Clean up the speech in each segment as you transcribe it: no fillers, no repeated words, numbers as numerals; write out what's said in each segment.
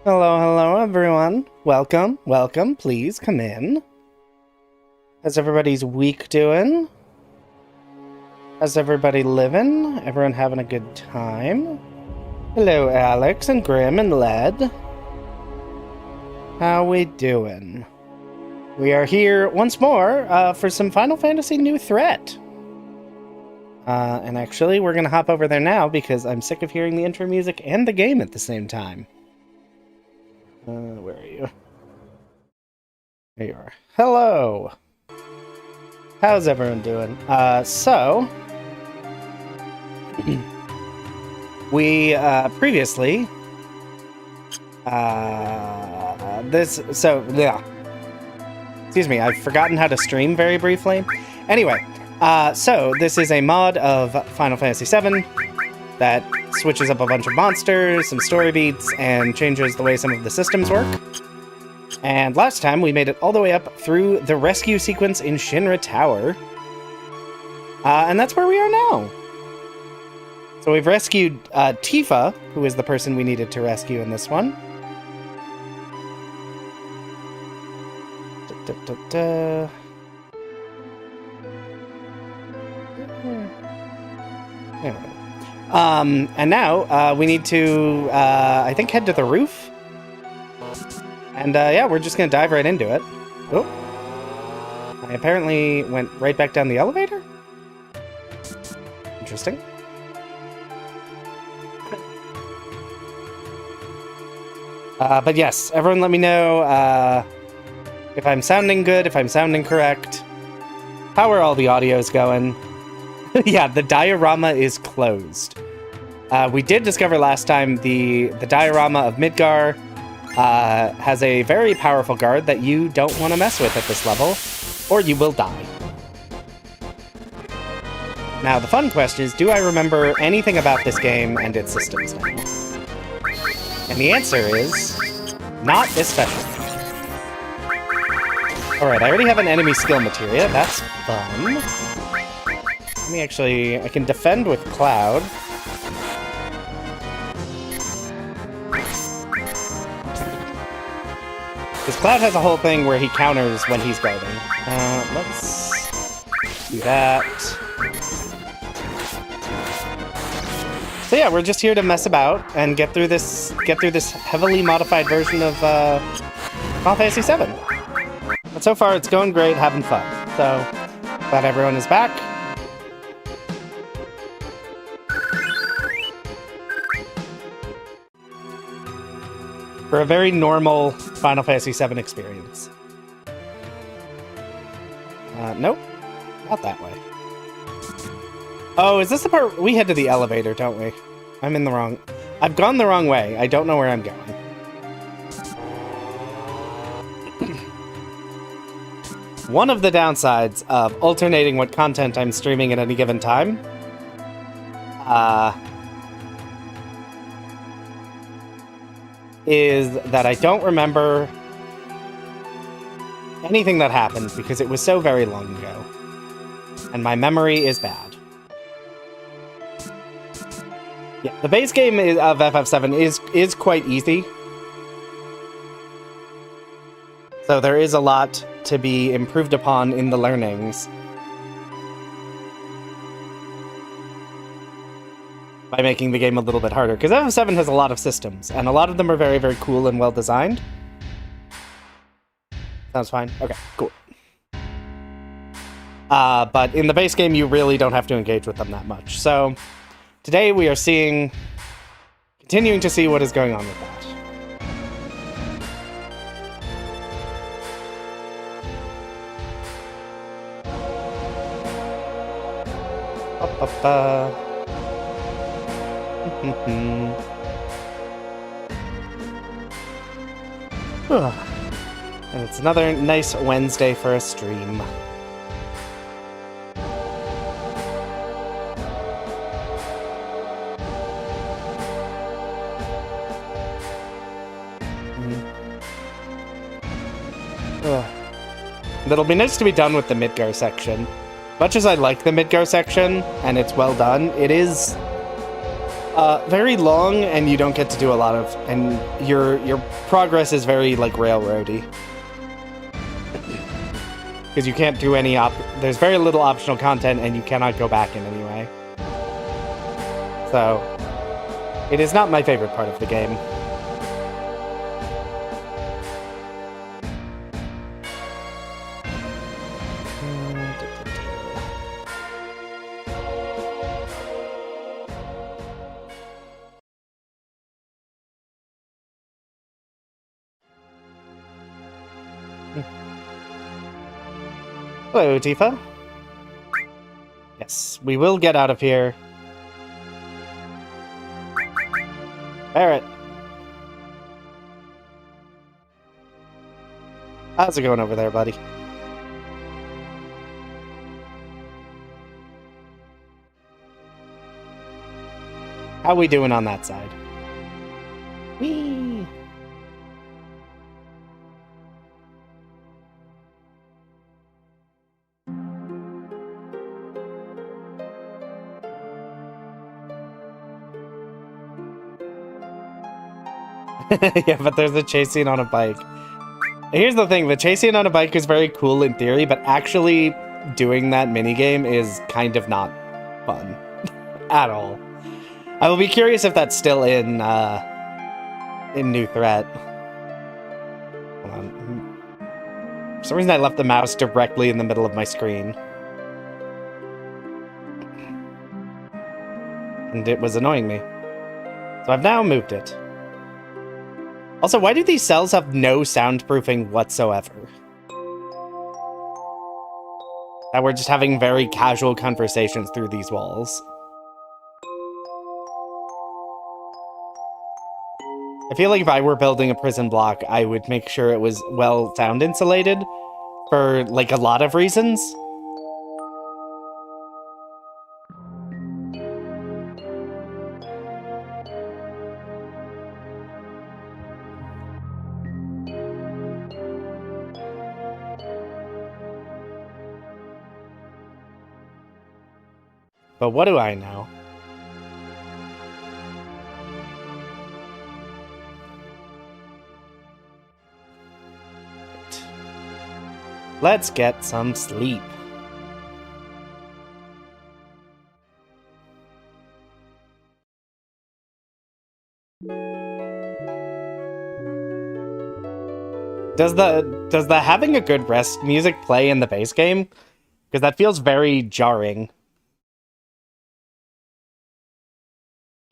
Hello, hello, everyone. Welcome, welcome. Please come in. How's everybody's week doing? How's everybody living? Everyone having a good time? Hello, Alex and Grim and Led. How we doing? We are here once more for some Final Fantasy New Threat. And actually, we're going to hop over there now because I'm sick of hearing the intro music and the game at the same time. Where are you? There you are. Hello! How's everyone doing? We, previously... Excuse me, I've forgotten how to stream very briefly. Anyway, so this is a mod of Final Fantasy VII that switches up a bunch of monsters, some story beats, and changes the way some of the systems work. And last time, we made it all the way up through the rescue sequence in Shinra Tower. And that's where we are now. So we've rescued Tifa, who is the person we needed to rescue in this one. Anyway. And now, we need to, I think, head to the roof. And, yeah, we're just gonna dive right into it. Oh. I apparently went right back down the elevator? Interesting. But yes, everyone let me know, if I'm sounding good, if I'm sounding correct. How are all the audios going? Yeah, the diorama is closed. We did discover last time the diorama of Midgar has a very powerful guard that you don't want to mess with at this level, or you will die. Now, the fun question is, do I remember anything about this game and its systems now? And the answer is, not especially. Alright, I already have an enemy skill materia. That's fun. Let me actually... I can defend with Cloud. Because Cloud has a whole thing where he counters when he's guarding. Let's do that. So yeah, we're just here to mess about and get through this heavily modified version of Final Fantasy VII. But so far, it's going great, having fun. So, glad everyone is back. For a very normal Final Fantasy VII experience. Nope. Not that way. Oh, is this the part... We head to the elevator, don't we? I'm in the wrong... I've gone the wrong way. I don't know where I'm going. One of the downsides of alternating what content I'm streaming at any given time... is that I don't remember anything that happened because it was so very long ago. And my memory is bad. Yeah, the base game of FF7 is quite easy. So there is a lot to be improved upon in the learnings. By making the game a little bit harder. Because FF7 has a lot of systems, and a lot of them are very, very cool and well designed. Sounds fine? Okay, cool. But in the base game, you really don't have to engage with them that much. So, today we are continuing to see what is going on with that. And it's another nice Wednesday for a stream. It'll be nice to be done with the Midgar section. Much as I like the Midgar section, and it's well done, it is Very long, and you don't get to do a lot of, and your progress is very like railroady. Because you can't do any there's very little optional content, and you cannot go back in any way. So, it is not my favorite part of the game. Hello, Tifa. Yes, we will get out of here. Barrett. How's it going over there, buddy? How we doing on that side? Whee! Yeah, but there's a chase scene on a bike. Here's the thing, the chase scene on a bike is very cool in theory, but actually doing that minigame is kind of not fun. At all. I will be curious if that's still in New Threat. Hold on. For some reason I left the mouse directly in the middle of my screen. And it was annoying me. So I've now moved it. Also, why do these cells have no soundproofing whatsoever? That we're just having very casual conversations through these walls. I feel like if I were building a prison block, I would make sure it was well sound insulated for, like, a lot of reasons. But what do I know? Let's get some sleep. Does the having a good rest music play in the base game? Because that feels very jarring.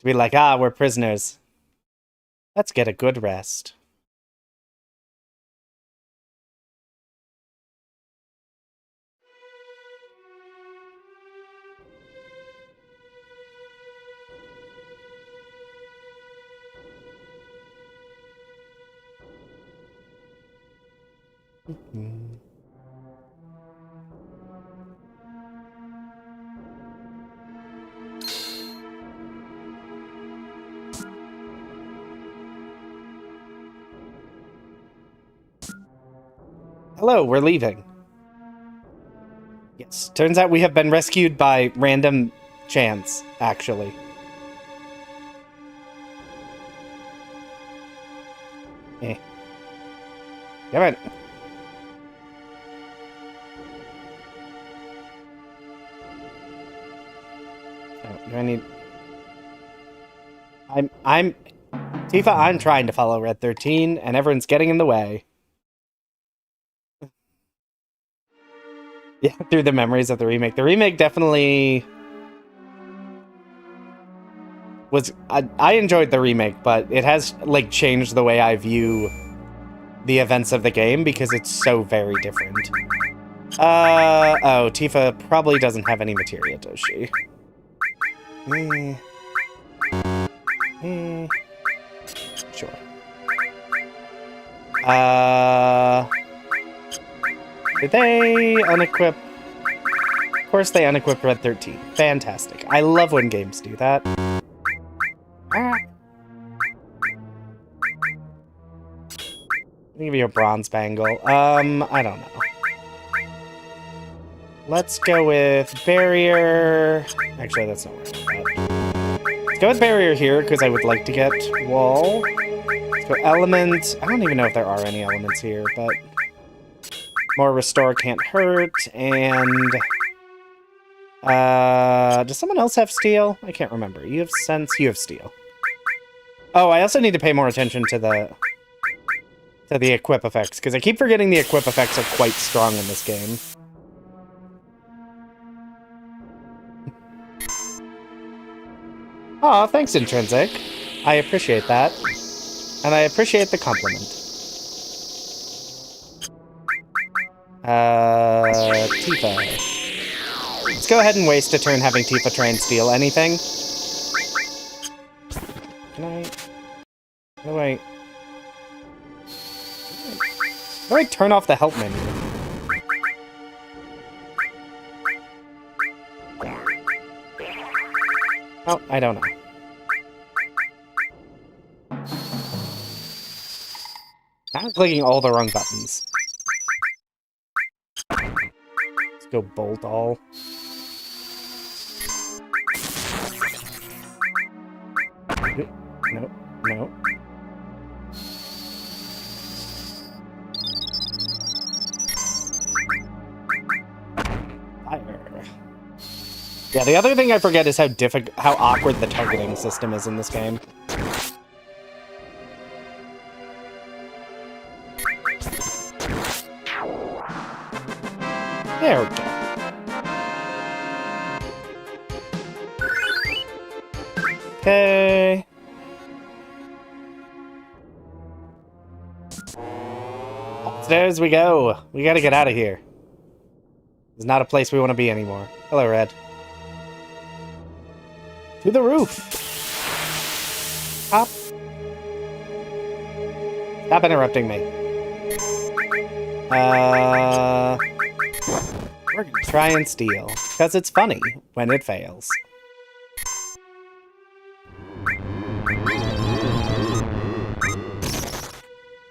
To be like, we're prisoners. Let's get a good rest. Hello, we're leaving. Yes, turns out we have been rescued by random chance, actually. Damn it. Oh, do I need... Tifa, I'm trying to follow Red 13, and everyone's getting in the way. Yeah, through the memories of the remake. The remake definitely was... I enjoyed the remake, but it has, like, changed the way I view the events of the game because it's so very different. Oh, Tifa probably doesn't have any materia, does she? Sure. Did they unequip? Of course they unequipped Red 13. Fantastic. I love when games do that. I'll give you a bronze bangle. I don't know. Let's go with barrier. Actually, that's not what I want. Let's go with barrier here, because I would like to get wall. Let's go element. I don't even know if there are any elements here, but... More restore can't hurt, and... does someone else have steel? I can't remember. You have sense, you have steel. Oh, I also need to pay more attention to the equip effects, because I keep forgetting the equip effects are quite strong in this game. Aw, thanks, Intrinsic. I appreciate that. And I appreciate the compliment. Tifa. Let's go ahead and waste a turn having Tifa try and steal anything. How do I turn off the help menu? Oh, I don't know. I'm clicking all the wrong buttons. Let's go bolt all. No, no. Fire. Yeah, the other thing I forget is how awkward the targeting system is in this game. There we go. Okay. Upstairs we go. We gotta get out of here. It's not a place we want to be anymore. Hello, Red. To the roof. Stop. Stop interrupting me. We're gonna try and steal, because it's funny when it fails.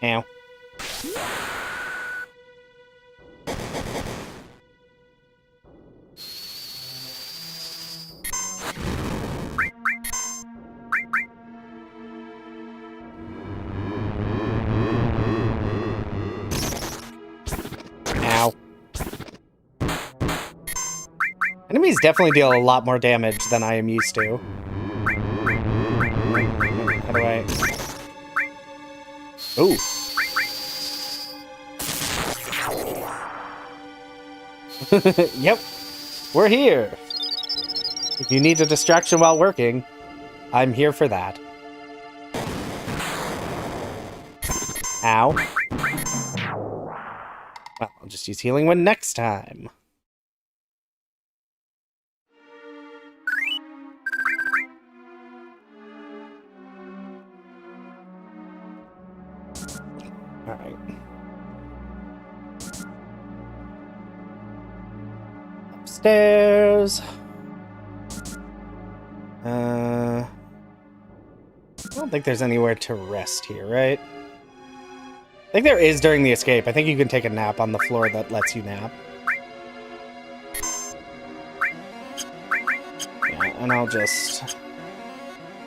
Ow. Ow. Enemies definitely deal a lot more damage than I am used to. How do I... Ooh. Yep. We're here. If you need a distraction while working, I'm here for that. Ow. Well, I'll just use healing one next time. Alright. Upstairs. I don't think there's anywhere to rest here, right? I think there is during the escape. I think you can take a nap on the floor that lets you nap. Yeah, and I'll just...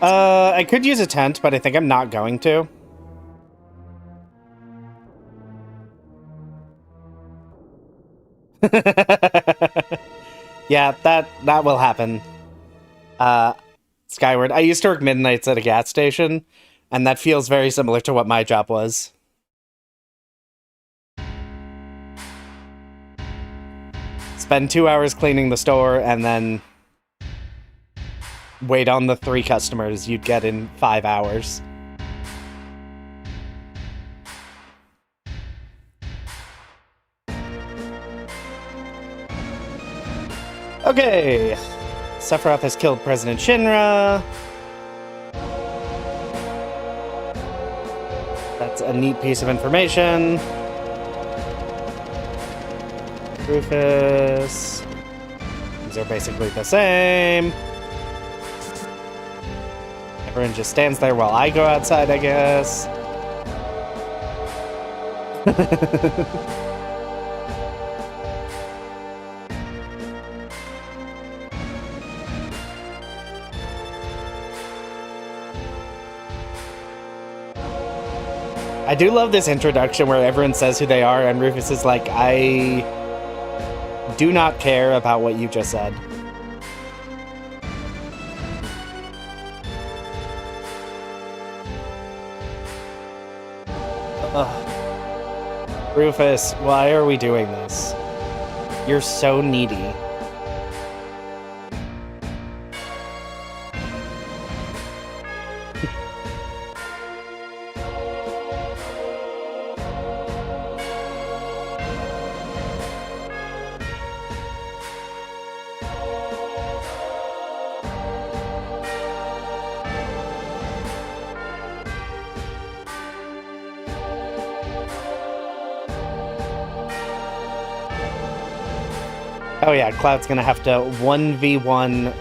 I could use a tent, but I think I'm not going to. Yeah, that will happen. Skyward. I used to work midnights at a gas station, and that feels very similar to what my job was. Spend 2 hours cleaning the store, and then wait on the 3 customers you'd get in 5 hours. Okay. Sephiroth has killed President Shinra. That's a neat piece of information. Rufus. These are basically the same. Everyone just stands there while I go outside, I guess. I do love this introduction where everyone says who they are, and Rufus is like, I do not care about what you just said. Ugh. Rufus, why are we doing this? You're so needy. Oh yeah, Cloud's gonna have to 1v1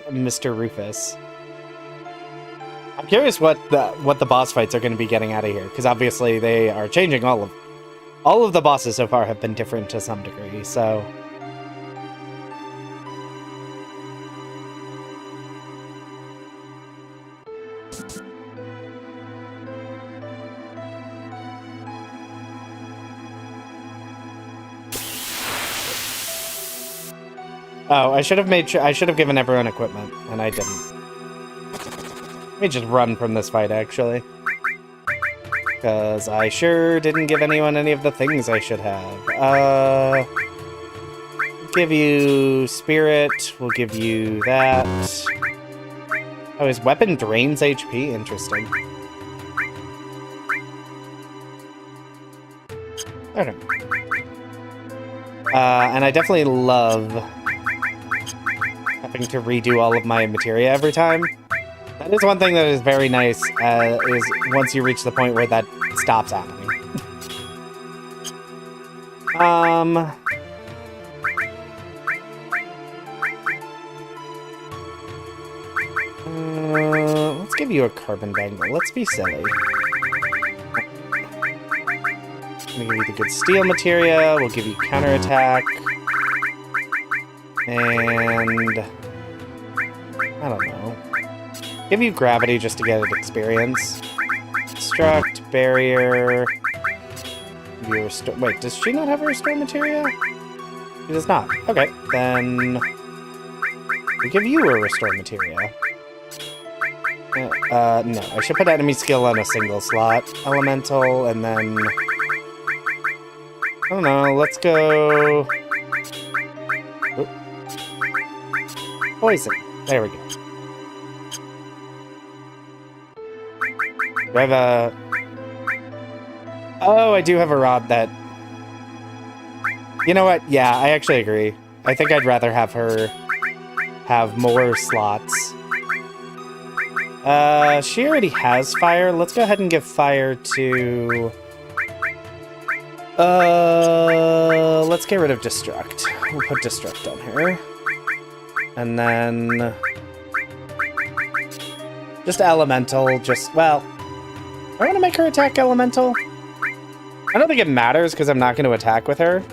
Mr. Rufus. I'm curious what the boss fights are going to be getting out of here, because obviously they are changing all of the bosses so far have been different to some degree, so... Oh, I should have made sure I should have given everyone equipment, and I didn't. Let me just run from this fight, actually. Because I sure didn't give anyone any of the things I should have. We'll give you Spirit, we'll give you that. Oh, his weapon drains HP? Interesting. Okay. And I definitely love having to redo all of my materia every time. That is one thing that is very nice, is once you reach the point where that stops happening. Let's give you a carbon bangle. Let's be silly. I'm gonna give you the good steel materia. We'll give you counterattack. And... I don't know. Give you gravity just to get it experience. Destruct, barrier... Give you restore... Wait, does she not have a restore materia? She does not. Okay, then... we'll give you a restore materia. No. I should put enemy skill on a single slot. Elemental, and then... I don't know, let's go... Oop. Poison. There we go. Do I have a... Oh, I do have a rod that... You know what? Yeah, I actually agree. I think I'd rather have her have more slots. She already has fire. Let's go ahead and give fire to... let's get rid of Destruct. We'll put Destruct on her. And then... just Elemental, just, well... I want to make her attack Elemental. I don't think it matters, because I'm not going to attack with her.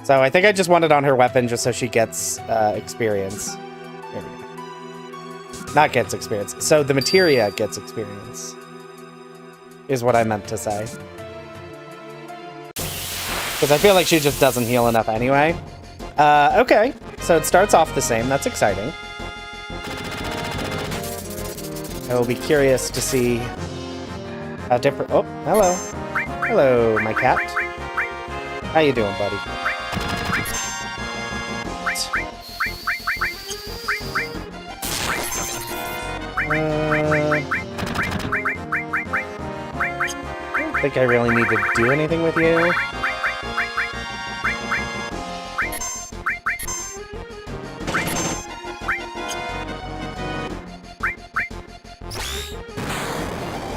So I think I just want it on her weapon, just so she gets, experience. There we go. Not gets experience. So the materia gets experience. Is what I meant to say. Because I feel like she just doesn't heal enough anyway. Okay. So it starts off the same. That's exciting. I will be curious to see how different... Oh, hello. Hello, my cat. How you doing, buddy? I don't think I really need to do anything with you.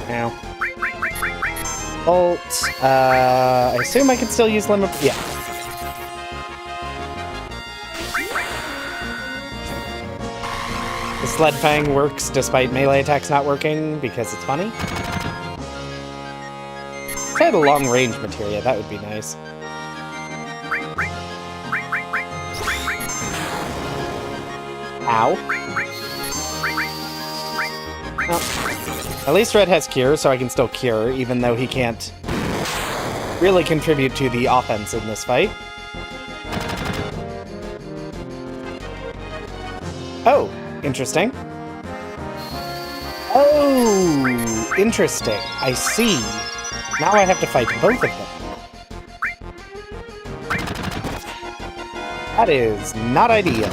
Ow. Bolt. I assume I can still use limit. Yeah. The Sled Fang works despite melee attacks not working because it's funny. If I had a long range materia, that would be nice. Ow. Well, at least Red has Cure, so I can still Cure, even though he can't really contribute to the offense in this fight. Oh, interesting. Oh, interesting. I see. Now I have to fight both of them. That is not ideal.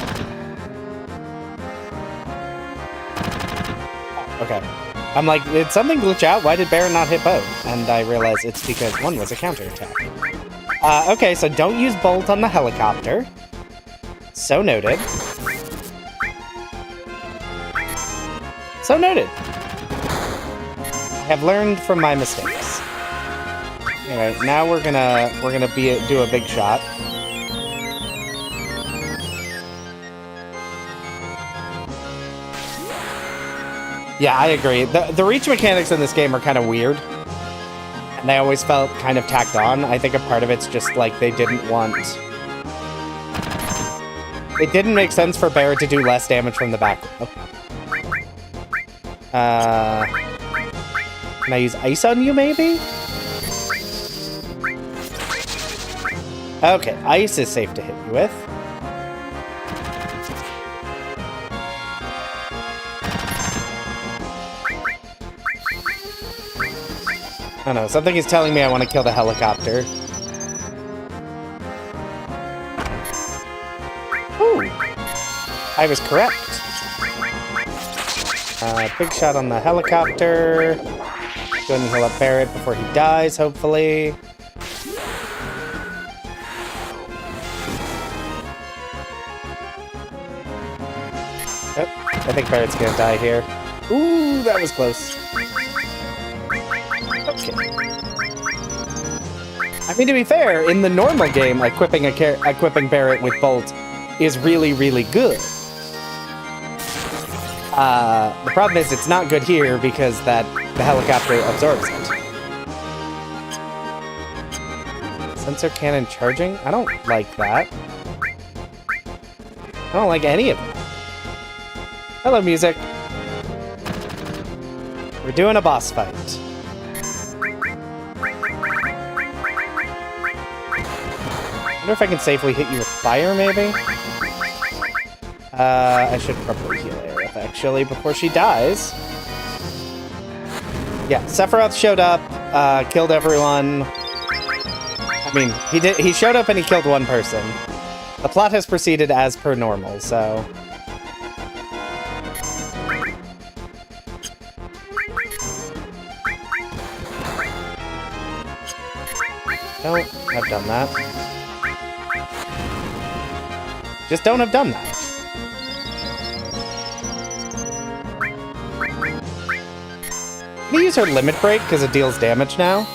Okay. I'm like, did something glitch out? Why did Barret not hit both? And I realize it's because one was a counterattack. Okay, so don't use Bolt on the helicopter. So noted. So noted. I have learned from my mistakes. Alright, now we're gonna do a big shot. Yeah, I agree. The reach mechanics in this game are kind of weird. And they always felt kind of tacked on. I think a part of it's just like they didn't want... It didn't make sense for Barret to do less damage from the back row. Can I use ice on you, maybe? Okay, ice is safe to hit you with. I don't know, something is telling me I want to kill the helicopter. Ooh! I was correct. Big shot on the helicopter. Go ahead and heal up Barret before he dies, hopefully. Oh, I think Barret's gonna die here. Ooh, that was close. Okay. I mean, to be fair, in the normal game, equipping Barret with Bolt is really, really good. The problem is it's not good here because the helicopter absorbs it. Sensor cannon charging? I don't like that. I don't like any of it. Hello, music. We're doing a boss fight. I wonder if I can safely hit you with fire, maybe? I should probably heal Aerith, actually, before she dies. Yeah, Sephiroth showed up, killed everyone. I mean, he showed up and he killed one person. The plot has proceeded as per normal, so... Don't have done that. Just don't have done that. Can we use her limit break because it deals damage now?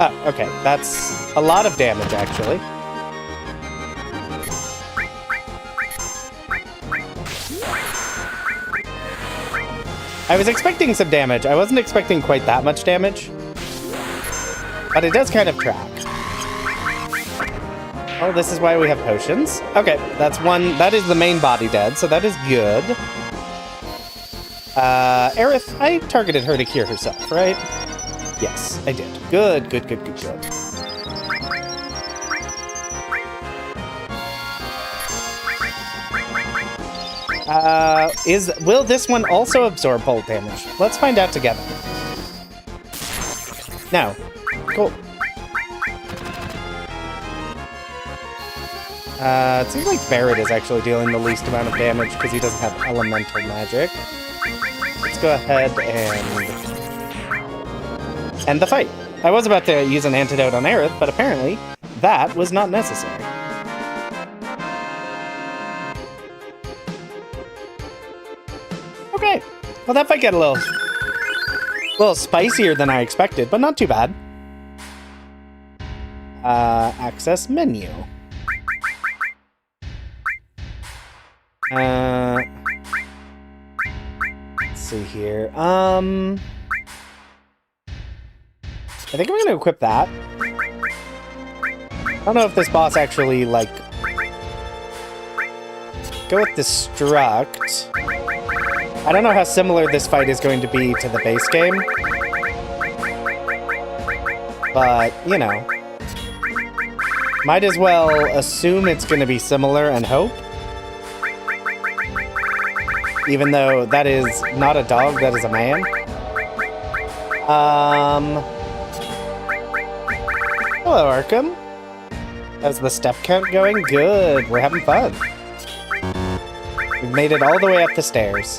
Oh, okay. That's a lot of damage, actually. I was expecting some damage. I wasn't expecting quite that much damage. But it does kind of track. Oh, this is why we have potions. Okay, that's one. That is the main body dead, so that is good. Aerith, I targeted her to cure herself, right? Yes, I did. Good, good, good, good, good. Will this one also absorb bolt damage? Let's find out together. No. Cool. It seems like Barret is actually dealing the least amount of damage because he doesn't have elemental magic. Let's go ahead and end the fight. I was about to use an antidote on Aerith, but apparently that was not necessary. Okay. Well, that fight got a little spicier than I expected, but not too bad. Access menu. Let's see here. I think I'm gonna equip that. I don't know if this boss actually, like... Go with Destruct. I don't know how similar this fight is going to be to the base game. But, you know. Might as well assume it's gonna be similar and hope. Even though that is not a dog, that is a man. Hello, Arkham. How's the step count going? Good. We're having fun. We've made it all the way up the stairs.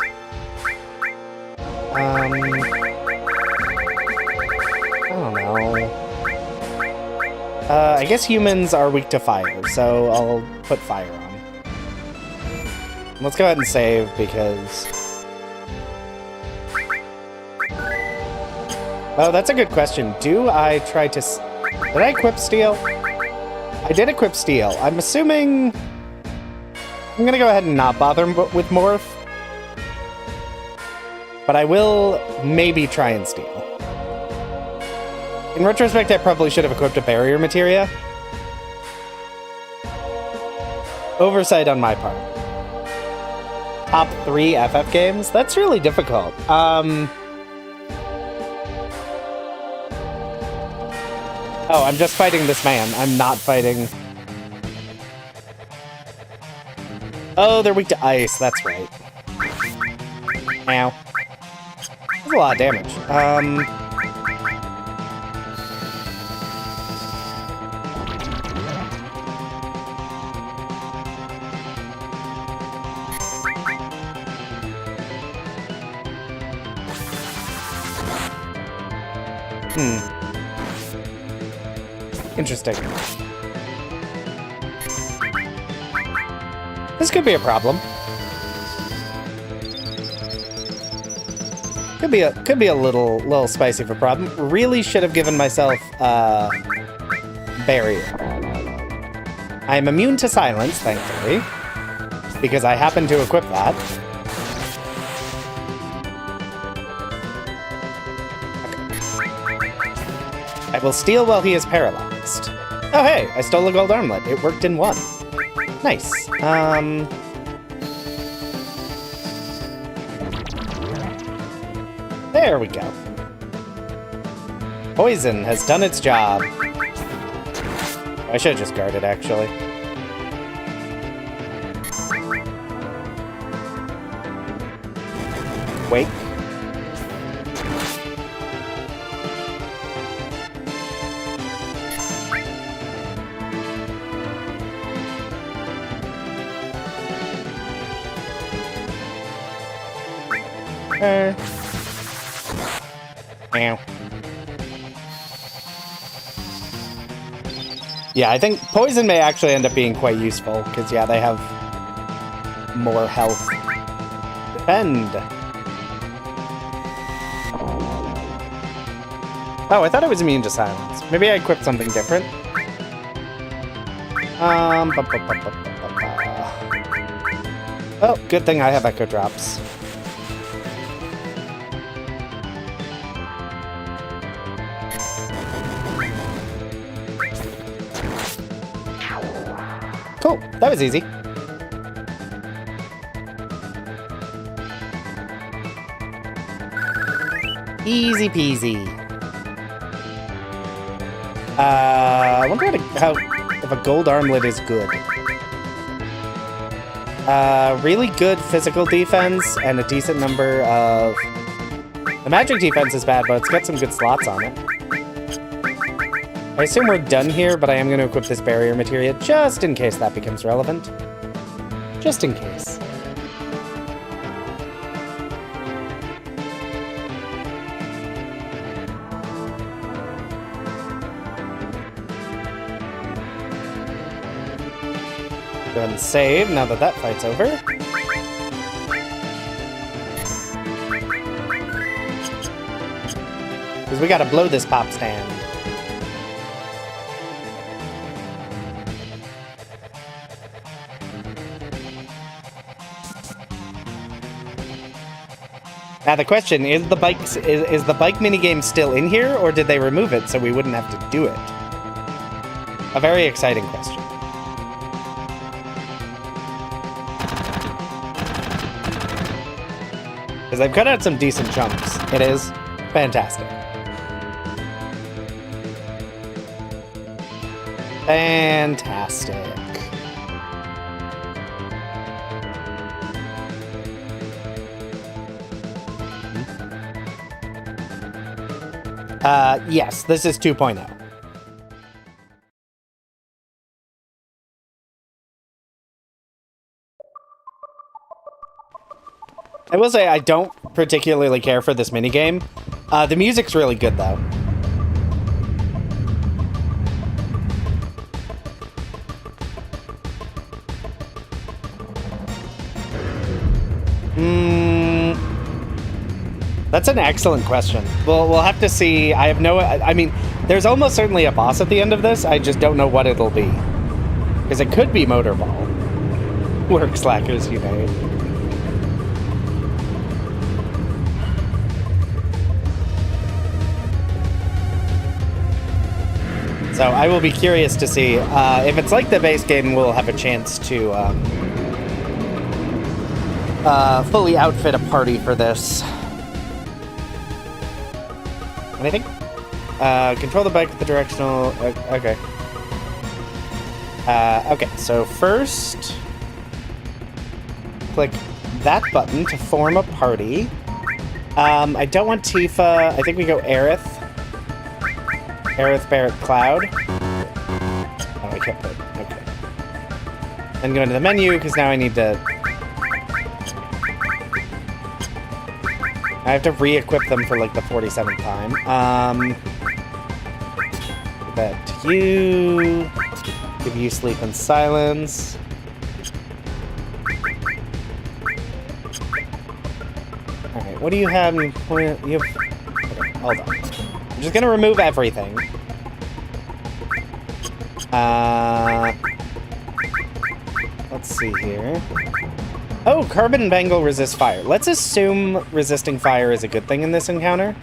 I don't know. I guess humans are weak to fire, so I'll put fire on. Let's go ahead and save, because... Oh, that's a good question. Do I try to... Did I equip Steel? I did equip Steel. I'm assuming... I'm gonna go ahead and not bother with Morph. But I will maybe try and Steal. In retrospect, I probably should have equipped a Barrier Materia. Oversight on my part. Top 3 FF games? That's really difficult. Oh, I'm just fighting this man. I'm not fighting... Oh, they're weak to ice. That's right. Ow. That's a lot of damage. Interesting. This could be a problem. Could be a little spicy of a problem. Really should have given myself barrier. I am immune to silence, thankfully, because I happen to equip that. I will steal while he is paralyzed. Oh hey, I stole a gold armlet. It worked in one. Nice. There we go. Poison has done its job. I should have just guarded, actually. Wait. Ow. Yeah, I think poison may actually end up being quite useful, because, yeah, they have more health. Defend! Oh, I thought I was immune to silence. Maybe I equipped something different. Oh, good thing I have Echo Drops. Cool, that was easy. Easy peasy. I wonder how if a gold armlet is good. Really good physical defense and a decent number of... The magic defense is bad, but it's got some good slots on it. I assume we're done here, but I am going to equip this barrier materia just in case that becomes relevant. Just in case. Go ahead and save now that that fight's over. Because we gotta blow this pop stand. Now the question, is the bike minigame still in here, or did they remove it so we wouldn't have to do it? A very exciting question. Because they've cut out some decent chunks. It is fantastic. Fantastic. Yes, this is 2.0. I will say I don't particularly care for this minigame. The music's really good, though. That's an excellent question. We'll have to see. I have no... I mean, there's almost certainly a boss at the end of this. I just don't know what it'll be. Because it could be Motorball. Work slackers, you know. So I will be curious to see. If it's like the base game, we'll have a chance to fully outfit a party for this. Anything? Control the bike with the directional... okay. Okay, so first... click that button to form a party. I don't want Tifa. I think we go Aerith. Aerith, Barrett, Cloud. Oh, I can't put... okay. Then go into the menu, because now I need to... I have to re-equip them for, like, the 47th time. Give that to you. Give you Sleep and Silence. Alright, what do you have? You have... okay, hold on. I'm just gonna remove everything. Let's see here. Oh, Carbon Bangle resists fire. Let's assume resisting fire is a good thing in this encounter.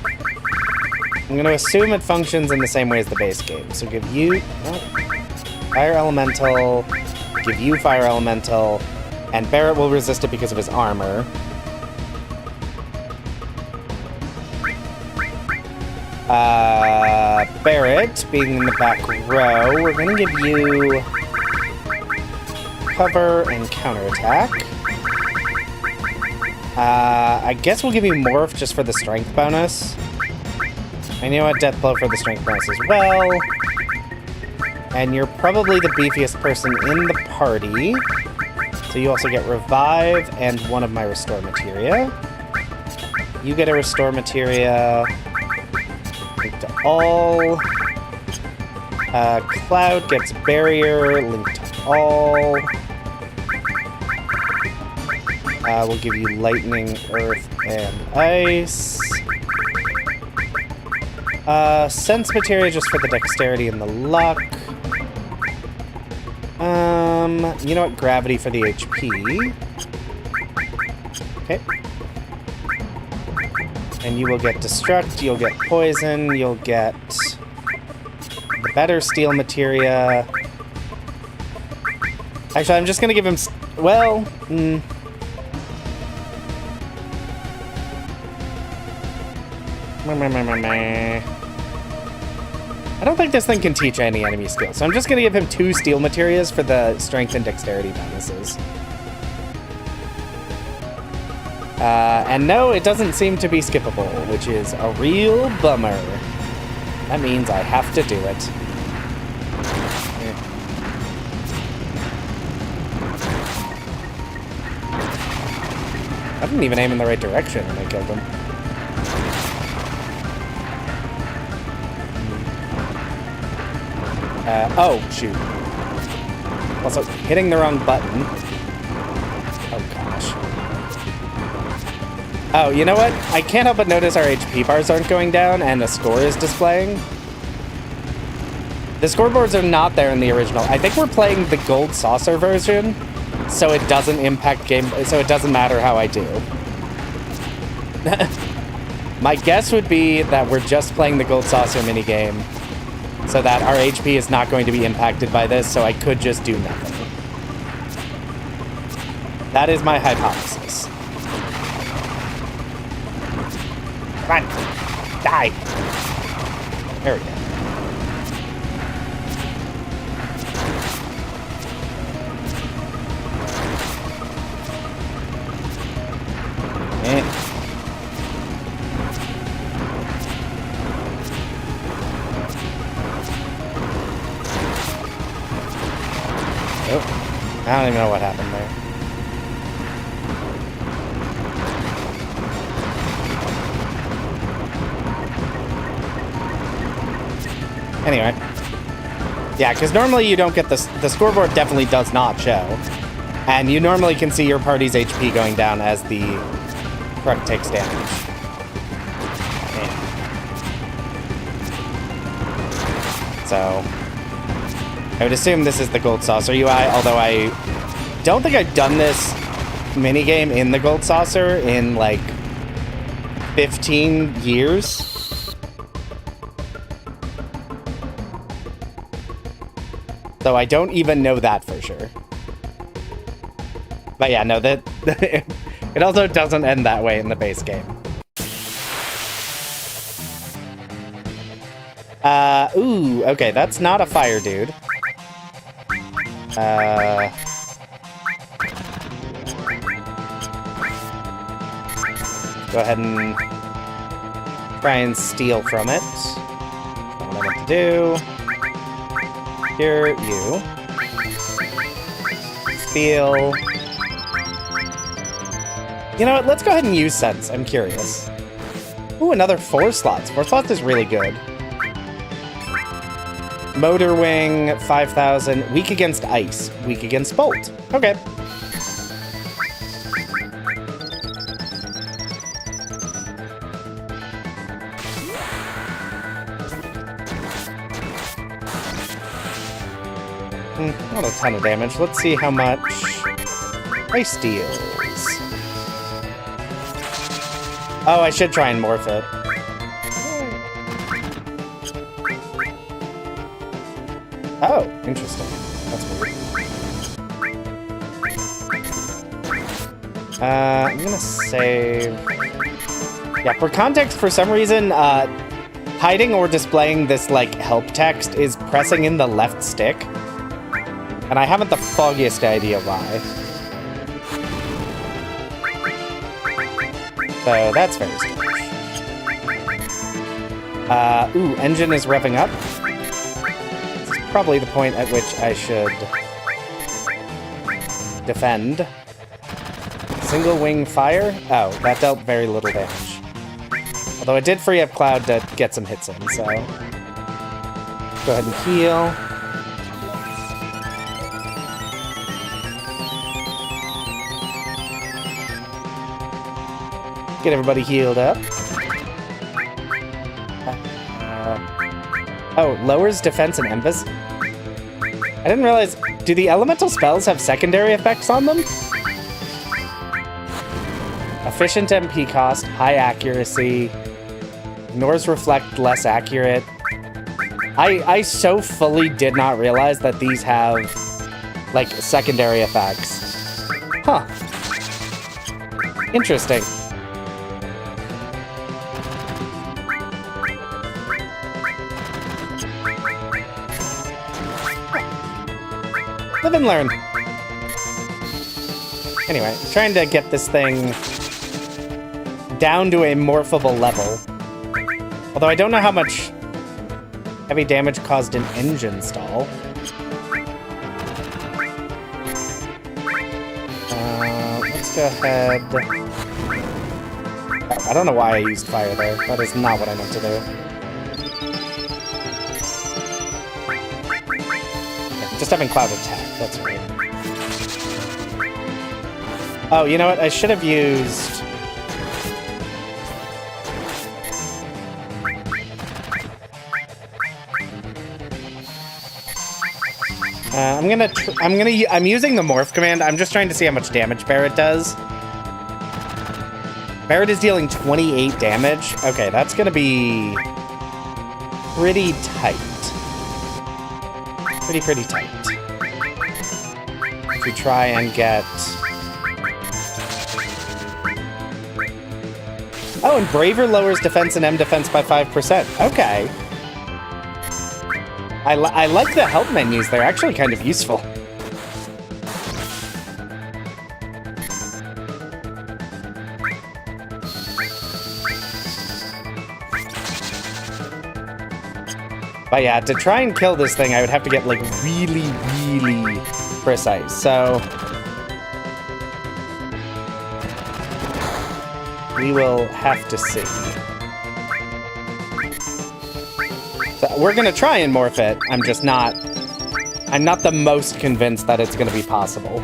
I'm going to assume it functions in the same way as the base game. So give you... oh, Fire Elemental, give you Fire Elemental, and Barrett will resist it because of his armor. Barrett, being in the back row, we're going to give you... cover and counterattack. I guess we'll give you Morph just for the strength bonus. And you know what? Death Blow for the strength bonus as well. And you're probably the beefiest person in the party. So you also get Revive and one of my Restore Materia. You get a Restore Materia. Linked to all. Cloud gets Barrier. Linked to all. We'll give you Lightning, Earth, and Ice. Sense Materia just for the Dexterity and the Luck. You know what? Gravity for the HP. Okay. And you will get Destruct, you'll get Poison, you'll get the better Steel Materia. Actually, I'm just gonna give him... well... I don't think this thing can teach any enemy skills, so I'm just going to give him 2 Steel Materias for the Strength and Dexterity bonuses. And no, it doesn't seem to be skippable, which is a real bummer. That means I have to do it. I didn't even aim in the right direction when I killed him. Oh, shoot. Also, hitting the wrong button. Oh, gosh. Oh, you know what? I can't help but notice our HP bars aren't going down, and the score is displaying. The scoreboards are not there in the original. I think we're playing the Gold Saucer version, so it doesn't impact game, so it doesn't matter how I do. My guess would be that we're just playing the Gold Saucer minigame, so that our HP is not going to be impacted by this, so I could just do nothing. That is my hypothesis. Come on. Die. There we go. Oh, I don't even know what happened there. Anyway. Yeah, because normally you don't get the scoreboard definitely does not show. And you normally can see your party's HP going down as the truck takes damage. Yeah. So, I would assume this is the Gold Saucer UI, although I don't think I've done this minigame in the Gold Saucer in, like, 15 years. So I don't even know that for sure. But yeah, no, that it also doesn't end that way in the base game. Ooh, okay, that's not a fire dude. Go ahead and try and steal from it. That's what I want to do. Here, you. Steal. You know what? Let's go ahead and use Sense. I'm curious. Ooh, another 4 slots. 4 slots is really good. Motor Wing, 5,000. Weak against Ice. Weak against Bolt. Okay. Not a ton of damage. Let's see how much Ice deals. Oh, I should try and morph it. Oh, interesting. That's weird. I'm gonna save... Yeah, for context, for some reason, hiding or displaying this, like, help text is pressing in the left stick. And I haven't the foggiest idea why. So that's very strange. Ooh, engine is revving up. This is probably the point at which I should defend. Single wing fire? Oh, that dealt very little damage. Although it did free up Cloud to get some hits in, so... Go ahead and heal. Get everybody healed up. Oh, lowers defense and emphasis. I didn't realize... Do the elemental spells have secondary effects on them? Efficient MP cost, high accuracy. Ignores reflect, less accurate. I so fully did not realize that these have, like, secondary effects. Huh. Interesting. Live and learn. Anyway, trying to get this thing down to a morphable level. Although I don't know how much heavy damage caused an engine stall. Let's go ahead. Oh, I don't know why I used fire there. That is not what I meant to do. Just having Cloud attack, that's weird. Oh, you know what? I should have used... I'm using the morph command. I'm just trying to see how much damage Barret does. Barret is dealing 28 damage. Okay, that's gonna be pretty tight. Pretty tight. If we try and get... Oh, and Braver lowers defense and M defense by 5%. Okay. I like the help menus. They're actually kind of useful. But yeah, to try and kill this thing, I would have to get, like, really, really precise. So... we will have to see. So we're gonna try and morph it. I'm just not... I'm not the most convinced that it's gonna be possible.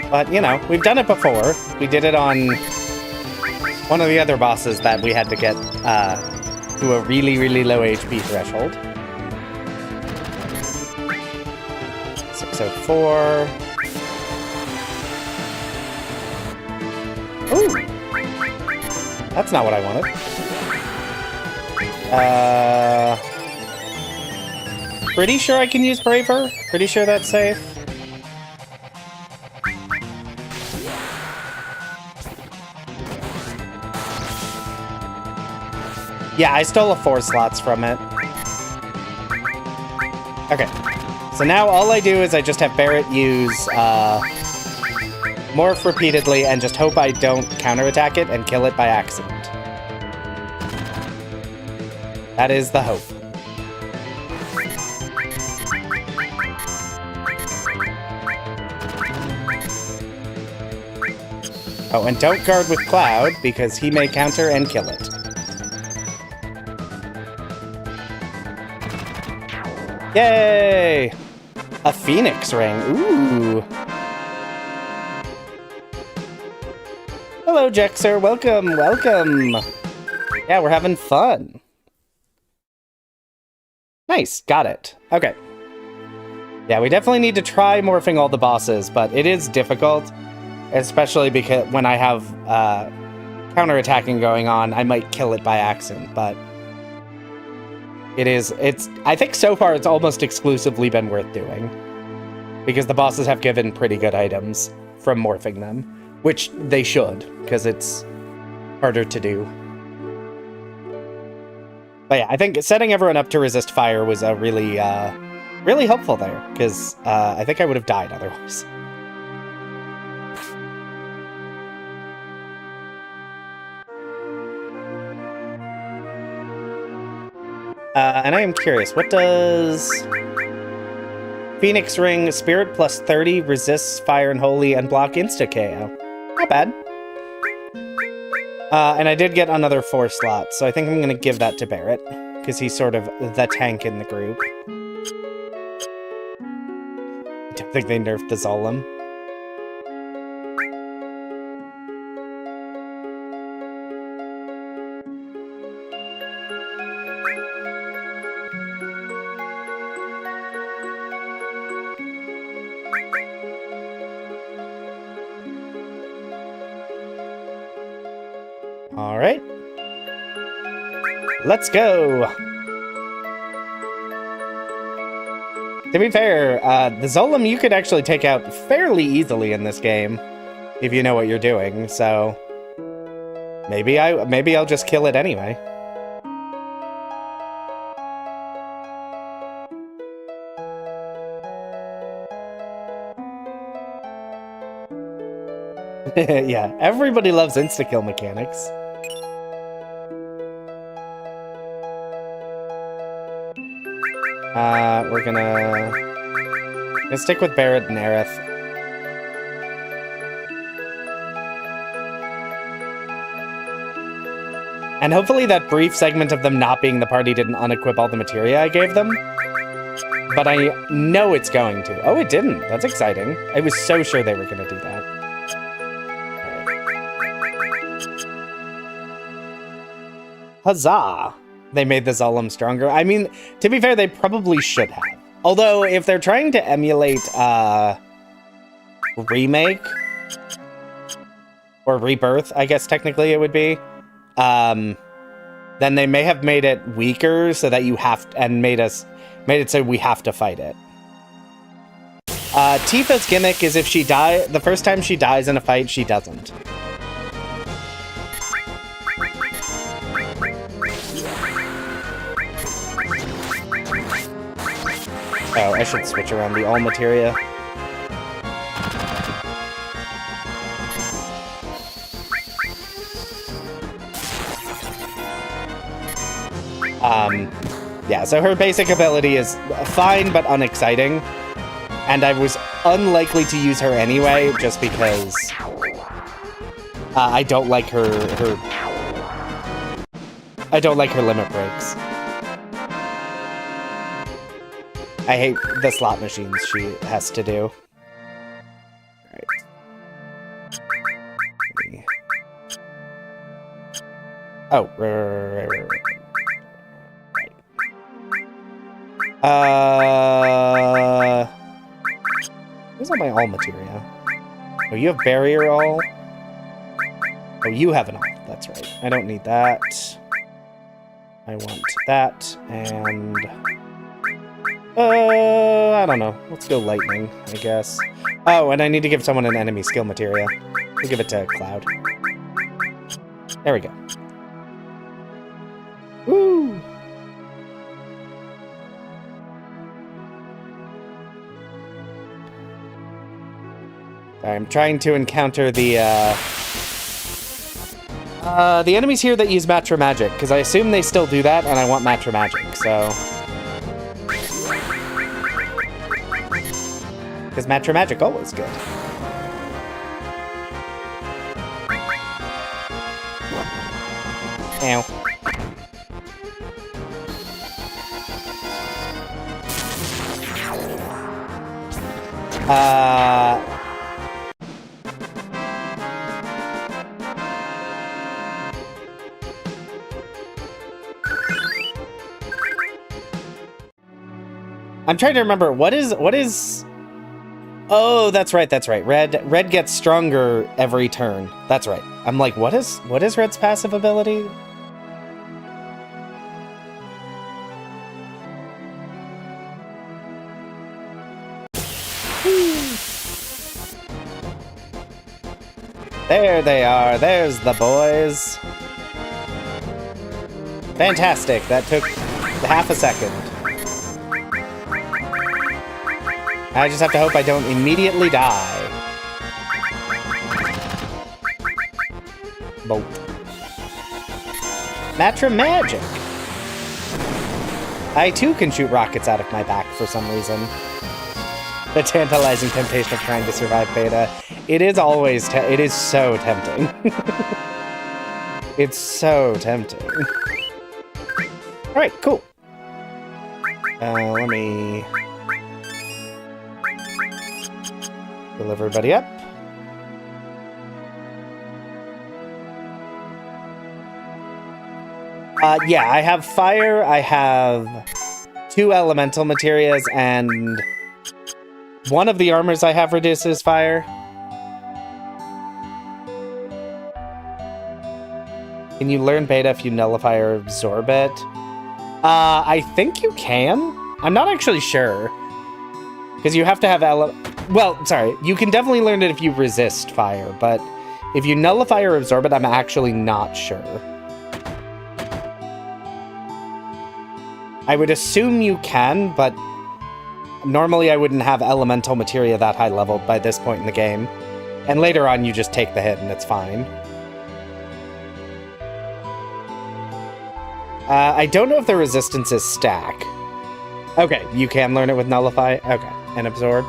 But, you know, we've done it before. We did it on one of the other bosses that we had to get to a really, really low HP threshold. 604. Ooh! That's not what I wanted. Pretty sure I can use Braver. Pretty sure that's safe. Yeah, I stole a 4 slots from it. Okay. So now all I do is I just have Barret use morph repeatedly and just hope I don't counterattack it and kill it by accident. That is the hope. Oh, and don't guard with Cloud, because he may counter and kill it. Yay! A Phoenix ring. Ooh. Hello, Jexer. Welcome, welcome. Yeah, we're having fun. Nice, got it. Okay. Yeah, we definitely need to try morphing all the bosses, but it is difficult, especially because when I have counterattacking going on, I might kill it by accident, but I think so far it's almost exclusively been worth doing, because the bosses have given pretty good items from morphing them, which they should, because it's harder to do. But yeah, I think setting everyone up to resist fire was a really, really helpful there, because I think I would have died otherwise. And I am curious, what does Phoenix Ring, Spirit plus 30, resists fire and holy, and block insta-KO? Not bad. And I did get another 4 slot, so I think I'm going to give that to Barret, because he's sort of the tank in the group. I don't think they nerfed the Zolom. Alright. Let's go! To be fair, the Zolom you could actually take out fairly easily in this game, if you know what you're doing, so maybe I'll just kill it anyway. Yeah, everybody loves insta-kill mechanics. We're gonna stick with Barret and Aerith. And hopefully that brief segment of them not being the party didn't unequip all the materia I gave them. But I know it's going to. Oh, it didn't. That's exciting. I was so sure they were gonna do that. Huzzah! They made the Zolom stronger. I mean, to be fair, they probably should have. Although, if they're trying to emulate, remake, or rebirth, I guess technically it would be, then they may have made it weaker so that you have to, and made it so we have to fight it. Tifa's gimmick is if she the first time she dies in a fight, she doesn't. Oh, I should switch around the all materia. Yeah, so her basic ability is fine but unexciting. And I was unlikely to use her anyway, just because I don't like her I don't like her limit breaks. I hate the slot machines she has to do. Alright. Oh, right. Where's all my all materia? Oh, you have barrier all? Oh, you have an all. That's right. I don't need that. I want that, and... I don't know. Let's go lightning, I guess. Oh, and I need to give someone an enemy skill materia. We'll give it to Cloud. There we go. Woo! I'm trying to encounter the enemies here that use Matra Magic, because I assume they still do that, and I want Matra Magic, so... Because Matra Magic always good. Ow. I'm trying to remember, what is... Oh, that's right. Red gets stronger every turn. That's right. I'm like, what is Red's passive ability? There they are. There's the boys. Fantastic. That took half a second. I just have to hope I don't immediately die. Bolt. Matra Magic! I too can shoot rockets out of my back for some reason. The tantalizing temptation of trying to survive beta. It is always it is so tempting. It's so tempting. Alright, cool. Let me... fill everybody up. Yeah, I have fire, I have 2 elemental materias, and one of the armors I have reduces fire. Can you learn beta if you nullify or absorb it? I think you can. I'm not actually sure. Because you have to have well, sorry, you can definitely learn it if you resist fire, but if you nullify or absorb it, I'm actually not sure. I would assume you can, but normally I wouldn't have elemental materia that high level by this point in the game. And later on, you just take the hit and it's fine. I don't know if the resistances stack. Okay, you can learn it with nullify? Okay, and absorb.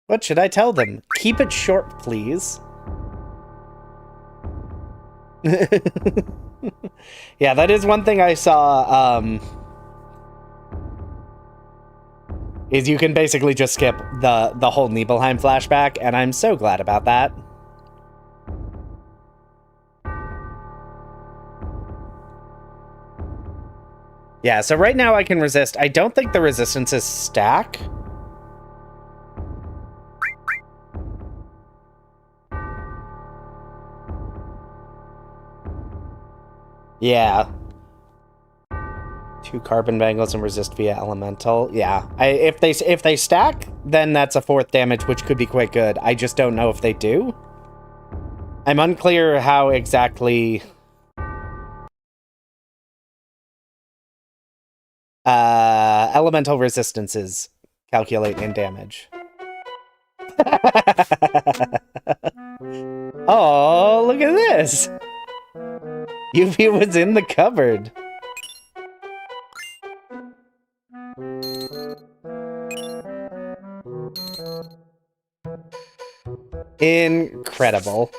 What should I tell them? Keep it short, please. Yeah, that is one thing I saw, is you can basically just skip the whole Nibelheim flashback, and I'm so glad about that. Yeah, so right now I can resist. I don't think the resistances stack. Yeah. 2 carbon bangles and resist via elemental. Yeah. If they stack, then that's a 4th damage, which could be quite good. I just don't know if they do. I'm unclear how exactly elemental resistances calculate in damage. Oh, look at this! Yuffie was in the cupboard. Incredible.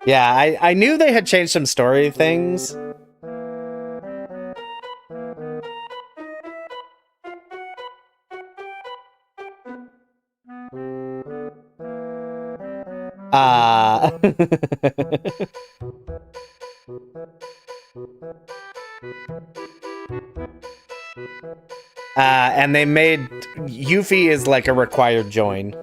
Yeah, I knew they had changed some story things. And they made Yuffie is like a required join.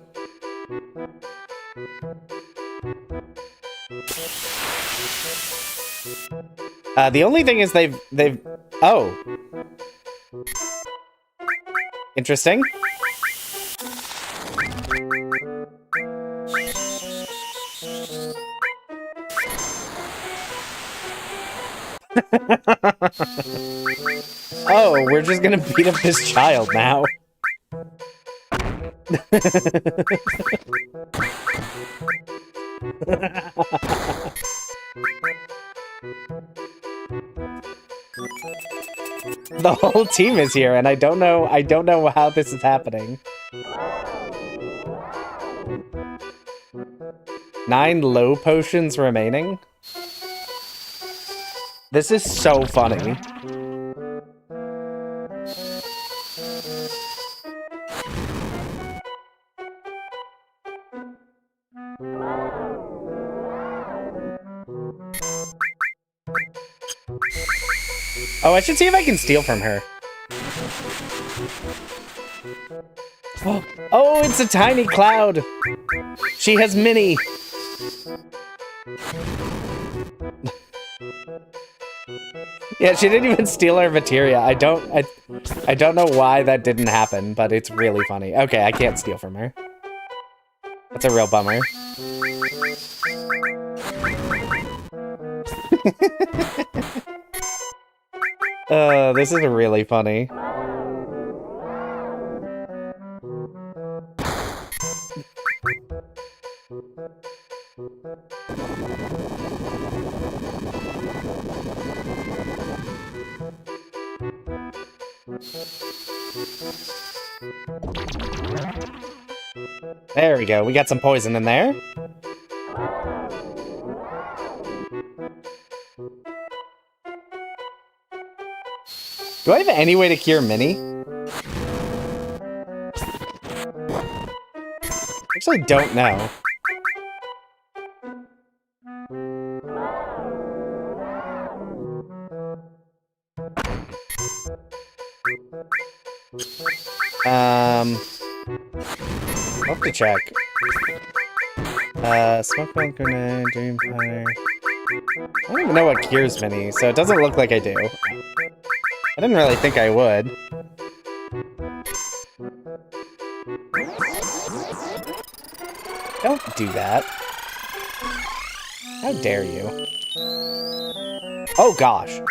The only thing is they've oh, interesting. Oh, we're just gonna beat up this child now. The whole team is here, and I don't know how this is happening. 9 low potions remaining. This is so funny. Oh, I should see if I can steal from her. Oh, it's a tiny cloud. She has mini. Yeah, she didn't even steal our materia. I don't know why that didn't happen, but it's really funny. Okay, I can't steal from her. That's a real bummer. This is really funny. There we go. We got some poison in there. Do I have any way to cure Minnie? Actually, don't know. I'll have to check. Smoke bomb grenade, dream powder. I don't even know what cures Minnie, so it doesn't look like I do. I didn't really think I would. Don't do that. How dare you? Oh gosh.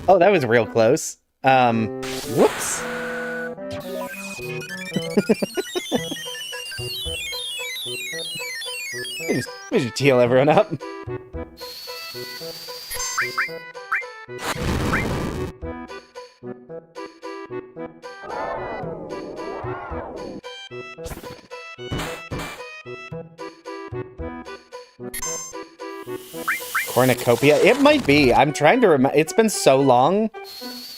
Oh, that was real close. Whoops. We should heal everyone up. Cornucopia? It might be. I'm trying to remember. It's been so long.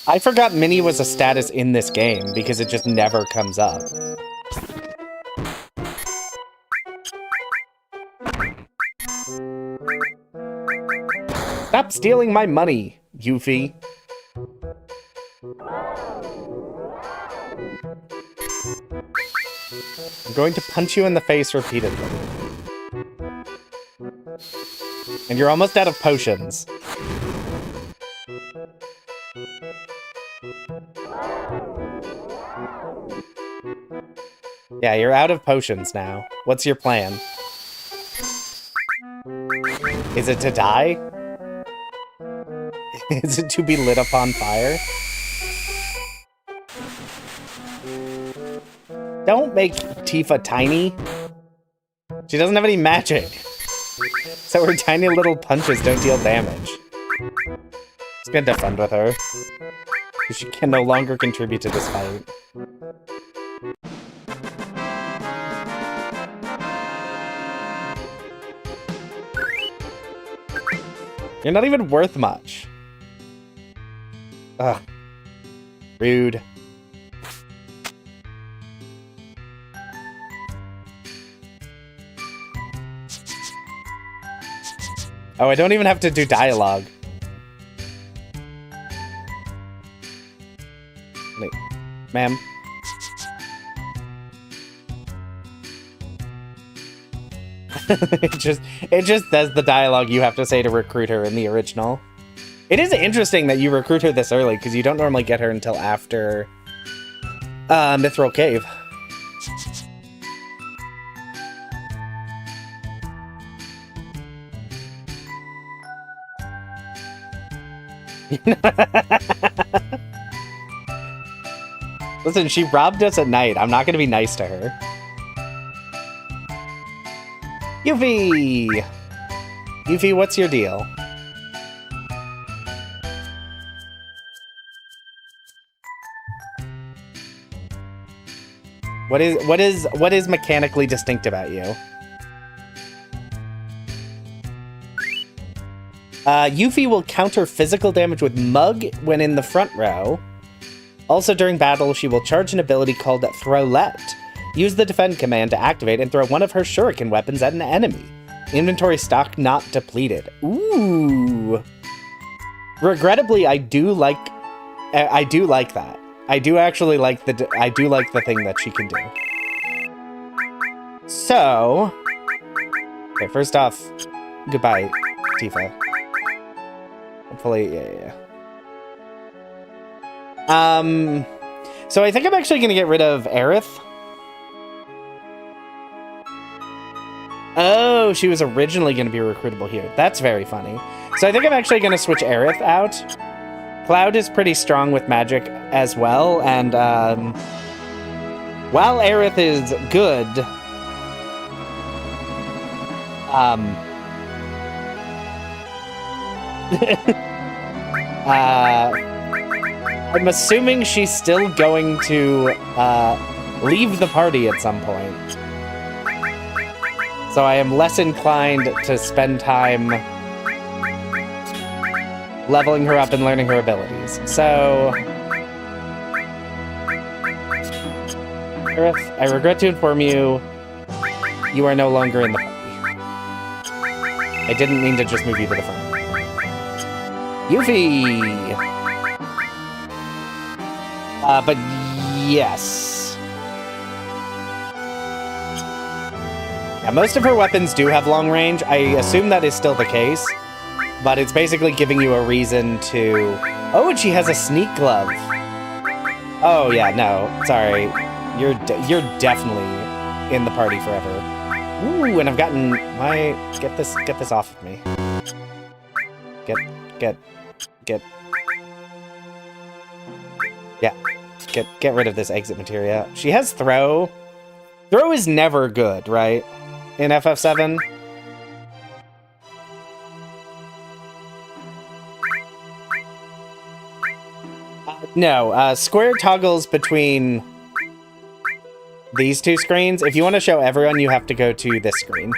I forgot Mini was a status in this game because it just never comes up. Stop stealing my money, Yuffie. I'm going to punch you in the face repeatedly. And you're almost out of potions. Yeah, you're out of potions now. What's your plan? Is it to die? Is it to be lit upon fire? Don't make Tifa tiny. She doesn't have any magic. So her tiny little punches don't deal damage. It's gonna defend with her. She can no longer contribute to this fight. You're not even worth much. Ugh. Rude. Oh, I don't even have to do dialogue. Wait, ma'am. it just says the dialogue you have to say to recruit her in the original. It is interesting that you recruit her this early, because you don't normally get her until after Mithril Cave. Listen, she robbed us at night. I'm not gonna be nice to her. Yuffie! Yuffie, what's your deal? What is mechanically distinct about you? Yuffie will counter physical damage with Mug when in the front row. Also during battle, she will charge an ability called Throwlet. Use the defend command to activate and throw one of her shuriken weapons at an enemy. Inventory stock not depleted. Ooh. Regrettably, I do like that. I do actually like the thing that she can do. So, okay, first off, goodbye, Tifa. Hopefully, yeah. So I think I'm actually gonna get rid of Aerith. Oh, she was originally gonna be recruitable here. That's very funny. So I think I'm actually gonna switch Aerith out. Cloud is pretty strong with magic as well, and while Aerith is good, I'm assuming she's still going to leave the party at some point. So I am less inclined to spend time leveling her up and learning her abilities. So, Aerith, I regret to inform you, you are no longer in the party. I didn't mean to just move you to the front. Yuffie! But yes. Yeah, most of her weapons do have long range. I assume that is still the case. But it's basically giving you a reason to... Oh, and she has a sneak glove. Oh, yeah, no. Sorry. You're definitely in the party forever. Ooh, and I've gotten... Get this off of me. Get... Yeah. Get rid of this exit materia. She has throw. Throw is never good, right? In FF7. No, square toggles between these two screens. If you want to show everyone, you have to go to this screen.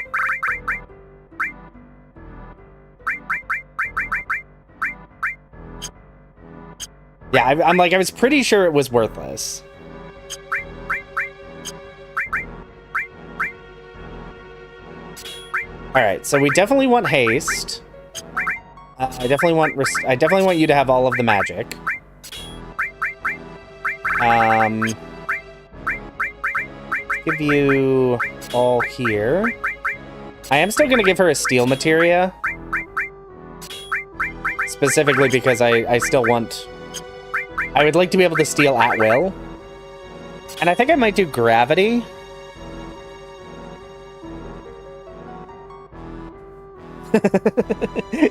Yeah, I'm like, I was pretty sure it was worthless. Alright, so we definitely want haste. I definitely want you to have all of the magic. Give you all here. I am still gonna give her a steel materia. Specifically because I still want... I would like to be able to steal at will. And I think I might do gravity.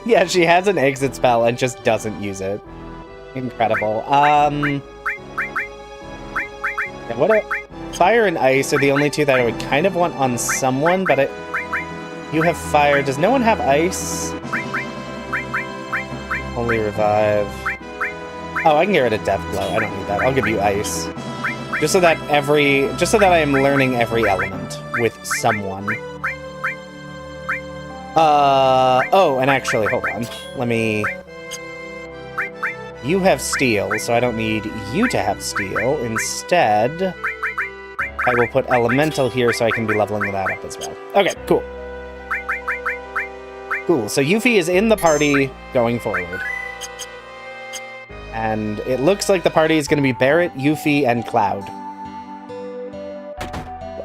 Yeah, she has an exit spell and just doesn't use it. Incredible. Yeah, fire and ice are the only two that I would kind of want on someone, but you have fire. Does no one have ice? Only revive. Oh, I can get rid of death blow. I don't need that. I'll give you ice. Just so that I am learning every element with someone. Oh, and actually, hold on. Let me... You have steel, so I don't need you to have steel. Instead, I will put elemental here so I can be leveling that up as well. Okay, cool. Cool, so Yuffie is in the party going forward. And it looks like the party is going to be Barret, Yuffie, and Cloud.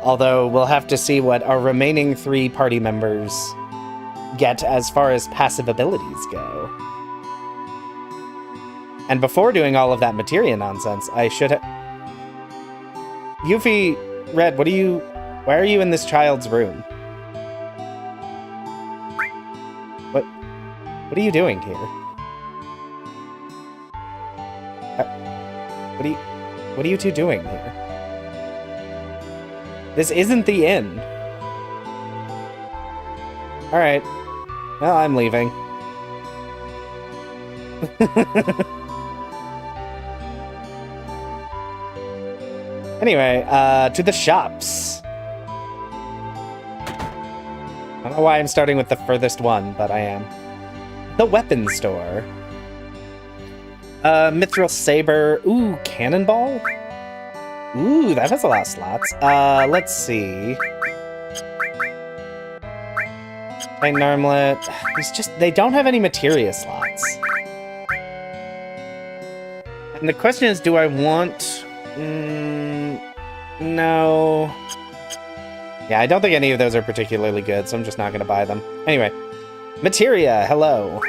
Although, we'll have to see what our remaining 3 party members get as far as passive abilities go. And before doing all of that materia nonsense, I should have... Yuffie, Red, why are you in this child's room? What are you doing here? What are you two doing here? This isn't the inn. Alright. Well, I'm leaving. Anyway, to the shops. I don't know why I'm starting with the furthest one, but I am. The weapon store. Mithril Saber. Ooh, Cannonball? Ooh, that has a lot of slots. Let's see. Titan Armlet. They don't have any materia slots. And the question is, do I want... no. Yeah, I don't think any of those are particularly good, so I'm just not going to buy them. Anyway. Materia, hello.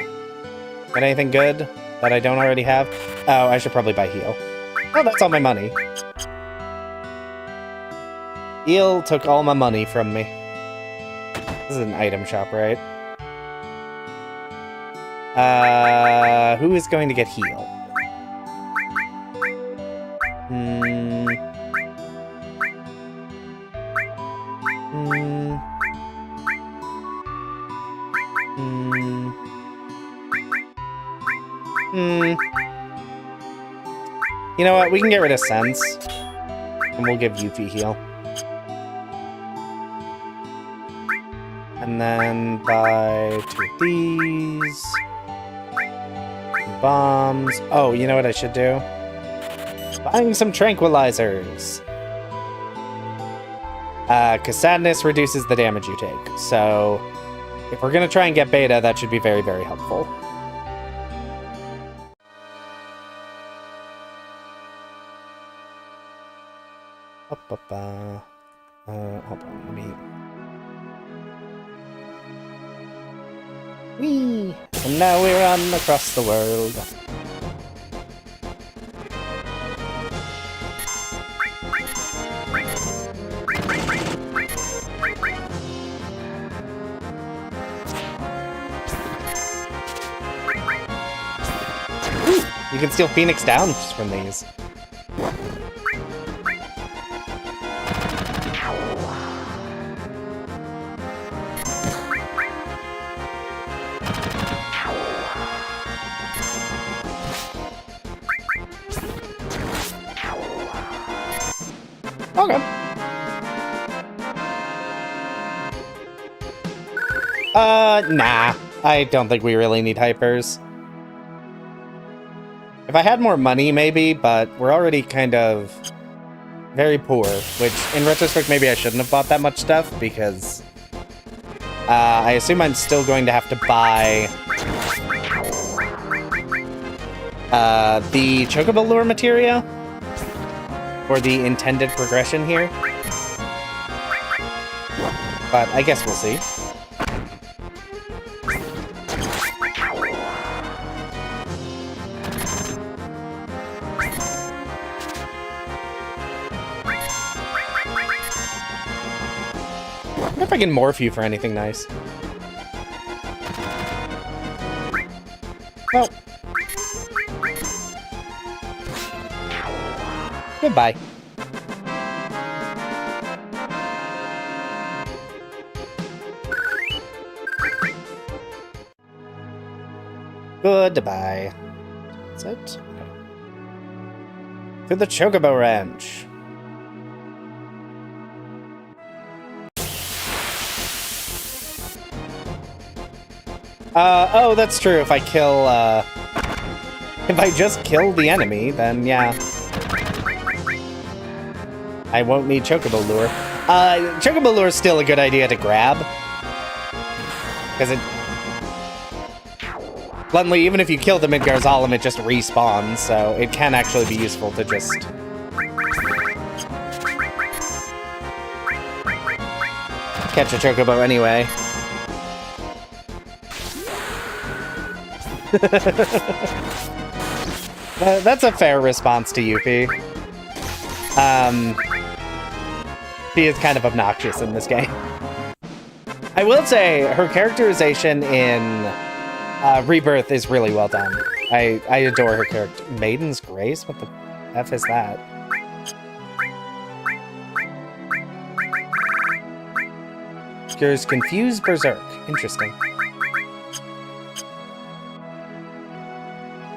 Got anything good that I don't already have? Oh, I should probably buy heal. Oh, that's all my money. Heal took all my money from me. This is an item shop, right? Who is going to get heal? You know what? We can get rid of Sense. And we'll give Yuffie heal. And then buy 2 of these. Bombs. Oh, you know what I should do? Buying some tranquilizers. Because sadness reduces the damage you take. So, if we're going to try and get beta, that should be very, very helpful. Hold on, let me... Whee! And now we run across the world. Ooh, you can steal Phoenix Downs from these. Okay. Nah. I don't think we really need hypers. If I had more money, maybe, but we're already kind of very poor, which, in retrospect, maybe I shouldn't have bought that much stuff, because I assume I'm still going to have to buy the Chocobo Lure materia for the intended progression here. But I guess we'll see. I wonder if I can morph you for anything nice. Well. Goodbye. Goodbye. That's it? Okay. To the Chocobo Ranch. Oh, that's true. If I kill, if I just kill the enemy, then yeah. I won't need Chocobo Lure. Chocobo Lure is still a good idea to grab. Because it... Bluntly, even if you kill the Midgar Zolom, it just respawns, so it can actually be useful to just... catch a Chocobo anyway. That's a fair response to Yuffie. She is kind of obnoxious in this game. I will say, her characterization in Rebirth is really well done. I adore her character. Maiden's Grace? What the F is that? Cures Confused Berserk. Interesting.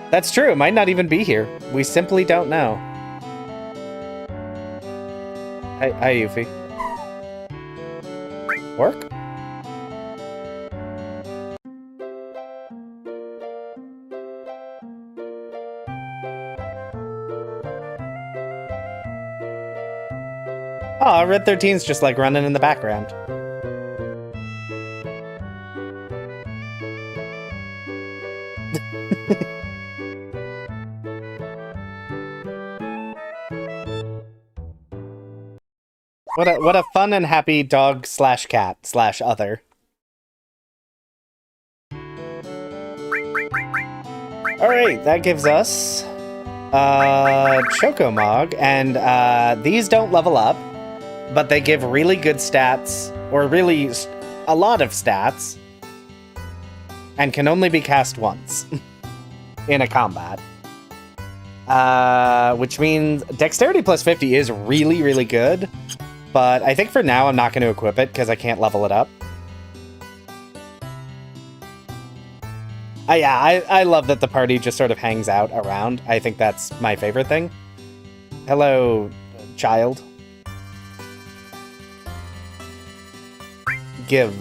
That's true, it might not even be here. We simply don't know. Hi, Yuffie. Work? Aw, Red 13's just like running in the background. What a fun and happy dog slash cat slash other. Alright, that gives us Chocomog, and these don't level up, but they give really good stats, or really a lot of stats, and can only be cast once in a combat. Which means Dexterity plus 50 is really, really good. But I think for now I'm not going to equip it because I can't level it up. Yeah, I love that the party just sort of hangs out around. I think that's my favorite thing. Hello, child. Give.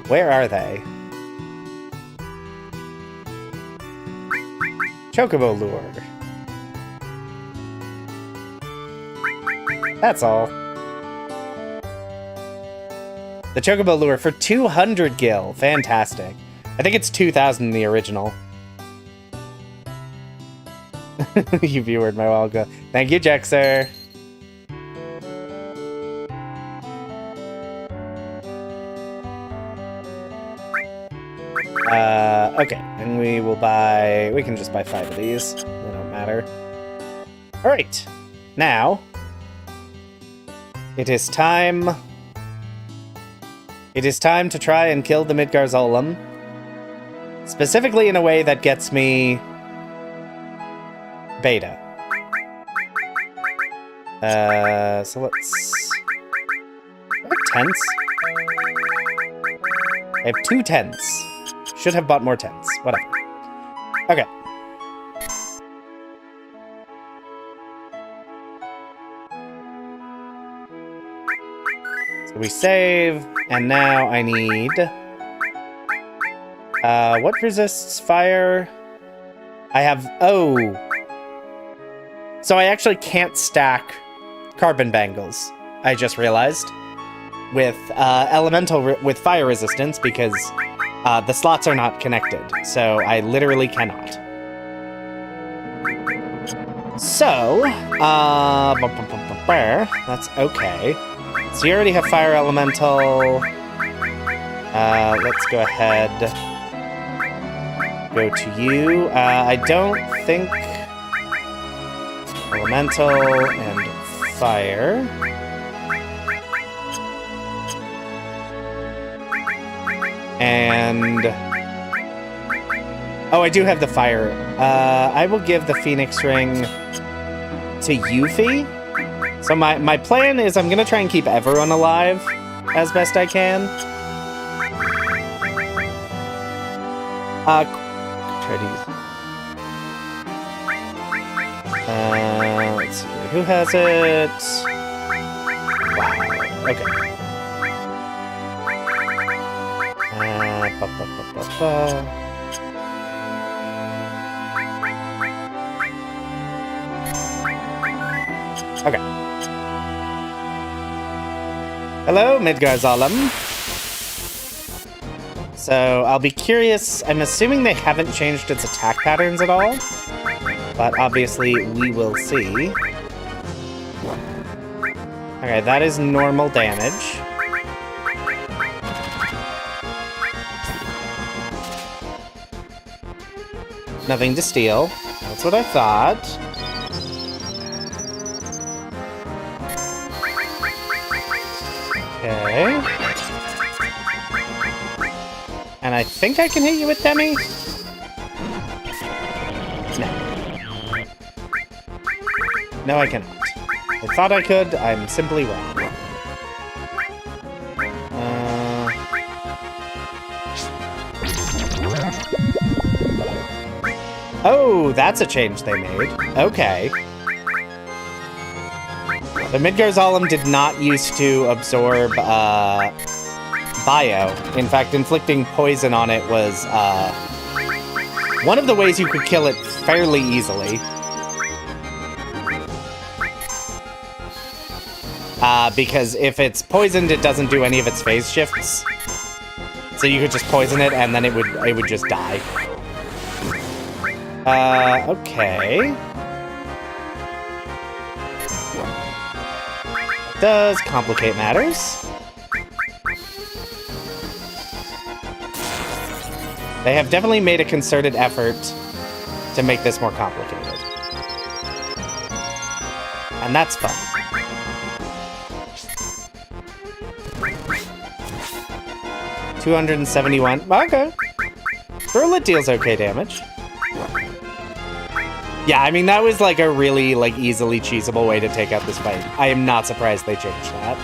Where are they? Chocobo Lure. That's all. The Chocobo Lure for 200 gil. Fantastic. I think it's 2,000 in the original. You viewered my while ago. Thank you, Jexer. Okay, and we can just buy 5 of these. They don't matter. Alright, now, it is time It is time to try and kill the Midgar Zolom. Specifically in a way that gets me... beta. So let's... What tents? I have 2 tents. Should have bought more tents. Whatever. Okay. So we save, and now I need... what resists fire? I have... Oh! So I actually can't stack carbon bangles, I just realized, with with fire resistance, because the slots are not connected, so I literally cannot. So, that's okay. So you already have fire elemental. Let's go ahead. Go to you. I don't think... Elemental and fire. And... Oh, I do have the fire. I will give the Phoenix Ring to Yuffie. So my plan is I'm gonna try and keep everyone alive as best I can. Try to use... let's see. Who has it? Wow. Okay. Okay. Hello, Midgar Zolom. So, I'll be curious. I'm assuming they haven't changed its attack patterns at all. But obviously, we will see. Okay, that is normal damage. Nothing to steal. That's what I thought. Okay. And I think I can hit you with Demi? No. No, I cannot. I thought I could. I'm simply wrong. Oh, that's a change they made. Okay. The Midgar Zolom did not used to absorb bio. In fact, inflicting poison on it was one of the ways you could kill it fairly easily. Because if it's poisoned, it doesn't do any of its phase shifts. So you could just poison it, and then it would just die. Okay. Does complicate matters. They have definitely made a concerted effort to make this more complicated. And that's fun. $271. Okay. Burlet deals okay damage. Yeah, I mean, that was like a really easily cheesable way to take out this fight. I am not surprised they changed that.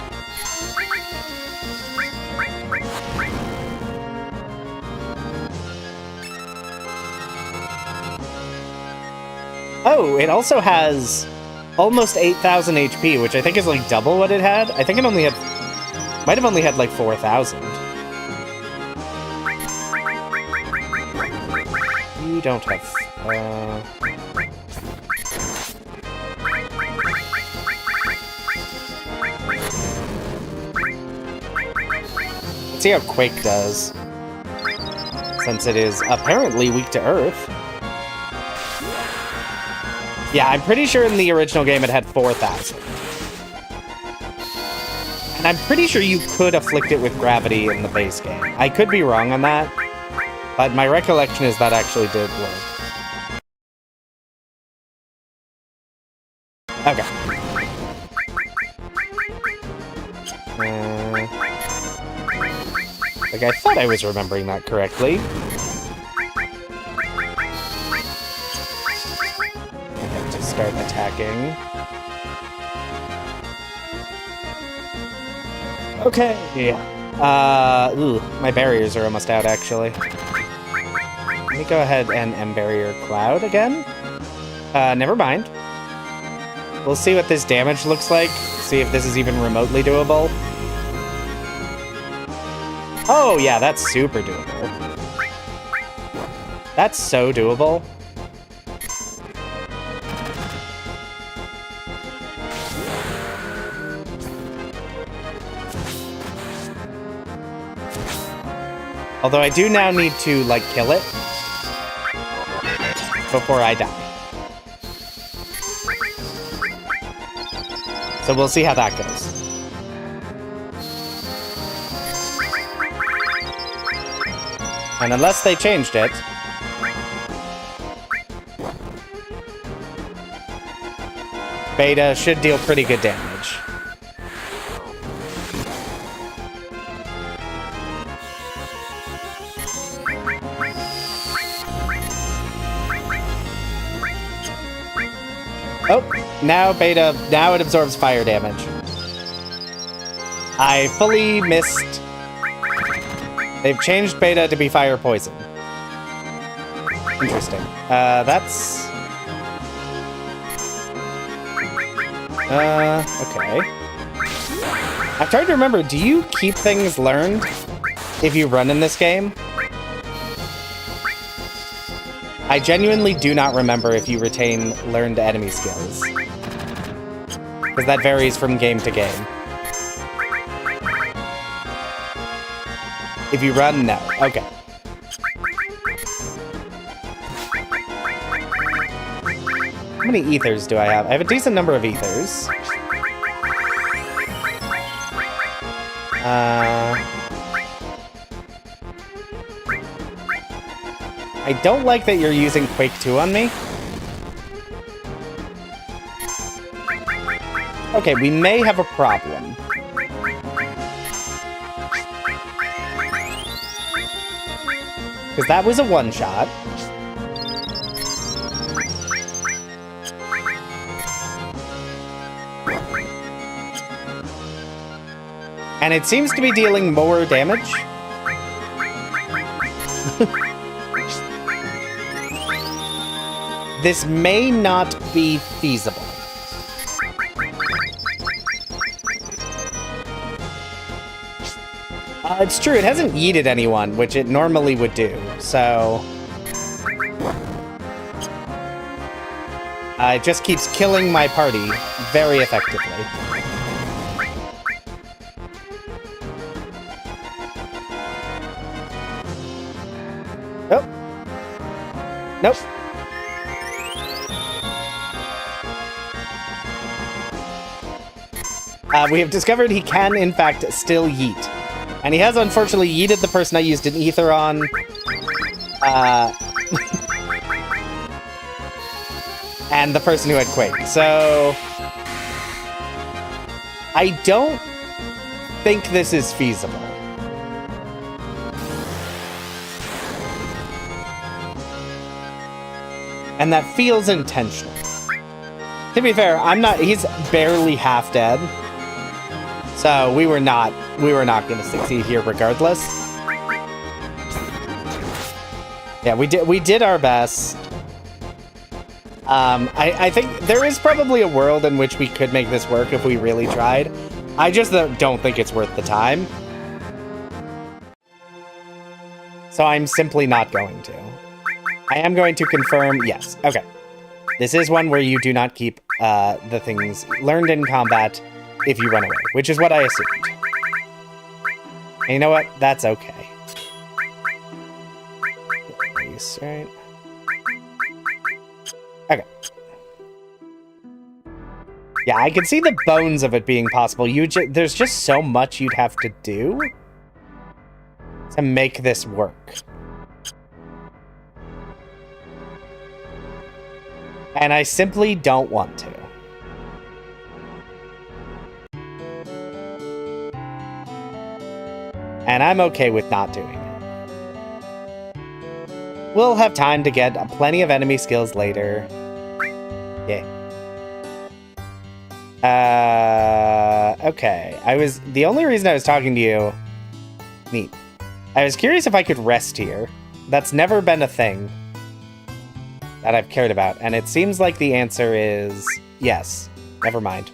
Oh, it also has almost 8,000 HP, which I think is like double what it had. I think it only had... might have only had like 4,000. You don't have... Let's see how Quake does. Since it is apparently weak to Earth. Yeah, I'm pretty sure in the original game it had 4,000. And I'm pretty sure you could afflict it with gravity in the base game. I could be wrong on that, but my recollection is that actually did work. Okay. Like, I thought I was remembering that correctly. I have to start attacking. Okay. Yeah. Ooh, my barriers are almost out, actually. Let me go ahead and M-Barrier Cloud again. Never mind. We'll see what this damage looks like. See if this is even remotely doable. Oh, yeah, that's super doable. That's so doable. Although I do now need to, like, kill it before I die. So we'll see how that goes. And unless they changed it... Beta should deal pretty good damage. Oh, now Beta, now it absorbs fire damage. I fully missed. They've changed Beta to be fire poison. Interesting. That's... okay. I'm trying to remember, do you keep things learned if you run in this game? I genuinely do not remember if you retain learned enemy skills. Because that varies from game to game. If you run, no. Okay. How many ethers do I have? I have a decent number of ethers. I don't like that you're using Quake 2 on me. Okay, we may have a problem. Because that was a one-shot. And it seems to be dealing more damage. This may not be feasible. It's true, it hasn't yeeted anyone, which it normally would do, so... it just keeps killing my party very effectively. Oh. Nope. We have discovered he can, in fact, still yeet. And he has, unfortunately, yeeted the person I used an ether on. And the person who had Quake. So... I don't think this is feasible. And that feels intentional. To be fair, he's barely half dead. So we were not gonna succeed here regardless. Yeah, we did our best. I think there is probably a world in which we could make this work if we really tried. I just don't think it's worth the time. So I'm simply not going to. I am going to confirm, yes, okay. This is one where you do not keep the things learned in combat if you run away, which is what I assumed. And you know what? That's okay. Nice, right? Okay. Yeah, I can see the bones of it being possible. There's just so much you'd have to do to make this work. And I simply don't want to. And I'm okay with not doing it. We'll have time to get plenty of enemy skills later. Yeah. Okay. The only reason I was talking to you... Neat. I was curious if I could rest here. That's never been a thing that I've cared about, and it seems like the answer is yes. Never mind.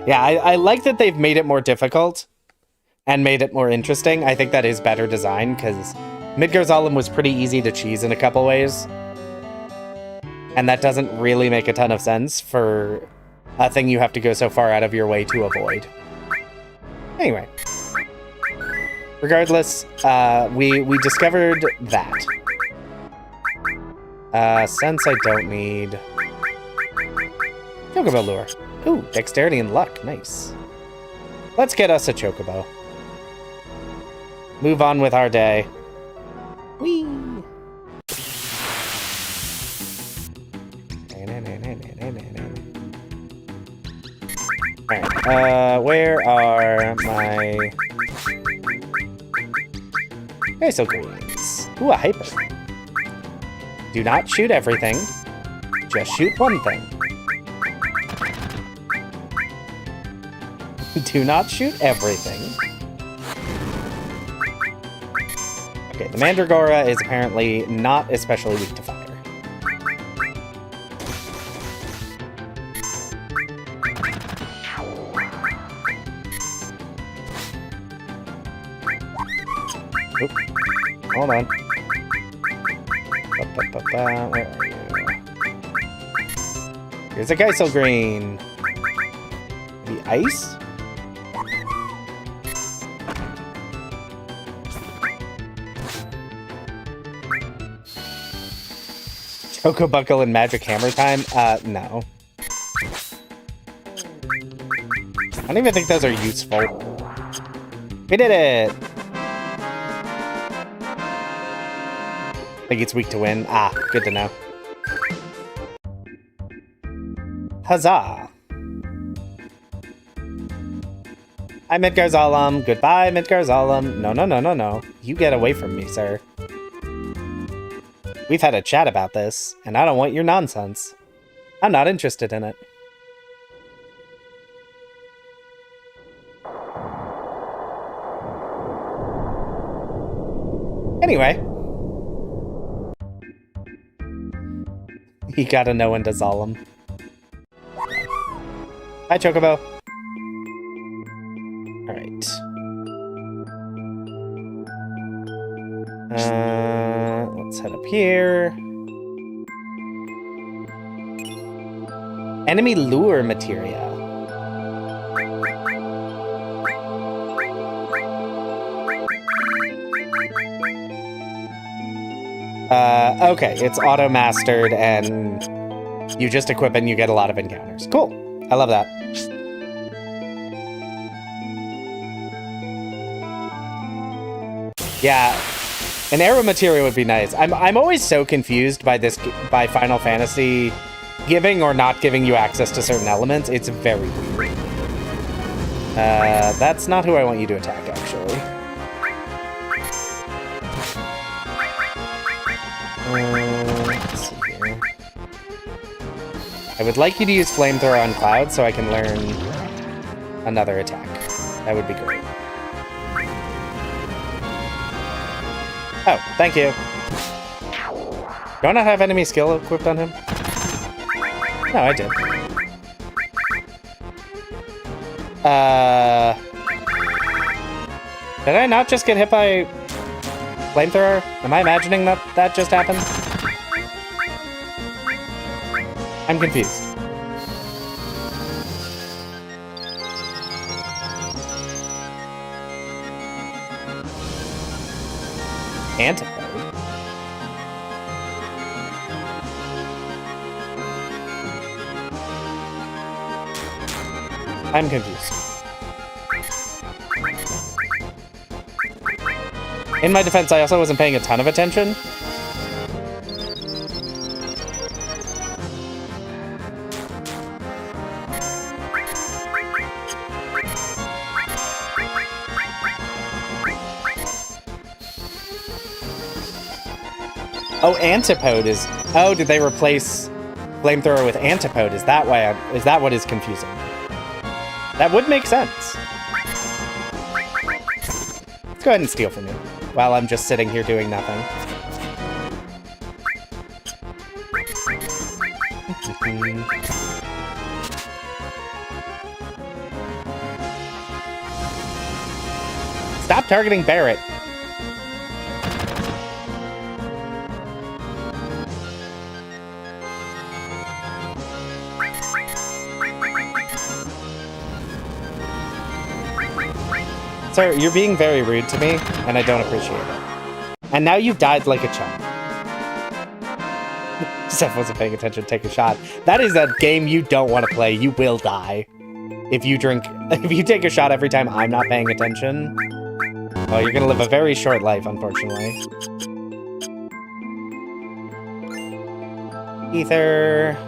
Yeah, I like that they've made it more difficult and made it more interesting. I think that is better design, because Midgar Zolom was pretty easy to cheese in a couple ways. And that doesn't really make a ton of sense for a thing you have to go so far out of your way to avoid. Anyway. Regardless, we discovered that. Since I don't need... Chocobo lure. Ooh, dexterity and luck. Nice. Let's get us a chocobo. Move on with our day. Whee! Alright, where are my... Hazel greens? Ooh, a hyper. Do not shoot everything. Just shoot one thing. Do not shoot everything. Okay, the Mandragora is apparently not especially weak to fire. Oop. Hold on. Where are you? Here's a Geisel Green. The ice? Choco Buckle and Magic Hammer time? No. I don't even think those are useful. We did it! I think it's weak to win. Ah, good to know. Huzzah! Hi, Midgar Zolom. Goodbye, Midgar Zolom. No, no, no, no, no. You get away from me, sir. We've had a chat about this, and I don't want your nonsense. I'm not interested in it. Anyway. You gotta know when to Zolom. Hi, Chocobo. Alright. Let's head up here. Enemy lure materia. Okay, it's auto-mastered, and you just equip and you get a lot of encounters. Cool. I love that. Yeah, an arrow material would be nice. I'm always so confused by Final Fantasy giving or not giving you access to certain elements. It's very weird. That's not who I want you to attack, actually. Let's see here. I would like you to use Flamethrower on Cloud so I can learn another attack. That would be great. Oh, thank you. Do I not have enemy skill equipped on him? No, I did. Did I not just get hit by Flamethrower? Am I imagining that just happened? I'm confused. Antidote? I'm confused. In my defense, I also wasn't paying a ton of attention. Oh, Antipode is... Oh, did they replace Flamethrower with Antipode? Is that why is that what is confusing? That would make sense. Let's go ahead and steal from you while I'm just sitting here doing nothing. Stop targeting Barret. Sir, you're being very rude to me, and I don't appreciate it. And now you've died like a chump. Steph wasn't paying attention, take a shot. That is a game you don't want to play. You will die. If you take a shot every time I'm not paying attention, well, you're gonna live a very short life, unfortunately. Ether.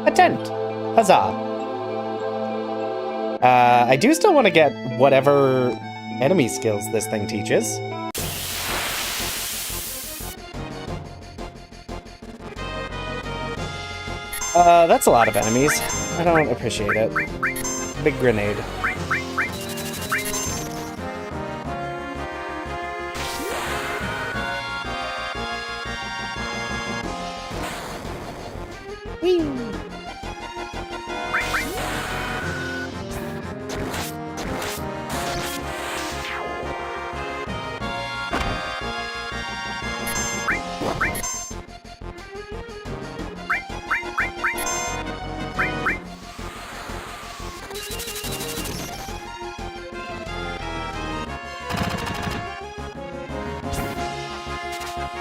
A tent. Huzzah. I do still want to get whatever enemy skills this thing teaches. That's a lot of enemies. I don't appreciate it. Big grenade. Whee!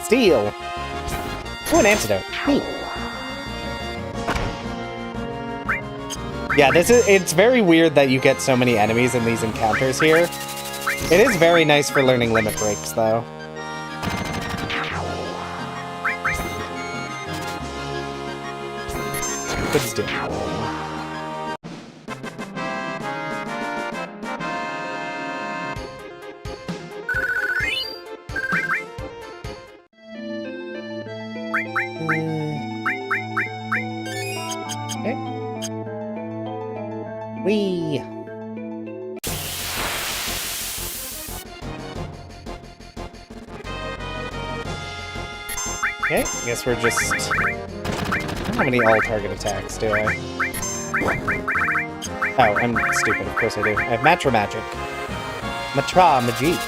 Steal! Ooh, an antidote. Neat. Yeah, it's very weird that you get so many enemies in these encounters here. It is very nice for learning limit breaks, though. Good steal. Whee! Okay, I guess we're just... I don't have any all-target attacks, do I? Oh, I'm stupid, of course I do. I have Matra Magic. Matra Magic.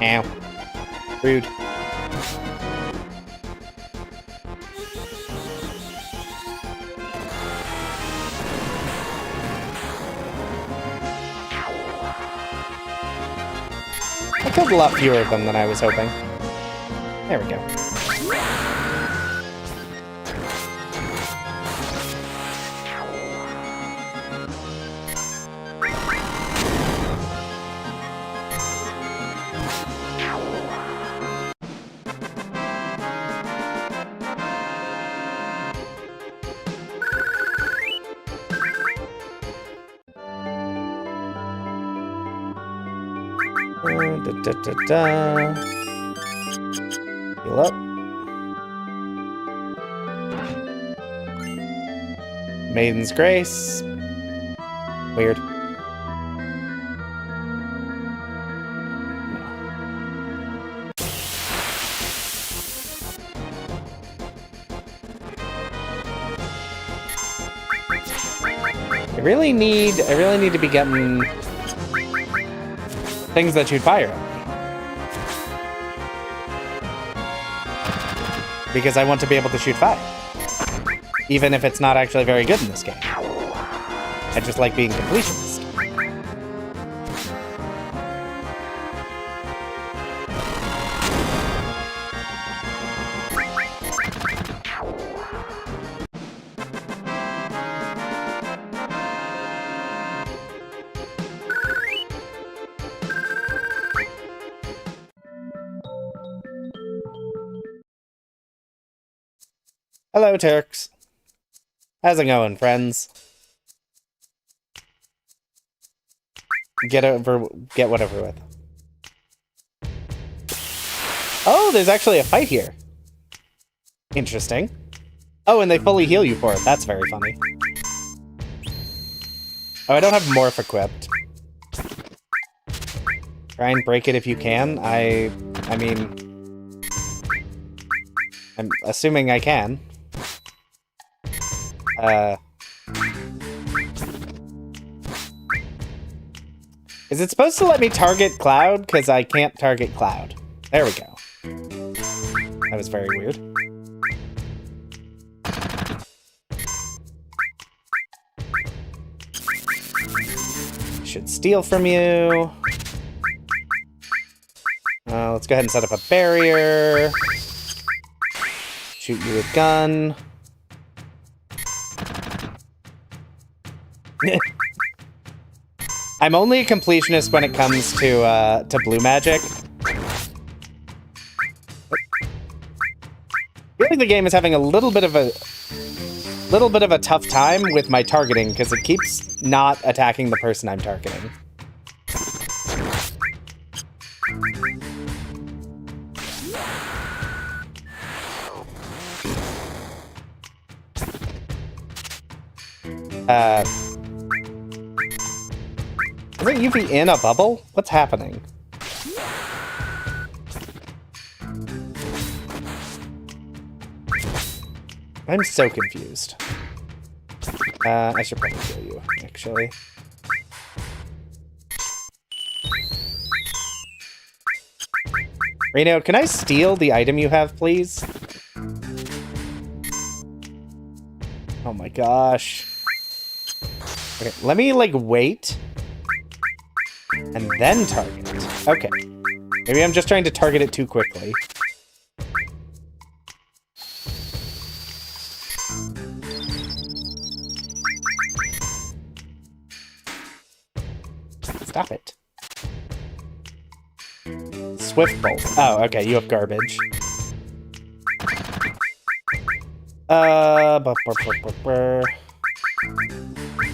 Ow. Rude. I killed a lot fewer of them than I was hoping. There we go. Heal up. Maiden's Grace. Weird. I really need to be getting things that shoot fire at me. Because I want to be able to shoot fire. Even if it's not actually very good in this game. I just like being completionist. Hello, Turks. How's it going, friends? Get whatever with. Oh, there's actually a fight here. Interesting. Oh, and they fully heal you for it. That's very funny. Oh, I don't have Morph equipped. Try and break it if you can. I mean... I'm assuming I can. Is it supposed to let me target Cloud? Because I can't target Cloud. There we go. That was very weird. Should steal from you. Let's go ahead and set up a barrier. Shoot you with gun. I'm only a completionist when it comes to blue magic. I feel like the game is having a little bit of a tough time with my targeting because it keeps not attacking the person I'm targeting. Isn't Yuffie in a bubble? What's happening? I'm so confused. I should probably kill you, actually. Reno, can I steal the item you have, please? Oh my gosh. Okay, let me, like, wait. And then target it. Okay. Maybe I'm just trying to target it too quickly. Stop it. Swift Bolt. Oh, okay, you have garbage.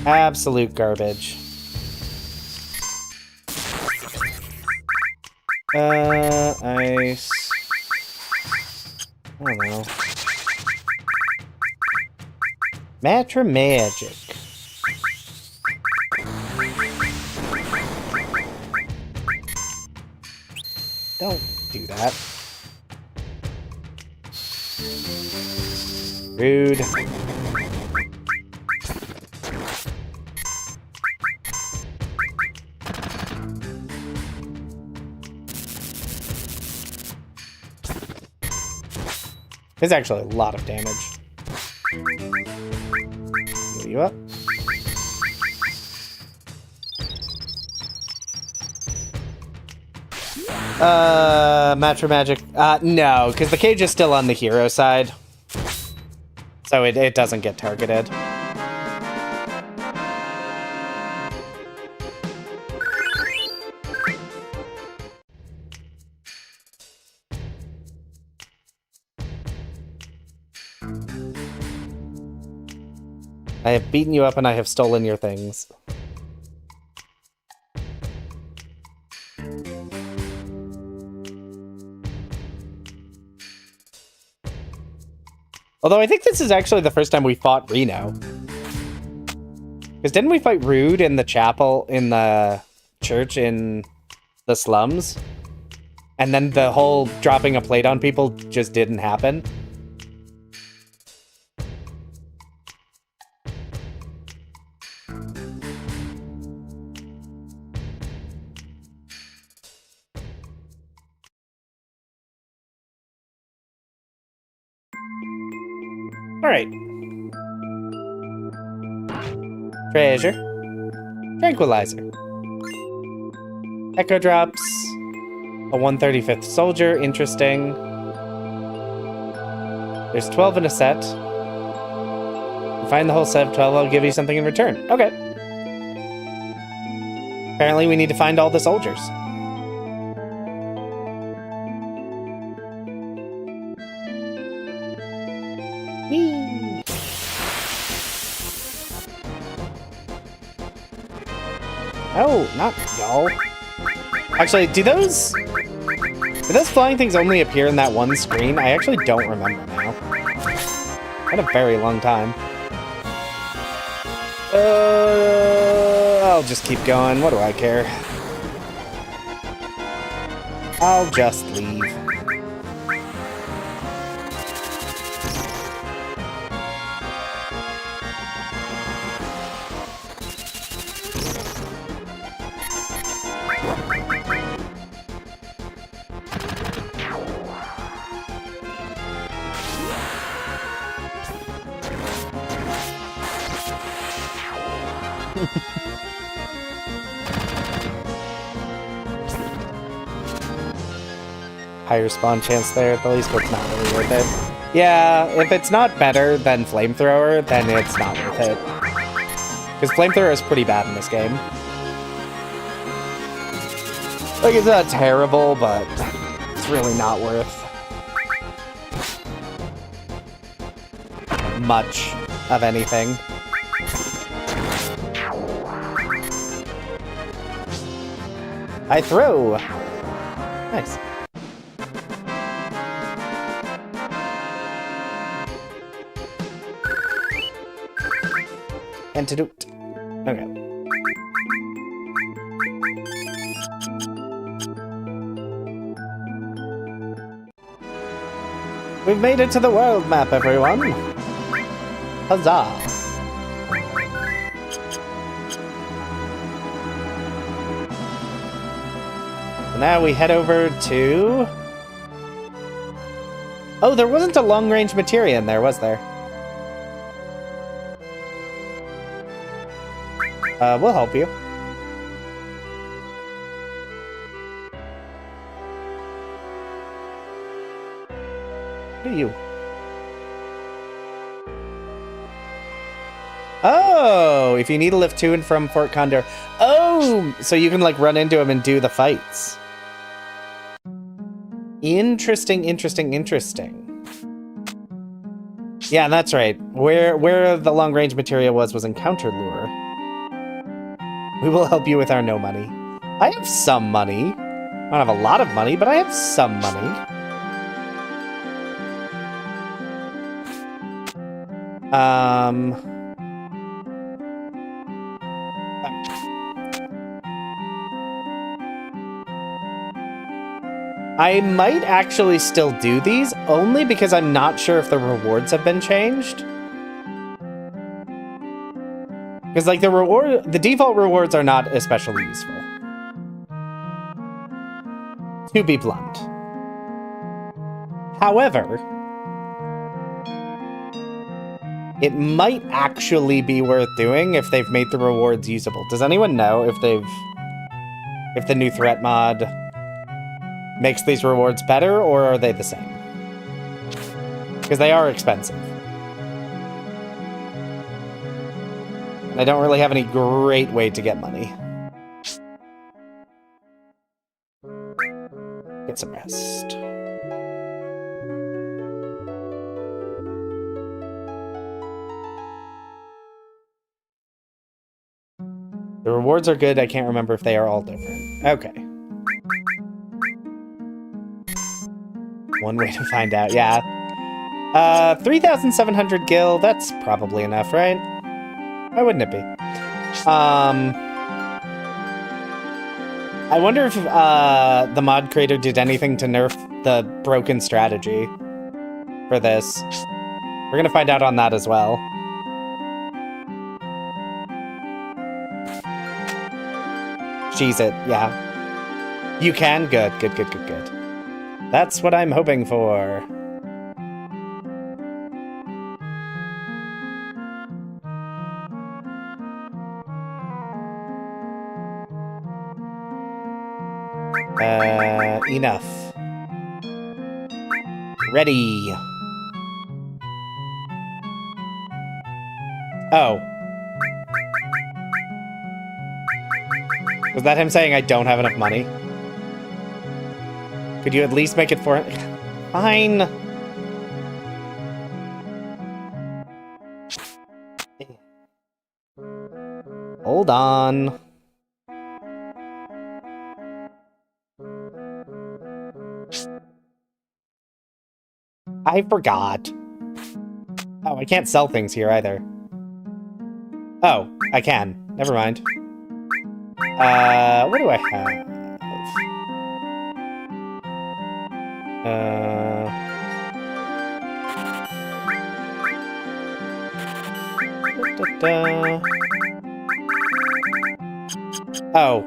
Absolute garbage. Ice. I don't know. Matra Magic. Don't do that. Rude. There's actually a lot of damage. Heal you up. Matra Magic. No, because the cage is still on the hero side. So it doesn't get targeted. I have beaten you up and I have stolen your things. Although I think this is actually the first time we fought Reno. Because didn't we fight Rude in the chapel, in the church in the slums? And then the whole dropping a plate on people just didn't happen? Alright. Treasure. Tranquilizer. Echo drops. A 135th soldier. Interesting. There's 12 in a set. Find the whole set of 12, I'll give you something in return. Okay. Apparently we need to find all the soldiers. Whee! Oh, not y'all. Actually, do those flying things only appear in that one screen? I actually don't remember now. Been a very long time. I'll just keep going. What do I care? I'll just leave. Higher spawn chance there at the least, but it's not really worth it. Yeah, if it's not better than Flamethrower, then it's not worth it. Because Flamethrower is pretty bad in this game. Like, it's not terrible, but it's really not worth much of anything. I throw! Nice. Antidote. Okay. We've made it to the world map, everyone! Huzzah! So now we head over to... Oh, there wasn't a long-range materia in there, was there? We'll help you. Who are you? Oh, if you need to lift to and from Fort Condor. Oh, so you can like run into him and do the fights. Interesting, interesting, interesting. Yeah, that's right. Where the long-range materia was encounter lure. We will help you with our no money. I have some money. I don't have a lot of money, but I have some money. I might actually still do these, only because I'm not sure if the rewards have been changed. Because, like, the default rewards are not especially useful. To be blunt. However, it might actually be worth doing if they've made the rewards usable. Does anyone know if the new threat mod makes these rewards better, or are they the same? Because they are expensive. I don't really have any great way to get money. Get some rest. The rewards are good. I can't remember if they are all different. Okay. One way to find out, yeah. 3,700 gil, that's probably enough, right? Why wouldn't it be? I wonder if the mod creator did anything to nerf the broken strategy for this. We're gonna find out on that as well. Cheese it, yeah. You can? Good, good, good, good, good. That's what I'm hoping for. Enough. Ready. Oh. Was that him saying I don't have enough money? Could you at least make it for... Fine. Hold on. I forgot. Oh, I can't sell things here either. Oh, I can. Never mind. What do I have? Oh,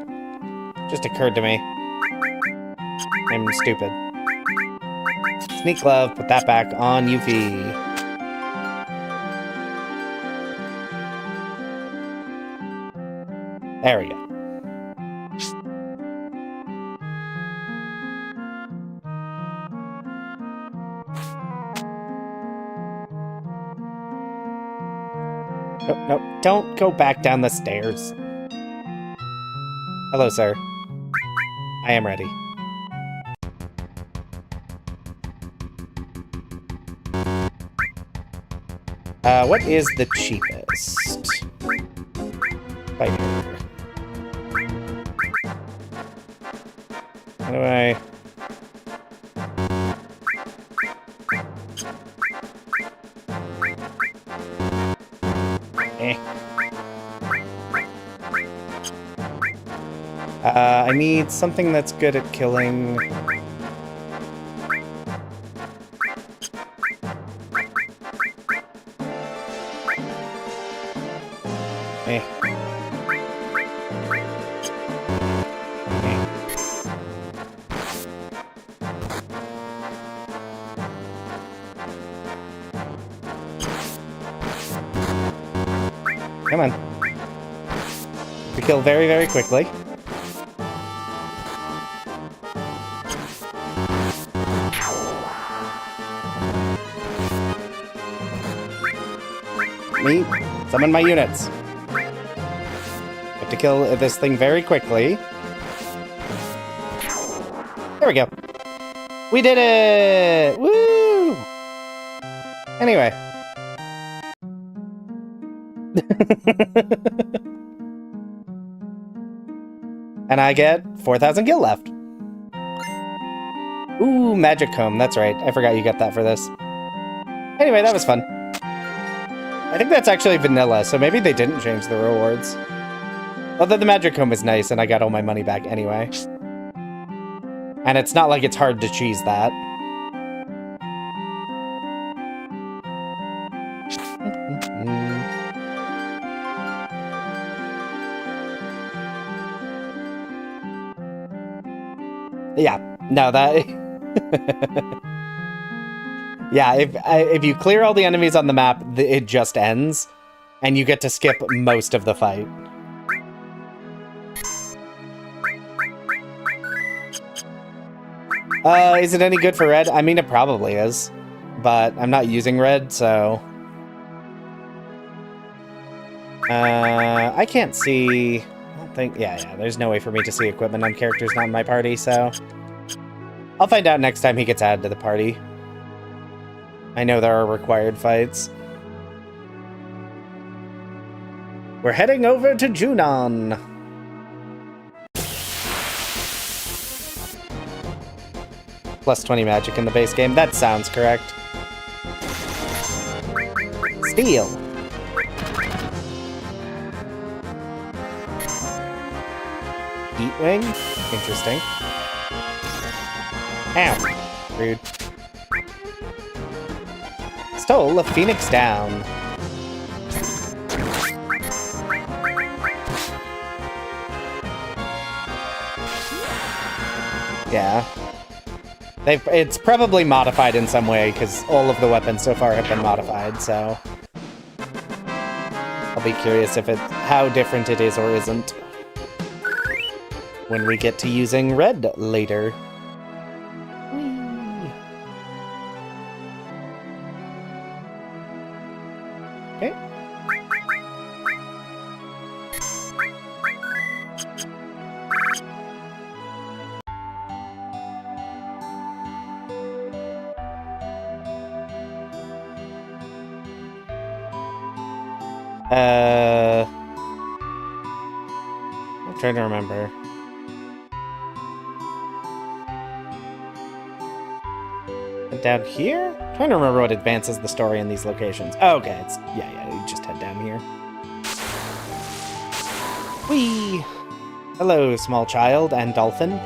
just occurred to me. I'm stupid. Sneak glove, put that back on Yuffie. There we go. Nope, nope, don't go back down the stairs. Hello, sir. I am ready. What is the cheapest? Fighter. How do I... I need something that's good at killing... Come on. We kill very, very quickly. Me, summon my units. Have to kill this thing very quickly. There we go. We did it! Woo! Anyway. And I get 4,000 gil left. Ooh, magic comb. That's right. I forgot you got that for this. Anyway, that was fun. I think that's actually vanilla, so maybe they didn't change the rewards. Although the magic comb is nice, and I got all my money back anyway. And it's not like it's hard to cheese that. Yeah, no, that... yeah, if you clear all the enemies on the map, it just ends, and you get to skip most of the fight. Is it any good for red? I mean, it probably is, but I'm not using red, so... I can't see... I don't think... Yeah, there's no way for me to see equipment on characters not in my party, so... I'll find out next time he gets added to the party. I know there are required fights. We're heading over to Junon. Plus 20 magic in the base game. That sounds correct. Steel. Heatwing? Interesting. Ow. Rude. Stole a Phoenix down. Yeah. It's probably modified in some way, because all of the weapons so far have been modified, so... I'll be curious if how different it is or isn't. When we get to using red later. Okay. I'm trying to remember. Down here? I'm trying to remember what advances the story in these locations. Oh, okay, it's yeah, you just head down here. Whee! Hello, small child and dolphin.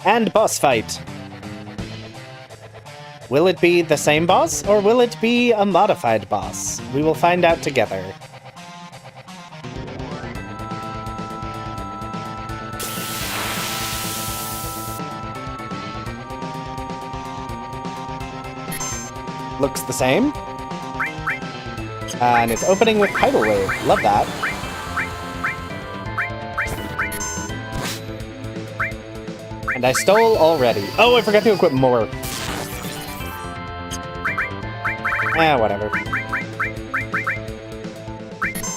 And boss fight. Will it be the same boss, or will it be a modified boss? We will find out together. Looks the same. And it's opening with Tidal Wave. Love that. And I stole already. Oh, I forgot to equip more. Whatever.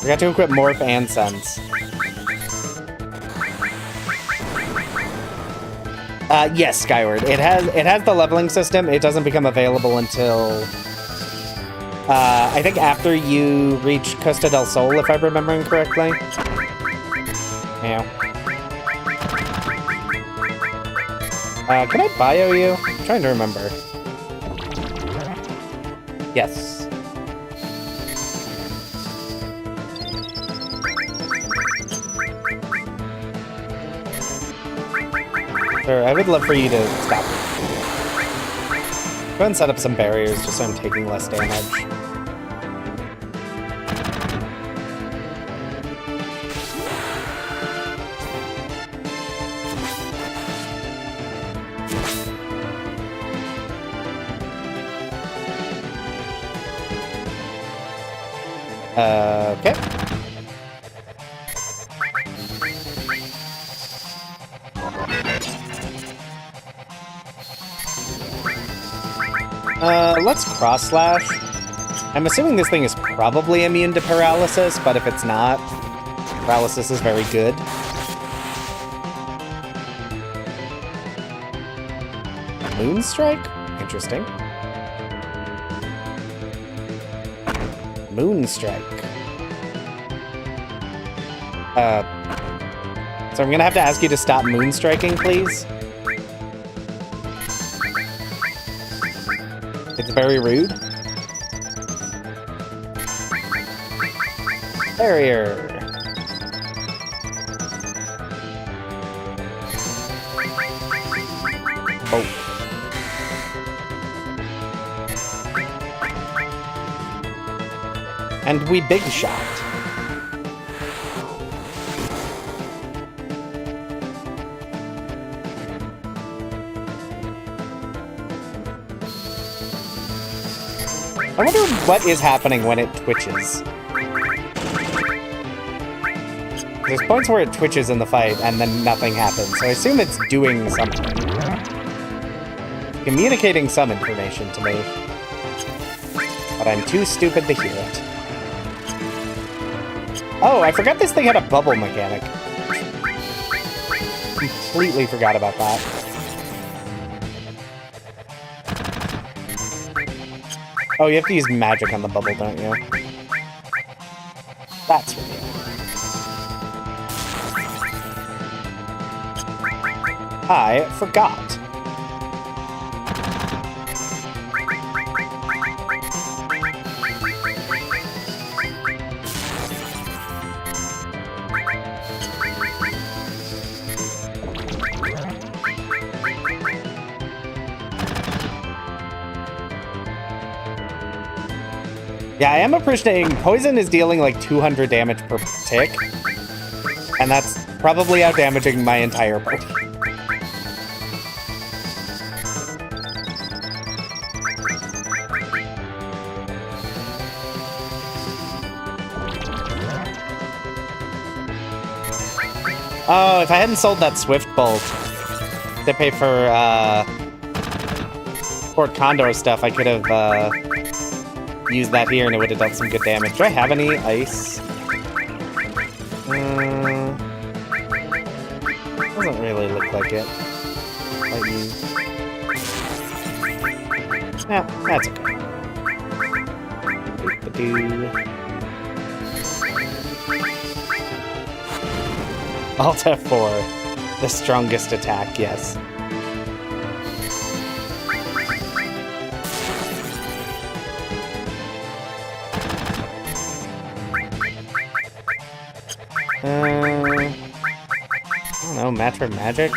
Forgot to equip Morph and Sense. Yes, Skyward. It has the leveling system. It doesn't become available until I think after you reach Costa del Sol, if I'm remembering correctly. Yeah. Can I bio you? I'm trying to remember. Yes. Sure, I would love for you to stop. Go ahead and set up some barriers just so I'm taking less damage. Okay. Let's cross slash. I'm assuming this thing is probably immune to paralysis, but if it's not, paralysis is very good. Moonstrike? Interesting. Moonstrike. So I'm gonna have to ask you to stop moonstriking, please. It's very rude. Barrier. Oh. And we big shot. I wonder what is happening when it twitches. There's points where it twitches in the fight and then nothing happens, so I assume it's doing something. Communicating some information to me. But I'm too stupid to hear it. Oh, I forgot this thing had a bubble mechanic. Completely forgot about that. Oh, you have to use magic on the bubble, don't you? That's right. I forgot. Yeah, I am appreciating poison is dealing like 200 damage per tick, and that's probably out damaging my entire party. Oh, if I hadn't sold that Swift Bolt to pay for Fort Condor stuff, I could have used that here and it would have done some good damage. Do I have any ice? Doesn't really look like it. Lightning. Yeah, that's okay. Alt F4. The strongest attack, yes. I don't know, match for magic?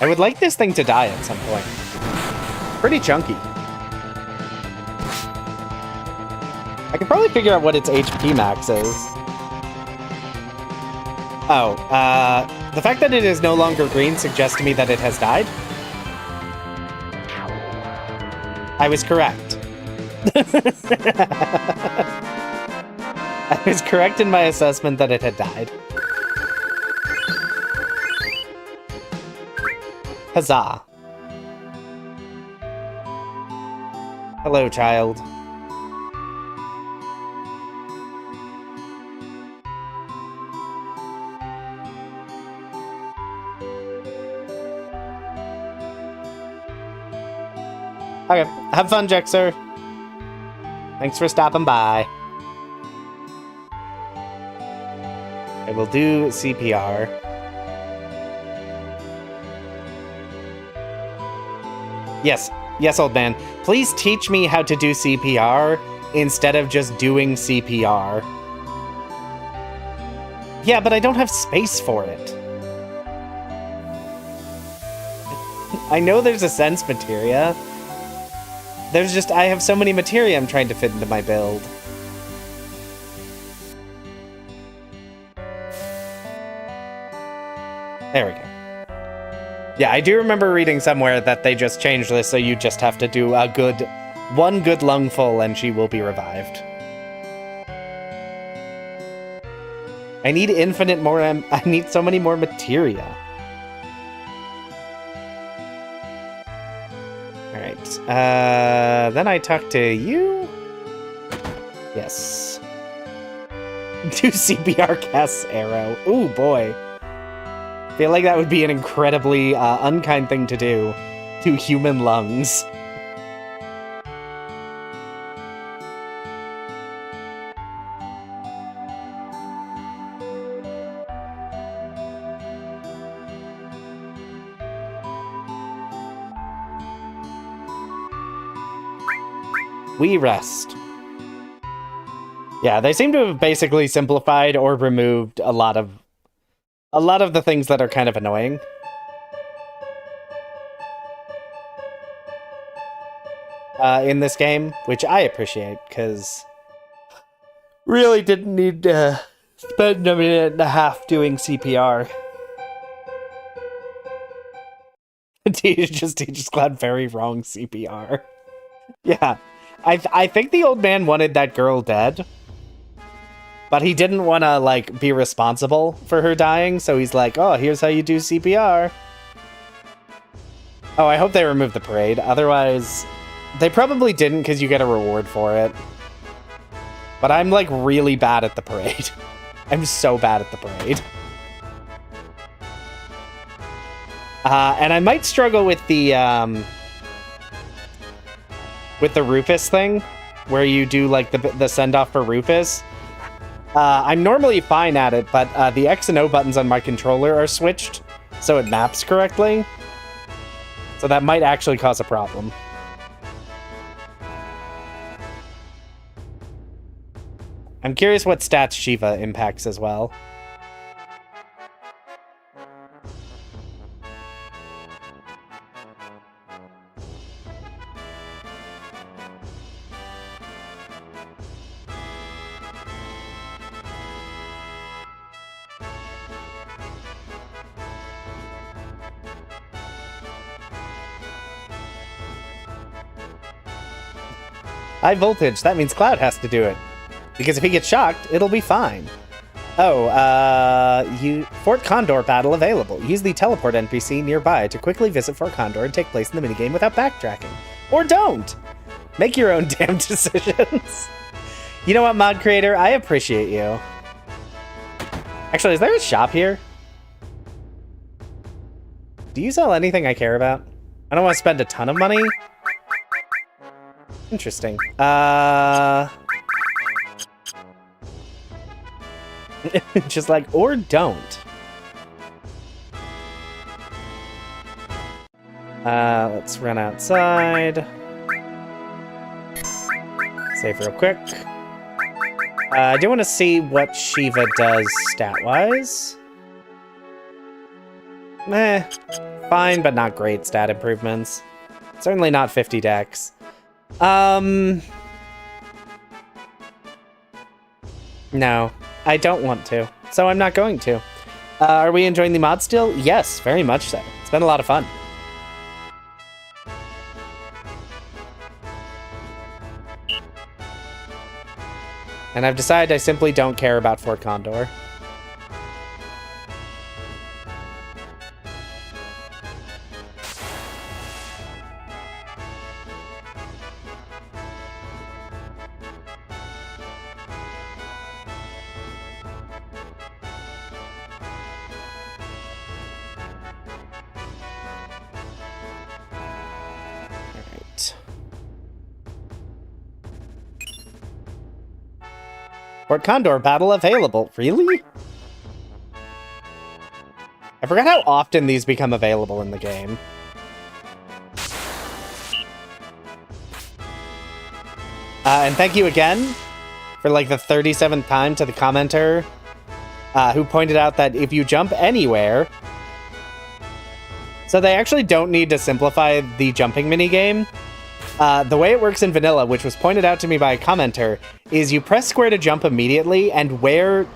I would like this thing to die at some point. Pretty chunky. I could probably figure out what its HP max is. Oh, the fact that it is no longer green suggests to me that it has died. I was correct. I was correct in my assessment that it had died. Huzzah. Hello, child. Okay, have fun, Jexer. Thanks for stopping by. I will do CPR. Yes, yes, old man. Please teach me how to do CPR instead of just doing CPR. Yeah, but I don't have space for it. I know there's a sense materia. There's just, I have so many materia I'm trying to fit into my build. There we go. Yeah, I do remember reading somewhere that they just changed this, so you just have to do a one good lungful and she will be revived. I need infinite more, I need so many more materia. Alright, then I talk to you? Yes. Do CPR casts arrow. Ooh, boy. Feel like that would be an incredibly unkind thing to do to human lungs. We rest. Yeah, they seem to have basically simplified or removed a lot of the things that are kind of annoying. In this game, which I appreciate, because really didn't need to spend a minute and a half doing CPR. He just got very wrong CPR. Yeah, I think the old man wanted that girl dead. But he didn't want to, like, be responsible for her dying, so he's like, oh, here's how you do CPR. Oh, I hope they removed the parade. Otherwise, they probably didn't because you get a reward for it. But I'm, like, really bad at the parade. I'm so bad at the parade. And I might struggle with the Rufus thing, where you do, like, the send-off for Rufus. I'm normally fine at it, but the X and O buttons on my controller are switched, so it maps correctly. So that might actually cause a problem. I'm curious what stats Shiva impacts as well. High voltage, that means Cloud has to do it. Because if he gets shocked, it'll be fine. Oh, Fort Condor battle available. Use the teleport NPC nearby to quickly visit Fort Condor and take place in the minigame without backtracking. Or don't! Make your own damn decisions. You know what, mod creator? I appreciate you. Actually, is there a shop here? Do you sell anything I care about? I don't want to spend a ton of money. Interesting. Just like, or don't. Let's run outside. Save real quick. I do want to see what Shiva does stat-wise. Meh. Fine, but not great stat improvements. Certainly not 50 dex. No. I don't want to, so I'm not going to. Are we enjoying the mod still? Yes, very much so. It's been a lot of fun. And I've decided I simply don't care about Fort Condor. Fort Condor battle available. Really? I forgot how often these become available in the game. And thank you again for like the 37th time to the commenter who pointed out that if you jump anywhere... So they actually don't need to simplify the jumping minigame. The way it works in vanilla, which was pointed out to me by a commenter, is you press square to jump immediately, and where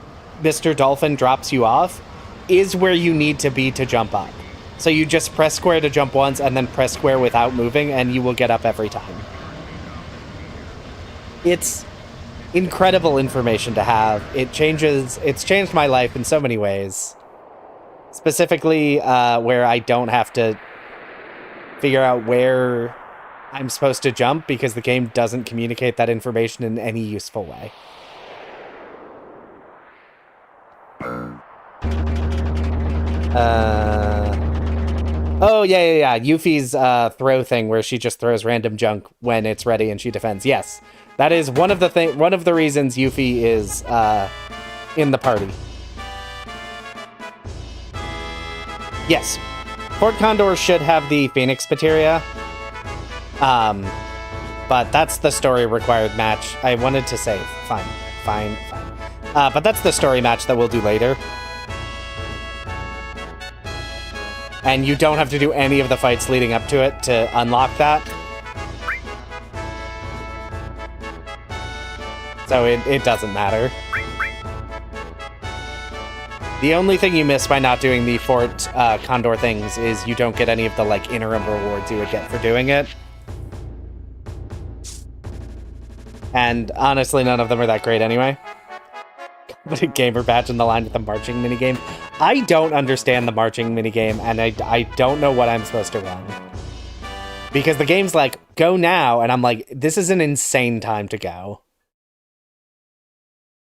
Mr. Dolphin drops you off is where you need to be to jump up. So you just press square to jump once, and then press square without moving, and you will get up every time. It's incredible information to have. It's changed my life in so many ways. Specifically, where I don't have to figure out where I'm supposed to jump because the game doesn't communicate that information in any useful way. Oh, yeah. Yuffie's throw thing where she just throws random junk when it's ready and she defends. Yes, that is one of the reasons Yuffie is in the party. Yes, Fort Condor should have the Phoenix materia. But that's the story required match. I wanted to save. Fine. But that's the story match that we'll do later. And you don't have to do any of the fights leading up to it to unlock that. So it doesn't matter. The only thing you miss by not doing the Fort Condor things is you don't get any of the like interim rewards you would get for doing it. And honestly, none of them are that great anyway. Put a gamer badge in the line with the marching minigame. I don't understand the marching minigame, and I don't know what I'm supposed to run. Because the game's like, go now, and I'm like, this is an insane time to go.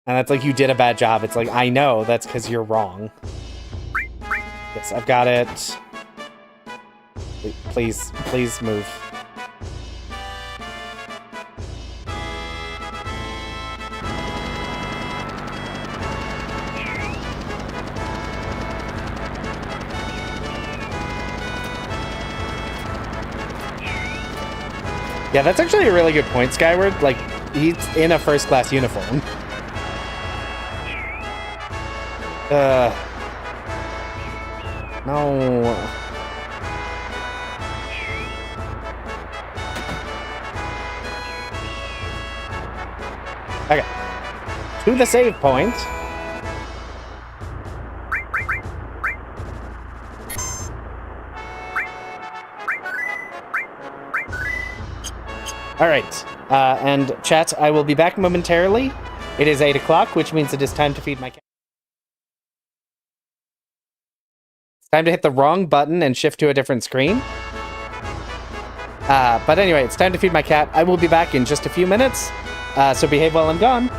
And that's like, you did a bad job. It's like, I know, that's because you're wrong. Yes, I've got it. Please move. Yeah, that's actually a really good point, Skyward. Like, he's in a first-class uniform. No. Okay. To the save point. All right, and chat, I will be back momentarily. It is 8 o'clock, which means it is time to feed my cat. It's time to hit the wrong button and shift to a different screen. But anyway, it's time to feed my cat. I will be back in just a few minutes, so behave while I'm gone.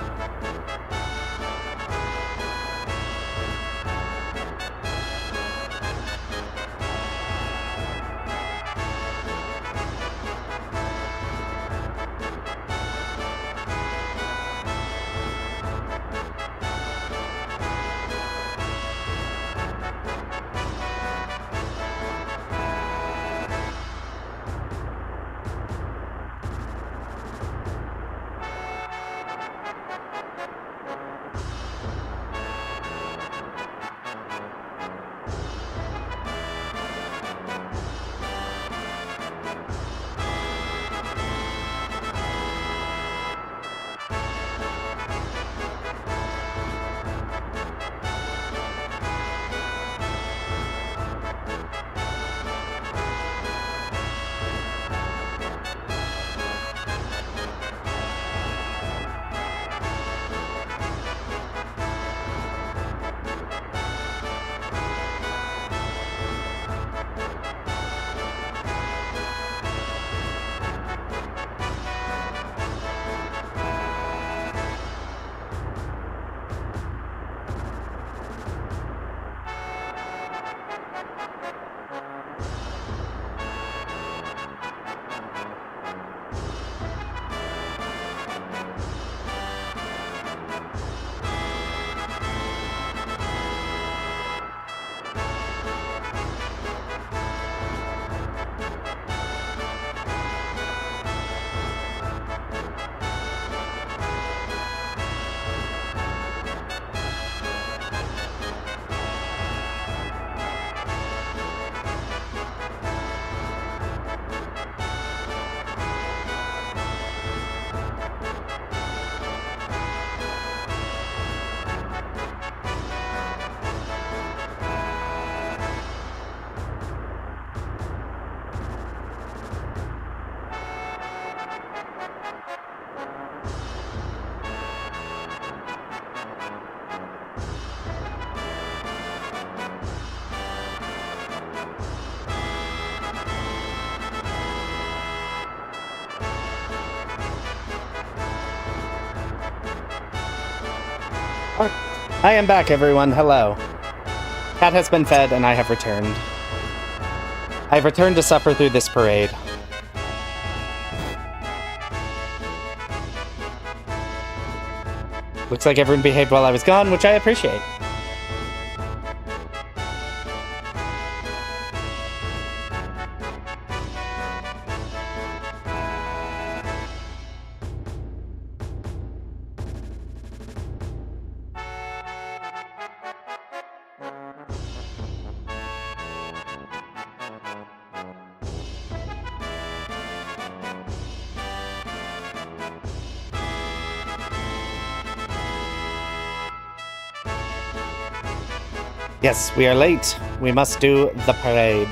I am back, everyone. Hello. Cat has been fed, and I have returned. I have returned to suffer through this parade. Looks like everyone behaved while I was gone, which I appreciate. Yes, we are late. We must do the parade.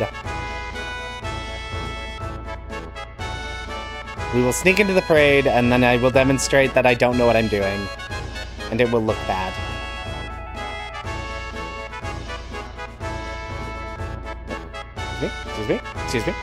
We will sneak into the parade, and then I will demonstrate that I don't know what I'm doing. And it will look bad. Excuse me? Excuse me?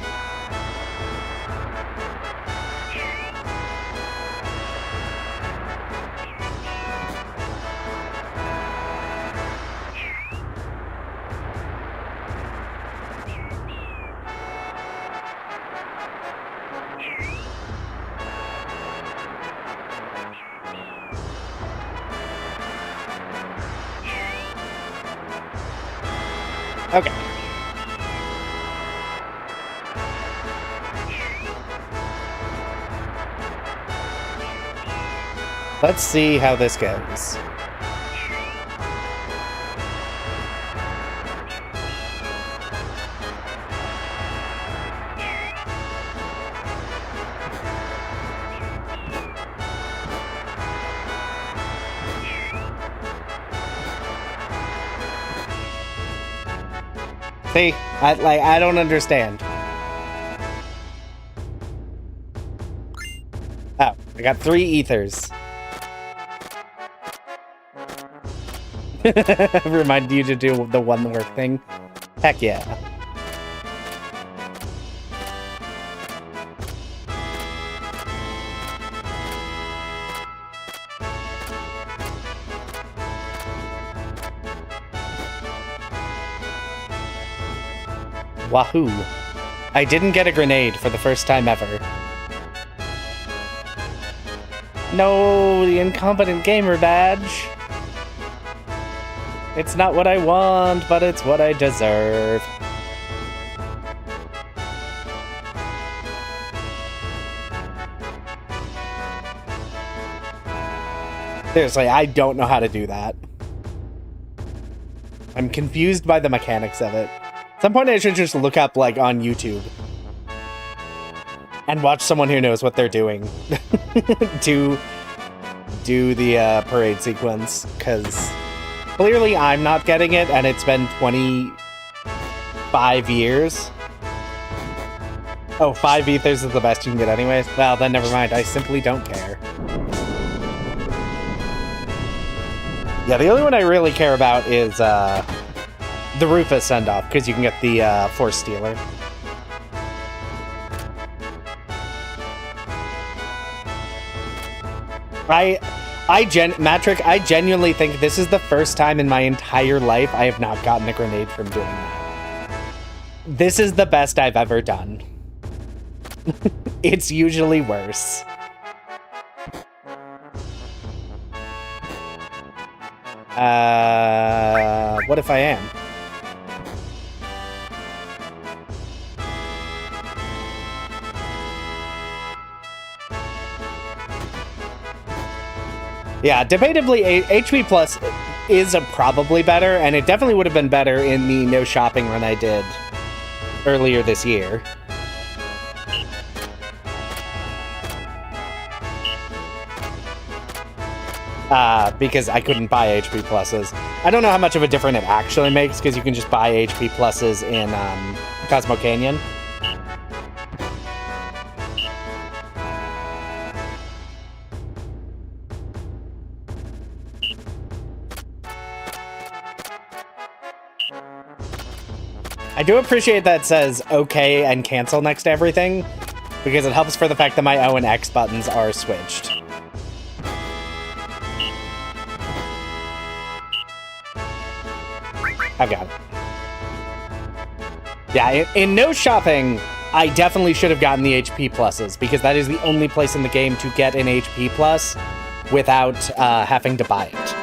Okay. Let's see how this goes. See, I don't understand. Oh, I got 3 ethers. Remind you to do the one work thing. Heck yeah. Wahoo. I didn't get a grenade for the first time ever. No, the incompetent gamer badge. It's not what I want, but it's what I deserve. Seriously, I don't know how to do that. I'm confused by the mechanics of it. At some point I should just look up, like, on YouTube. And watch someone who knows what they're doing. do the parade sequence, because clearly I'm not getting it, and it's been 25 years. Oh, 5 ethers is the best you can get anyways? Well, then never mind. I simply don't care. Yeah, the only one I really care about is, the Rufus send-off, because you can get the Force Stealer. Matrick, I genuinely think this is the first time in my entire life I have not gotten a grenade from doing that. This is the best I've ever done. It's usually worse. What if I am? Yeah, debatably, HP Plus is probably better, and it definitely would have been better in the no shopping run I did earlier this year. Because I couldn't buy HP Pluses. I don't know how much of a difference it actually makes, because you can just buy HP Pluses in Cosmo Canyon. I do appreciate that it says OK and cancel next to everything, because it helps for the fact that my O and X buttons are switched. I've got it. Yeah, in no shopping, I definitely should have gotten the HP pluses, because that is the only place in the game to get an HP plus without having to buy it.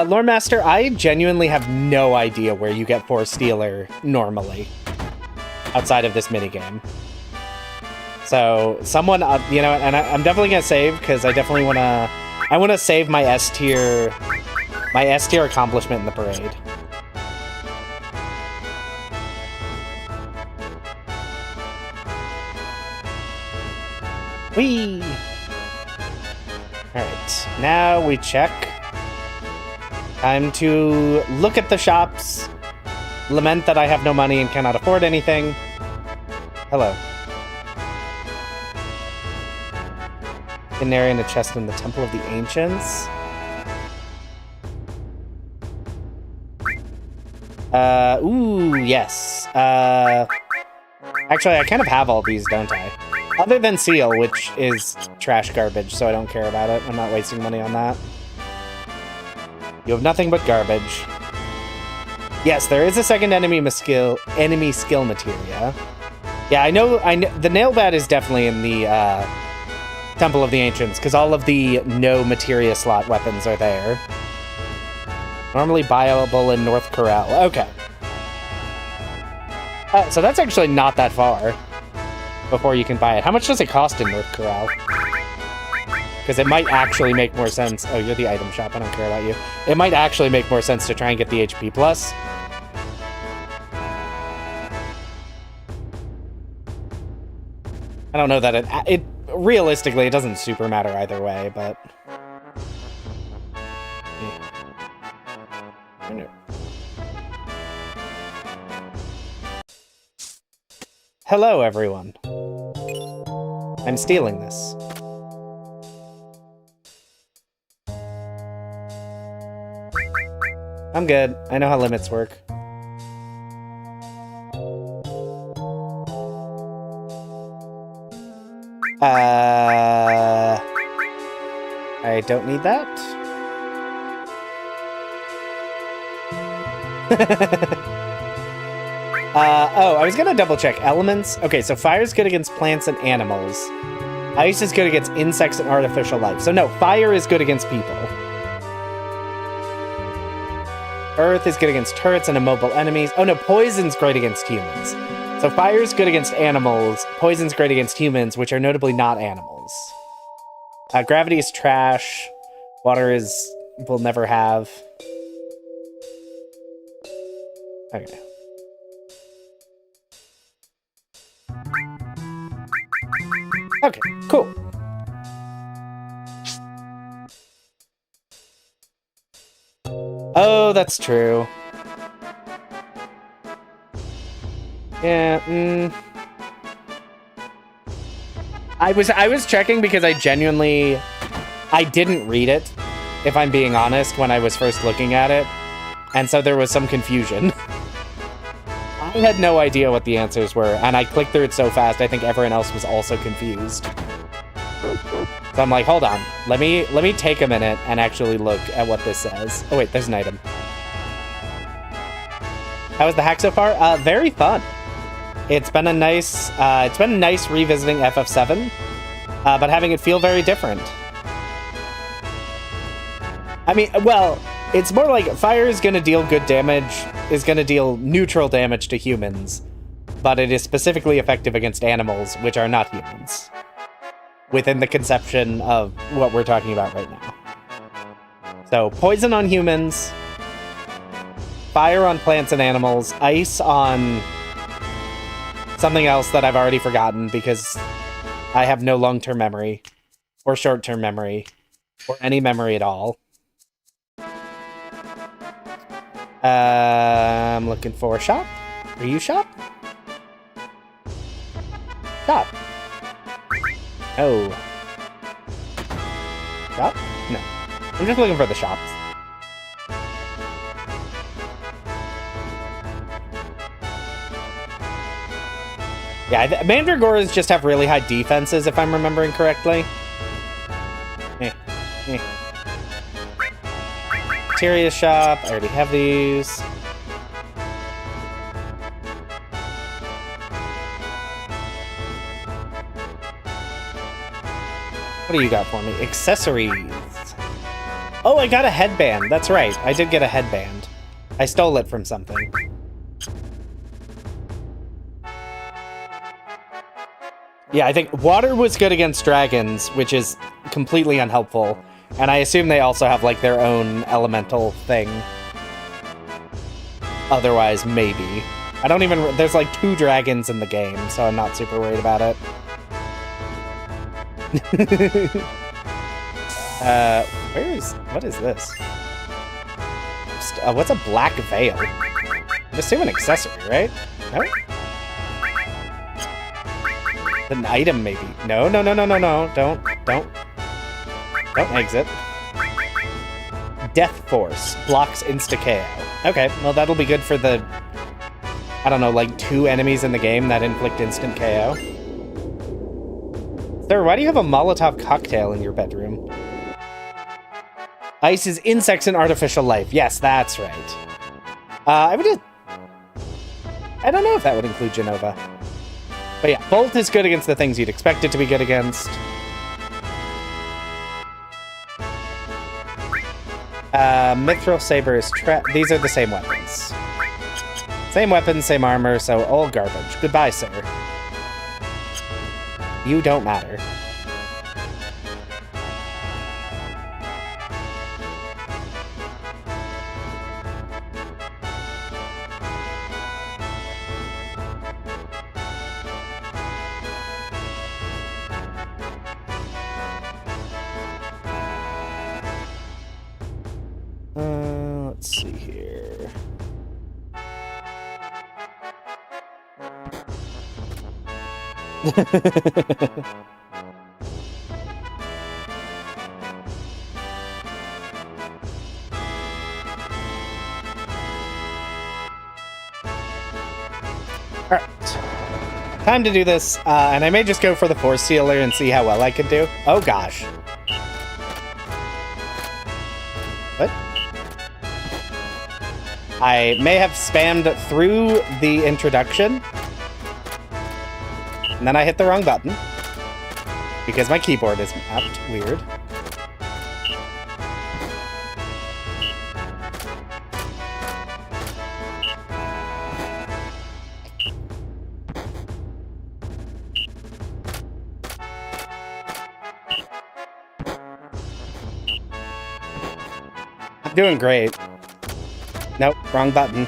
Lore Master, I genuinely have no idea where you get Force Stealer normally, outside of this minigame. So, someone, you know, and I'm definitely gonna save, because I definitely I wanna save my S-tier accomplishment in the parade. Whee! Alright, now we check. Time to look at the shops, lament that I have no money and cannot afford anything. Hello. Canary in a chest in the Temple of the Ancients. Ooh, yes. Actually, I kind of have all these, don't I? Other than Seal, which is trash garbage, so I don't care about it. I'm not wasting money on that. You have nothing but garbage. Yes, there is a second enemy skill materia. Yeah, I know the nail bat is definitely in the Temple of the Ancients, because all of the no materia slot weapons are there. Normally buyable in North Corral. Okay. So that's actually not that far before you can buy it. How much does it cost in North Corral? Because it might actually make more sense. Oh, you're the item shop. I don't care about you. It might actually make more sense to try and get the HP plus. I don't know that it realistically, it doesn't super matter either way, but... Hello, everyone. I'm stealing this. I'm good. I know how limits work. I don't need that. Oh, I was gonna double check. Elements. Okay, so fire is good against plants and animals. Ice is good against insects and artificial life. So no, fire is good against people. Earth is good against turrets and immobile enemies. Oh no, poison's great against humans. So fire's good against animals. Poison's great against humans, which are notably not animals. Gravity is trash. Water will never have. Okay. Okay, cool. Oh, that's true. Yeah, I was checking because I didn't read it, if I'm being honest, when I was first looking at it. And so there was some confusion. I had no idea what the answers were, and I clicked through it so fast, I think everyone else was also confused. So I'm like, hold on, let me take a minute and actually look at what this says. Oh wait, there's an item. How was the hack so far? Very fun. It's been a nice revisiting FF7, but having it feel very different. I mean, well, it's more like fire is going to deal good damage, is going to deal neutral damage to humans, but it is specifically effective against animals, which are not humans, within the conception of what we're talking about right now. So, poison on humans, fire on plants and animals, ice on something else that I've already forgotten because I have no long-term memory, or short-term memory, or any memory at all. I'm looking for a shop. Are you shop? Shop. Oh. Shop? No. I'm just looking for the shops. Yeah, Mandragoras just have really high defenses, if I'm remembering correctly. Eh. cafeteria shop. I already have these. What do you got for me? Accessories. Oh, I got a headband. That's right. I did get a headband. I stole it from something. Yeah, I think water was good against dragons, which is completely unhelpful. And I assume they also have, like, their own elemental thing. Otherwise, maybe. I don't even... There's, like, 2 dragons in the game, so I'm not super worried about it. What is this? What's a black veil? I'm assuming an accessory, right? No? An item, maybe. No. Don't exit. Death Force blocks insta-KO. Okay, well that'll be good for the, I don't know, like 2 enemies in the game that inflict instant KO. Sir, why do you have a Molotov cocktail in your bedroom? Ice is insects and artificial life. Yes, that's right. I don't know if that would include Genova. But yeah, Bolt is good against the things you'd expect it to be good against. Mithril Saber is these are the same weapons. Same weapons, same armor, so all garbage. Goodbye, sir. You don't matter. Let's see here. Alright. Time to do this, and I may just go for the Force Sealer and see how well I can do. Oh gosh. What? I may have spammed through the introduction, and then I hit the wrong button, because my keyboard is mapped. Weird. I'm doing great. Nope, wrong button.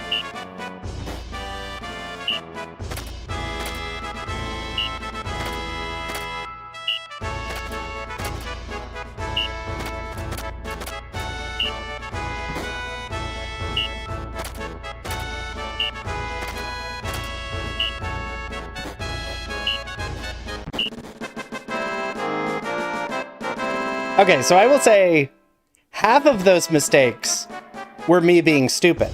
Okay, so I will say half of those mistakes were me being stupid.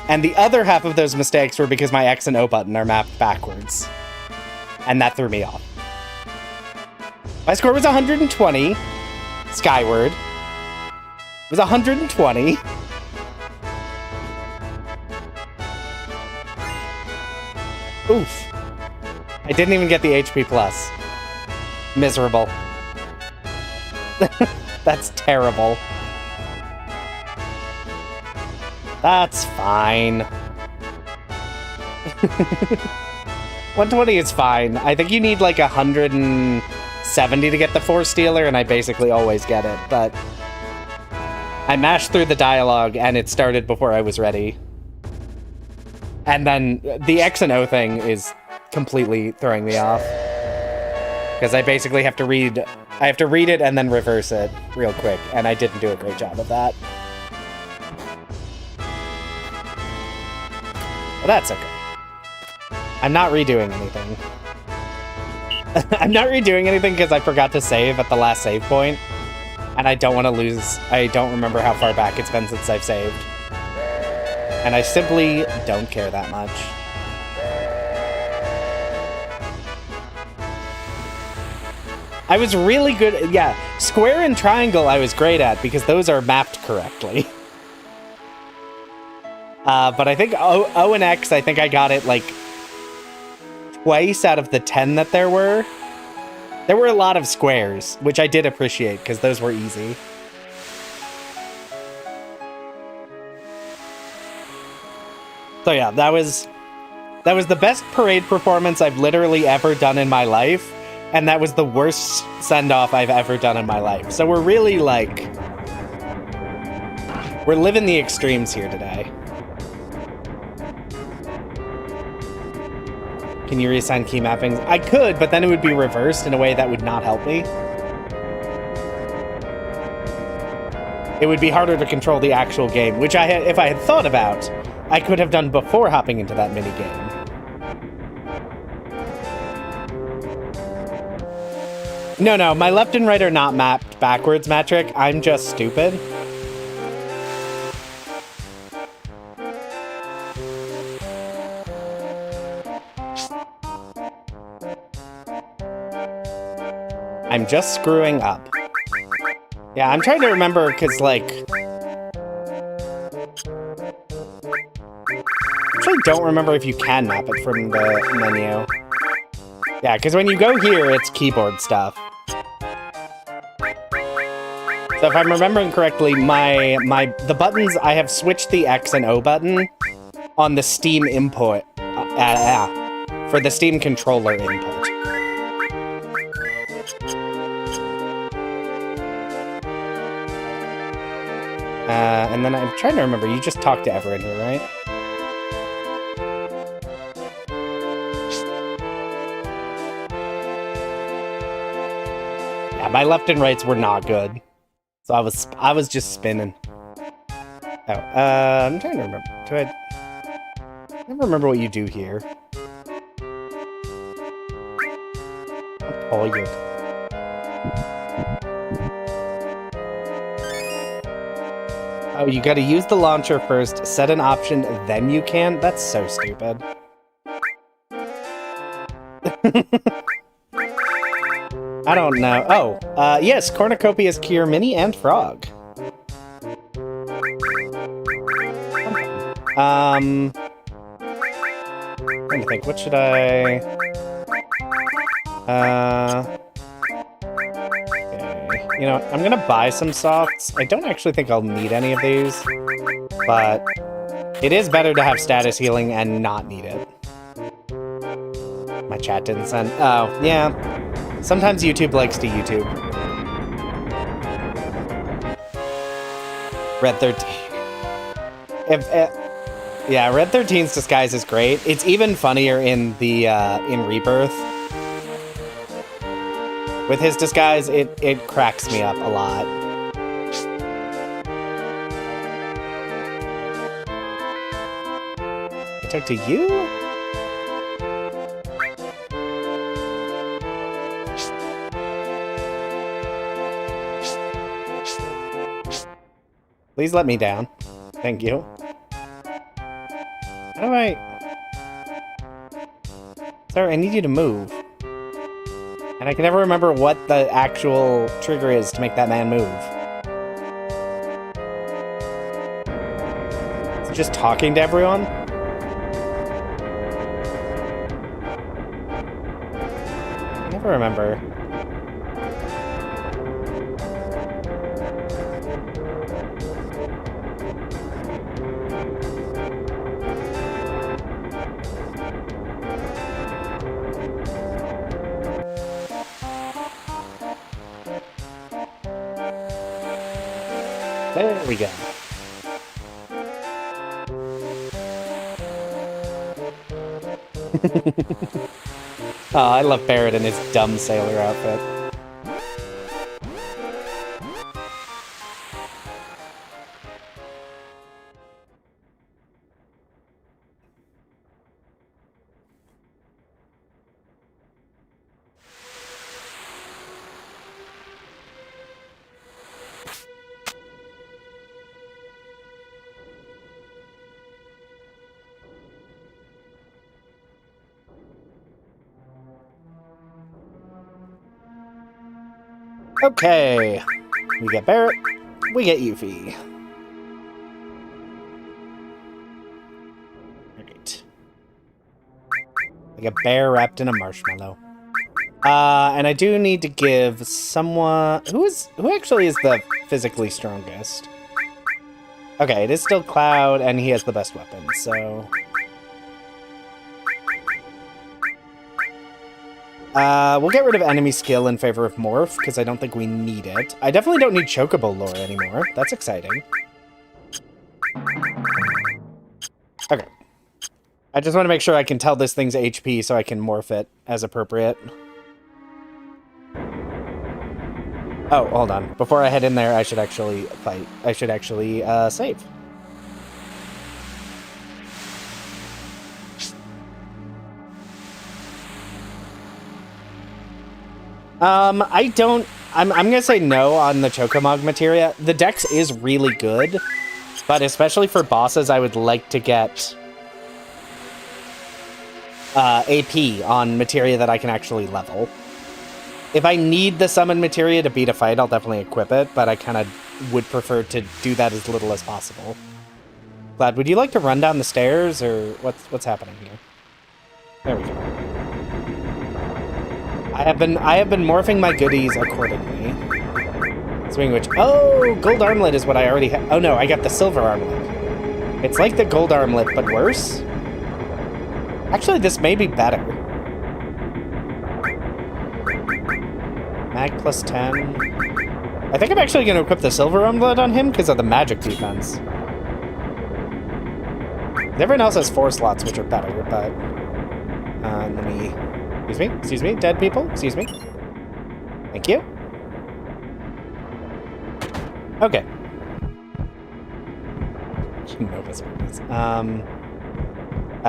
And the other half of those mistakes were because my X and O button are mapped backwards. And that threw me off. My score was 120. Skyward. It was 120. Oof. I didn't even get the HP plus. Miserable. That's terrible. That's fine. 120 is fine. I think you need like 170 to get the Force Stealer, and I basically always get it, but I mashed through the dialogue and it started before I was ready. And then the X and O thing is completely throwing me off. Because I basically have to read it and then reverse it real quick, and I didn't do a great job of that. But that's okay. I'm not redoing anything. I'm not redoing anything because I forgot to save at the last save point, and I don't want to lose. I don't remember how far back it's been since I've saved. And I simply don't care that much. I was really good. Yeah, square and triangle I was great at because those are mapped correctly. But I think O and X, I think I got it like twice out of the 10 that there were. There were a lot of squares, which I did appreciate because those were easy. So yeah, that was the best parade performance I've literally ever done in my life, and that was the worst send-off I've ever done in my life. So we're really like, we're living the extremes here today. Can you reassign key mappings? I could, but then it would be reversed in a way that would not help me. It would be harder to control the actual game, which if I had thought about, I could have done before hopping into that minigame. No, my left and right are not mapped backwards, Metric. I'm just stupid. I'm just screwing up. Yeah, I'm trying to remember, because, like... I actually don't remember if you can map it from the menu. Yeah, because when you go here, it's keyboard stuff. So if I'm remembering correctly, the buttons, I have switched the X and O button on the Steam input, for the Steam controller input. And then I'm trying to remember, you just talked to everyone here, right? Yeah, my left and rights were not good. So I was just spinning. Oh, I'm trying to remember. I never remember what you do here. Oh, you. Oh, you gotta use the launcher first, set an option, then you can? That's so stupid. I don't know. Oh, yes, Cornucopia's Cure Mini and Frog. Trying to think, what should I... Okay. You know, I'm gonna buy some softs. I don't actually think I'll need any of these, but it is better to have status healing and not need it. My chat didn't send... Oh, yeah. Sometimes YouTube likes to YouTube. Red 13. Yeah, Red 13's disguise is great. It's even funnier in the in Rebirth. With his disguise, it cracks me up a lot. I talk to you? Please let me down. Thank you. How do I... Sir, I need you to move. And I can never remember what the actual trigger is to make that man move. Is it just talking to everyone? I never remember. There we go. Oh, I love Barrett in his dumb sailor outfit. Okay, we get Barrett, we get Yuffie. a bear wrapped in a marshmallow. And I do need to give someone... Who actually is the physically strongest? Okay, it is still Cloud, and he has the best weapon, so... we'll get rid of enemy skill in favor of Morph, because I don't think we need it. I definitely don't need Chocobo lore anymore. That's exciting. Okay. I just want to make sure I can tell this thing's HP so I can morph it as appropriate. Oh, hold on. Before I head in there, I should actually fight. I should actually, save. I'm gonna say no on the Chocomog materia. The dex is really good, but especially for bosses, I would like to get AP on materia that I can actually level. If I need the summon materia to beat a fight, I'll definitely equip it, but I kind of would prefer to do that as little as possible. Glad, would you like to run down the stairs, or what's happening here? There we go. I have been morphing my goodies accordingly. Swing which... Oh, gold armlet is what I already have. Oh no, I got the silver armlet. It's like the gold armlet, but worse. Actually, this may be better. Mag plus 10. I think I'm actually going to equip the silver armlet on him because of the magic defense. Everyone else has 4 slots, which are better, but... let me... Excuse me, dead people, excuse me. Thank you. Okay.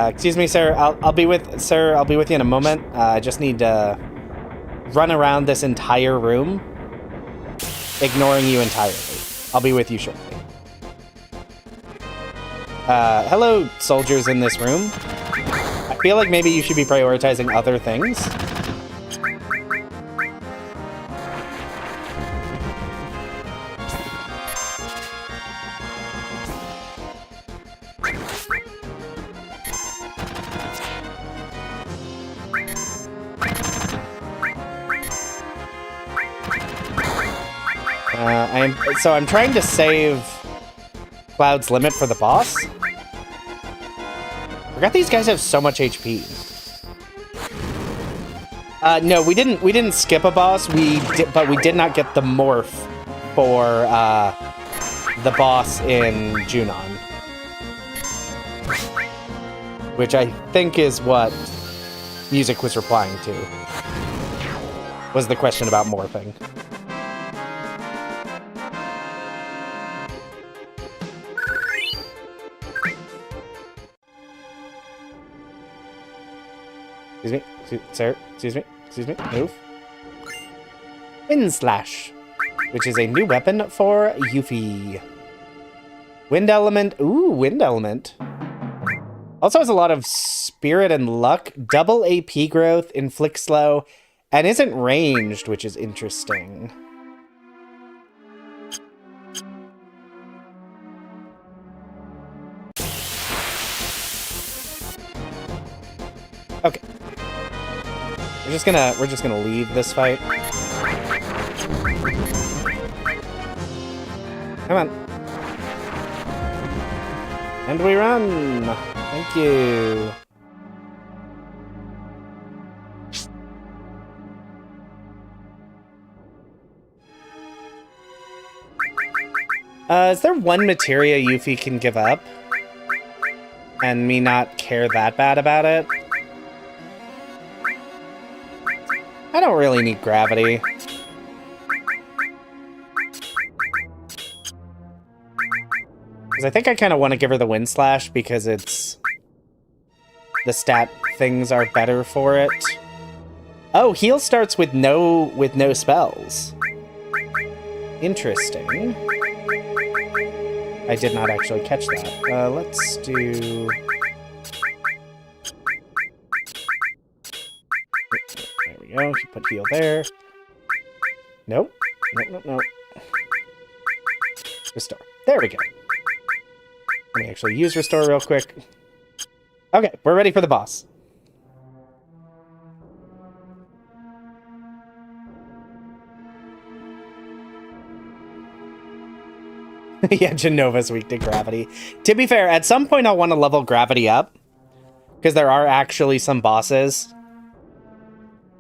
Excuse me, sir. I'll be with you in a moment. I just need to run around this entire room, ignoring you entirely. I'll be with you shortly. Hello, soldiers in this room. I feel like maybe you should be prioritizing other things. I'm trying to save Cloud's limit for the boss. I forgot these guys have so much HP. No, we didn't skip a boss. But we did not get the morph for the boss in Junon, which I think is what Music was replying to. Was the question about morphing? Excuse me, sir, excuse me, move. Wind Slash, which is a new weapon for Yuffie. Wind Element, ooh, Wind Element. Also has a lot of Spirit and Luck, double AP growth, inflict slow, and isn't ranged, which is interesting. Okay. We're just gonna leave this fight. Come on. And we run! Thank you. Is there one materia Yuffie can give up? And me not care that bad about it? I don't really need gravity. Because I think I kind of want to give her the Wind Slash because it's... the stat things are better for it. Oh, heal starts with no spells. Interesting. I did not actually catch that. Let's do... There we go. Put heal there. Nope. Nope. Restore. There we go. Let me actually use restore real quick. Okay, we're ready for the boss. Yeah, Genova's weak to gravity. To be fair, at some point I'll want to level gravity up. Because there are actually some bosses.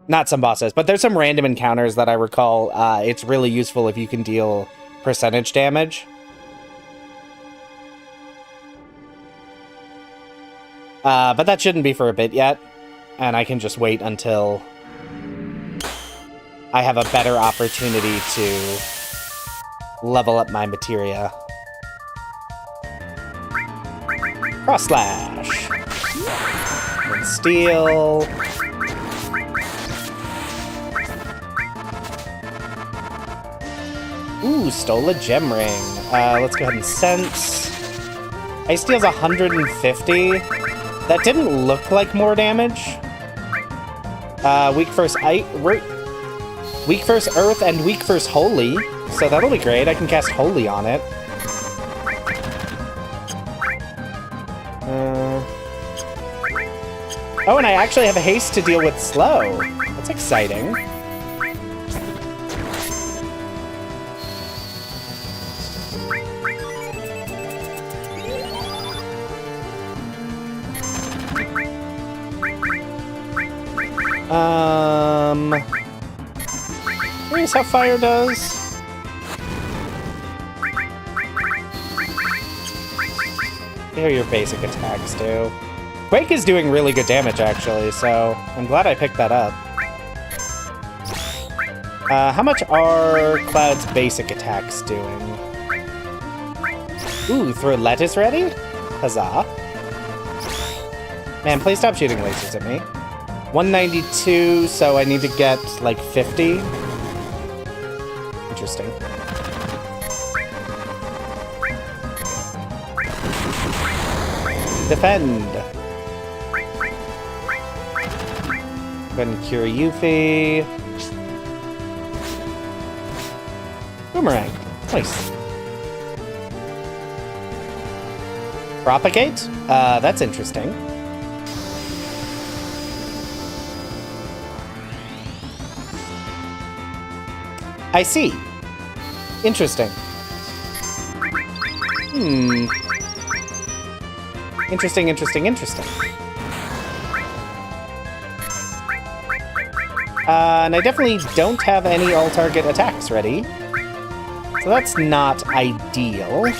Not some bosses, but there's some random encounters that I recall. It's really useful if you can deal percentage damage. But that shouldn't be for a bit yet. And I can just wait until I have a better opportunity to level up my materia. Cross slash. And steel. Ooh, stole a gem ring. Let's go ahead and sense. Ice Steel's 150. That didn't look like more damage. Weak first Earth and weak first Holy. So that'll be great. I can cast Holy on it. Oh, and I actually have a haste to deal with slow. That's exciting. Here's how fire does. Here are your basic attacks do. Quake is doing really good damage, actually, so I'm glad I picked that up. How much are Cloud's basic attacks doing? Ooh, Throlet is ready? Huzzah. Man, please stop shooting lasers at me. 192, so I need to get, like, 50. Interesting. Defend. Go ahead and cure Yuffie. Boomerang. Nice. Propagate? That's interesting. I see. Interesting. Interesting. And I definitely don't have any all-target attacks ready. So that's not ideal.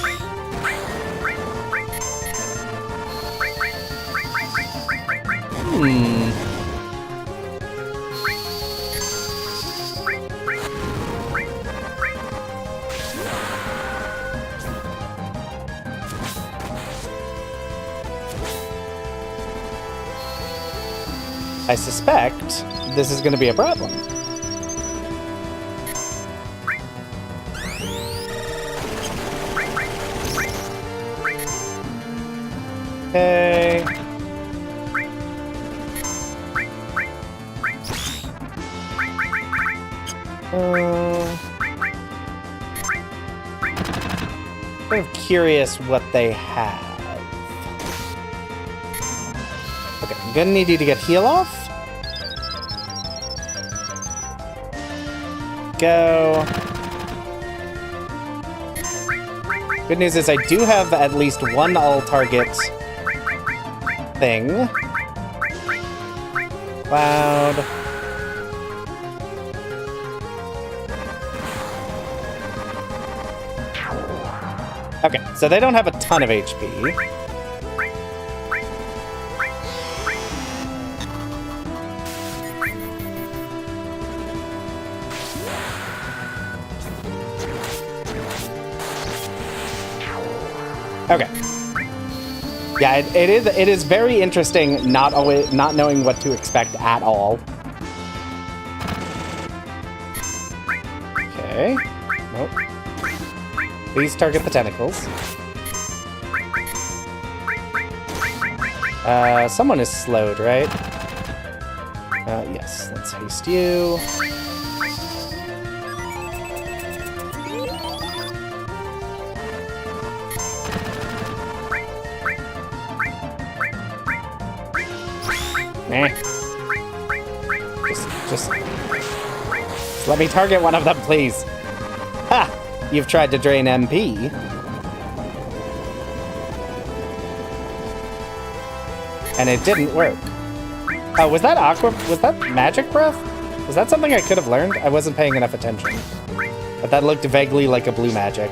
I suspect this is going to be a problem. Okay. I'm curious what they have. Okay, I'm gonna need you to get heal off. Go. Good news is I do have at least one all-target thing. Cloud. Okay, so they don't have a ton of HP. Okay. Yeah, it is very interesting not knowing what to expect at all. Okay. Nope. Please target the tentacles. Someone is slowed, right? Yes. Let's haste you. Nah. Just let me target one of them, please. Ha! You've tried to drain MP. And it didn't work. Oh, was that magic breath? Was that something I could have learned? I wasn't paying enough attention. But that looked vaguely like a blue magic.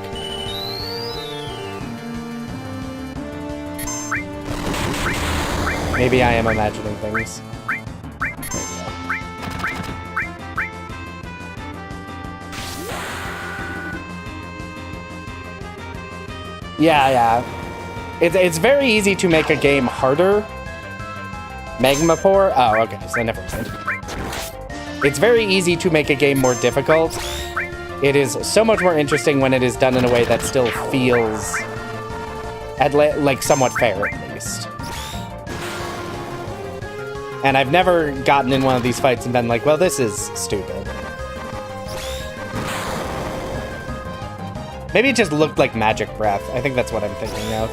Maybe I am imagining things. Yeah. It's very easy to make a game harder. Magma Pour? Oh, okay, so never mind. It's very easy to make a game more difficult. It is so much more interesting when it is done in a way that still feels like somewhat fair, at least. And I've never gotten in one of these fights and been like, well, this is stupid. Maybe it just looked like magic breath. I think that's what I'm thinking of.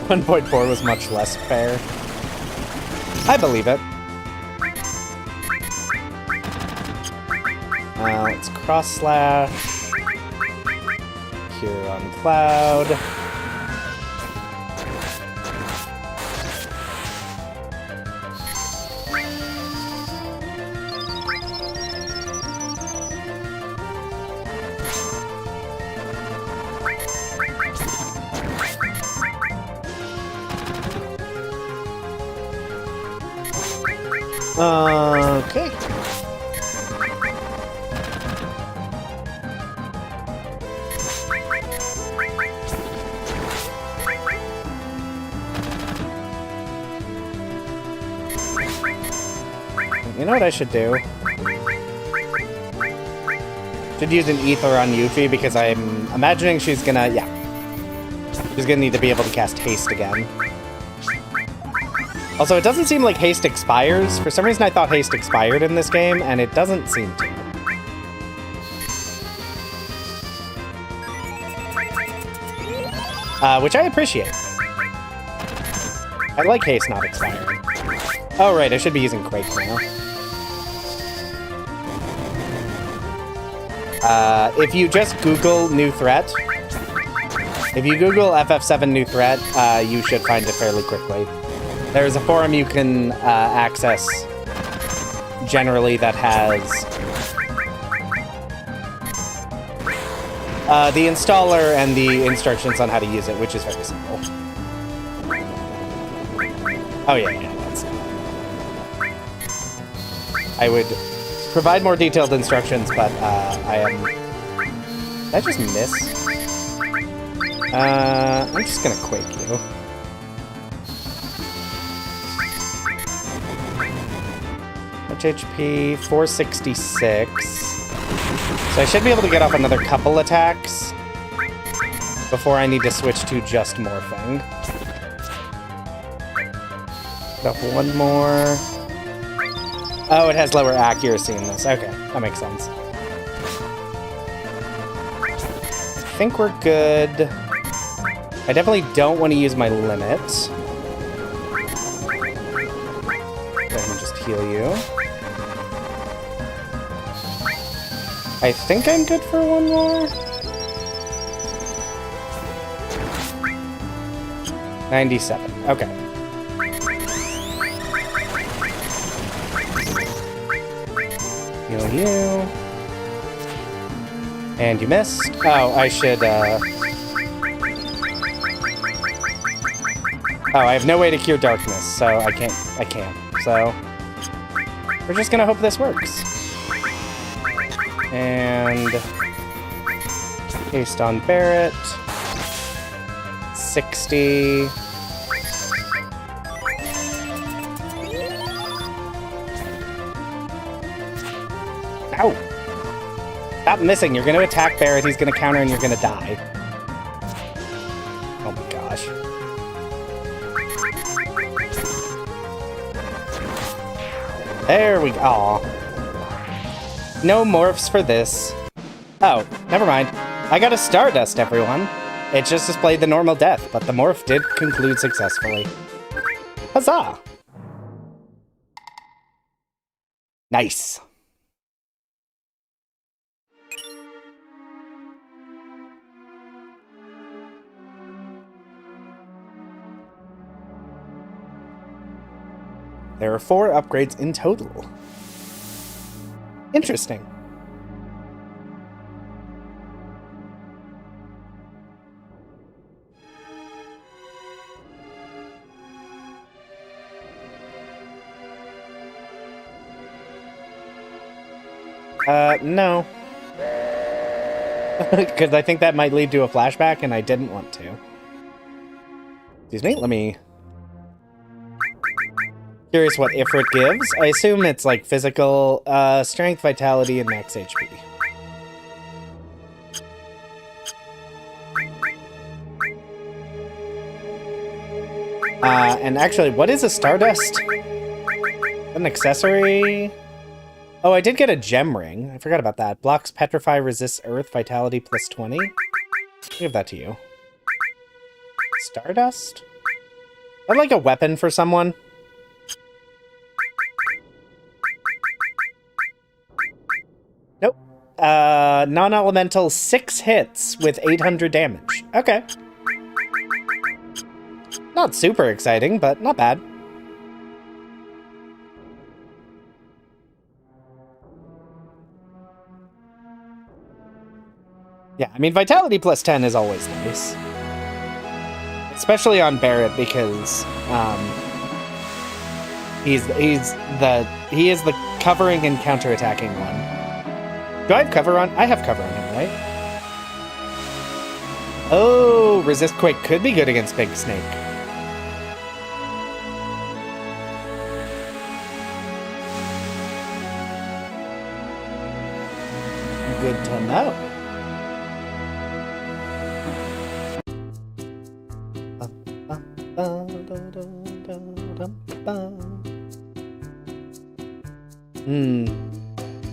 .4 was much less fair. I believe it. Let's cross slash. Here on cloud. Okay. You know what I should do? Should use an ether on Yuffie because I'm imagining she's gonna, she's gonna need to be able to cast haste again. Also, it doesn't seem like haste expires. For some reason, I thought haste expired in this game, and it doesn't seem to. Which I appreciate. I like haste not expiring. Oh, right, I should be using Quake now. If you just Google new threat, if you Google FF7 new threat, you should find it fairly quickly. There's a forum you can access generally that has the installer and the instructions on how to use it, which is very simple. Oh yeah, that's it. I would provide more detailed instructions, but I am... Did I just miss? I'm just gonna Quake you. HP 466. So I should be able to get off another couple attacks before I need to switch to just morphing. Get off one more. Oh, it has lower accuracy in this. Okay, that makes sense. I think we're good. I definitely don't want to use my limit. Go ahead and just heal you. I think I'm good for one more. 97. Okay. Heal you. And you missed. Oh, I should, Oh, I have no way to cure darkness, so I can't. So, we're just gonna hope this works. And haste on Barret. 60. Ow! Stop missing. You're gonna attack Barret, he's gonna counter, and you're gonna die. Oh my gosh. There we go. Aw. No morphs for this. Oh, never mind. I got a Stardust, everyone. It just displayed the normal death, but the morph did conclude successfully. Huzzah! Nice. There are 4 upgrades in total. Interesting. No. Because I think that might lead to a flashback, and I didn't want to. Excuse me, let me... Curious what Ifrit gives. I assume it's like physical, strength, vitality, and max HP. And actually, what is a Stardust? An accessory? Oh, I did get a gem ring. I forgot about that. Blocks petrify, resists earth, vitality plus 20. I'll give that to you. Stardust? I'd like a weapon for someone. Nope. Non-elemental 6 hits with 800 damage. Okay. Not super exciting, but not bad. Yeah, I mean, vitality plus 10 is always nice. Especially on Barret, because he is the covering and counterattacking one. Do I have cover on? I have cover on him, right? Oh, resist quake could be good against Big Snake. Good to know.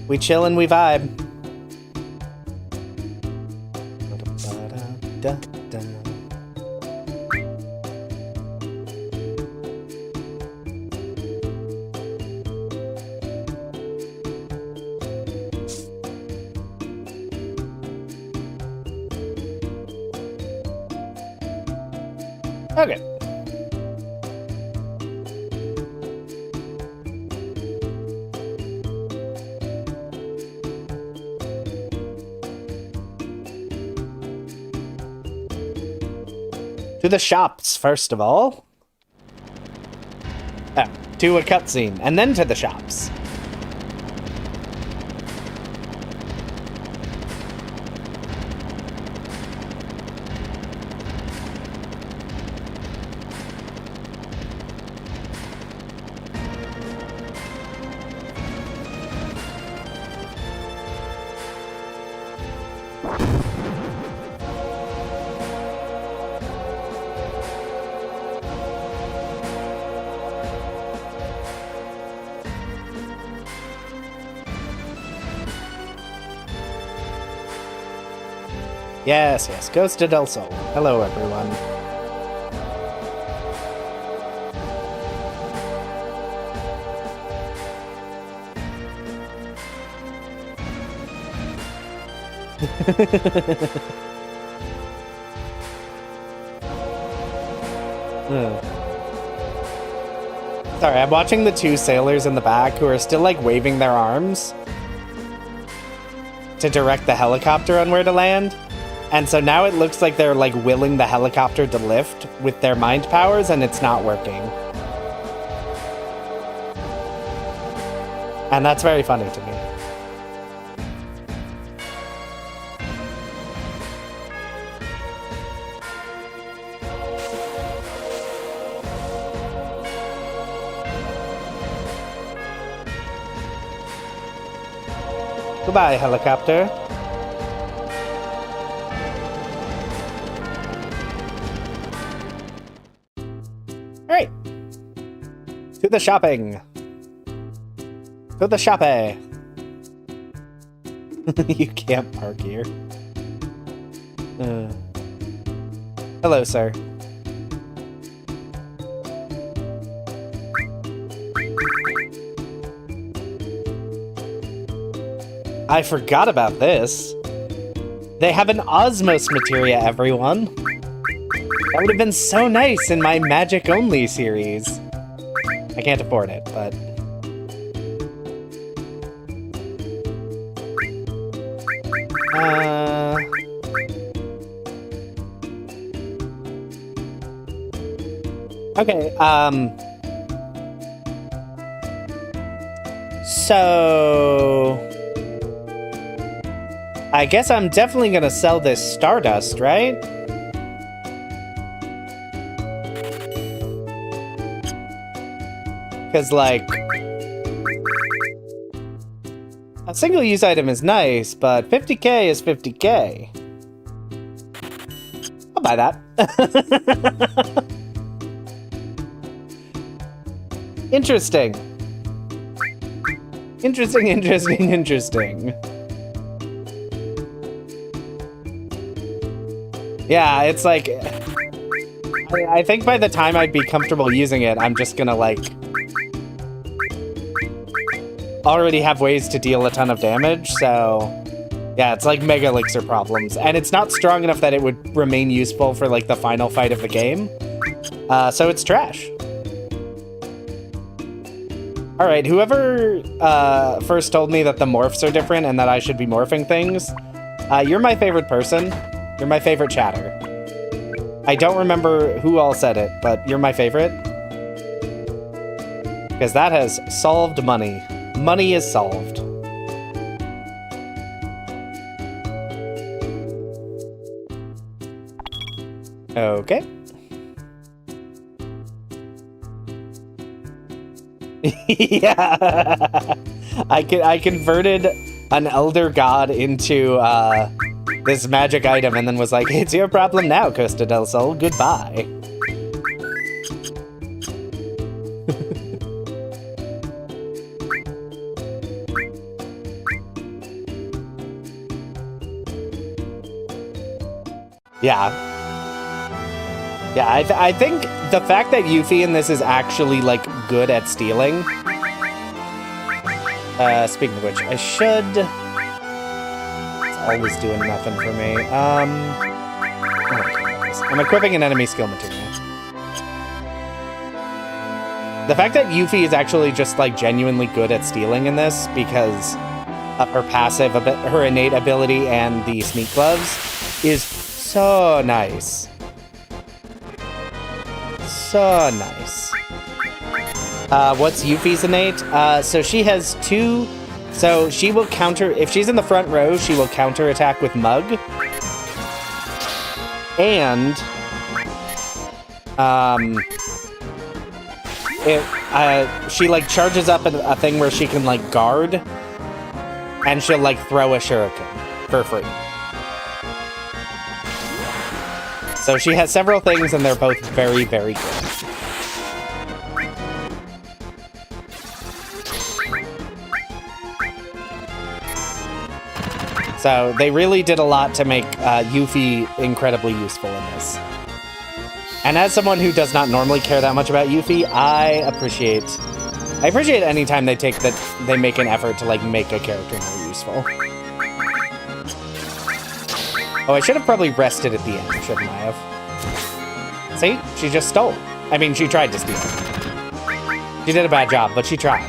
We chill and we vibe. Okay. To the shops, first of all. Oh, to a cutscene, and then to the shops. Yes, yes, Ghost of Del Sol. Hello, everyone. Sorry, I'm watching the 2 sailors in the back who are still, like, waving their arms to direct the helicopter on where to land. And so now it looks like they're, like, willing the helicopter to lift with their mind powers, and it's not working. And that's very funny to me. Goodbye, helicopter. Alright. To the shopping. To the shoppe. You can't park here. Hello, sir. I forgot about this. They have an Osmos materia, everyone. That would have been so nice in my magic-only series. I can't afford it, but... Okay, so... I guess I'm definitely gonna sell this Stardust, right? Because, like... a single-use item is nice, but 50k is 50k. I'll buy that. Interesting. Interesting. Yeah, it's like... I think by the time I'd be comfortable using it, I'm just gonna, like... already have ways to deal a ton of damage, so... yeah, it's like Mega Elixir problems. And it's not strong enough that it would remain useful for, like, the final fight of the game. So it's trash. Alright, whoever first told me that the morphs are different and that I should be morphing things, you're my favorite person. You're my favorite chatter. I don't remember who all said it, but you're my favorite. Because that has solved money. Money is solved. Okay. Yeah. I converted an elder god into this magic item and then was like, it's your problem now, Costa del Sol. Goodbye. Yeah. Yeah, I think the fact that Yuffie in this is actually, like, good at stealing. Speaking of which, I should... it's always doing nothing for me. I'm equipping an enemy skill material. The fact that Yuffie is actually just, like, genuinely good at stealing in this because of her passive, her innate ability and the sneak gloves is so nice. So nice. What's Yuffie's innate? So she has two... so she will counter... if she's in the front row, she will counter attack with Mug. And... she, like, charges up a thing where she can, like, guard. And she'll, like, throw a shuriken for free. So she has several things, and they're both very, very good. So they really did a lot to make Yuffie incredibly useful in this. And as someone who does not normally care that much about Yuffie, I appreciate any time they make an effort to, like, make a character more useful. Oh, I should have probably rested at the end, shouldn't I have? See? She just stole. I mean, she tried to steal. She did a bad job, but she tried.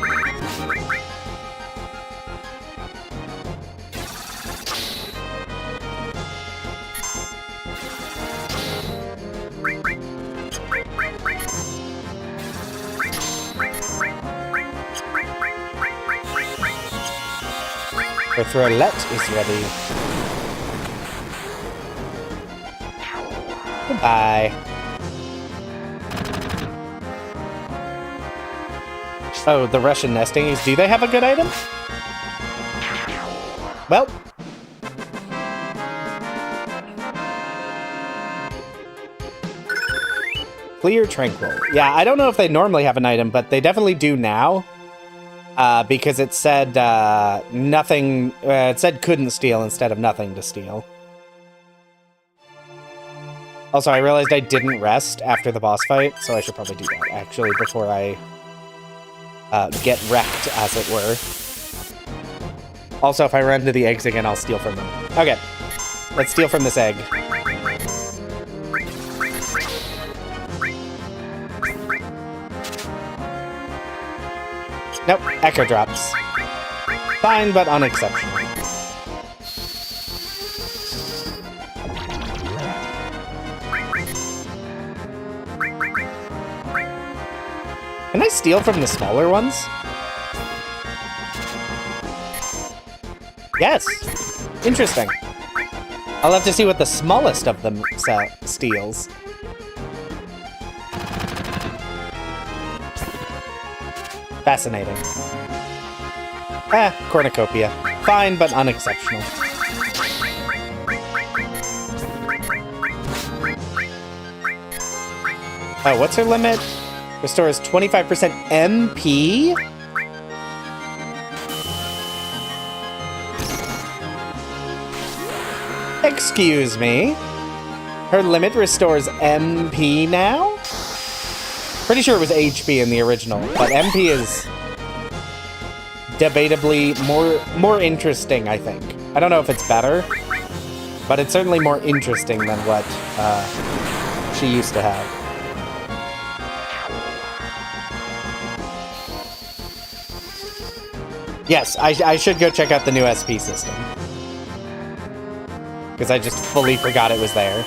Her throwlet is ready. Goodbye. Oh, the Russian nestings. Do they have a good item? Well. Clear Tranquil. Yeah, I don't know if they normally have an item, but they definitely do now. Because it said nothing, it said couldn't steal instead of nothing to steal. Also, I realized I didn't rest after the boss fight, so I should probably do that, actually, before I get wrecked, as it were. Also, if I run into the eggs again, I'll steal from them. Okay, let's steal from this egg. Nope, Echo drops. Fine, but unexceptional. Can I steal from the smaller ones? Yes. Interesting. I'll have to see what the smallest of them steals. Fascinating. Cornucopia. Fine, but unexceptional. Oh, what's her limit? Restores 25% MP? Excuse me? Her limit restores MP now? Pretty sure it was HP in the original, but MP is debatably more interesting, I think. I don't know if it's better, but it's certainly more interesting than what she used to have. Yes, I should go check out the new SP system. Because I just fully forgot it was there.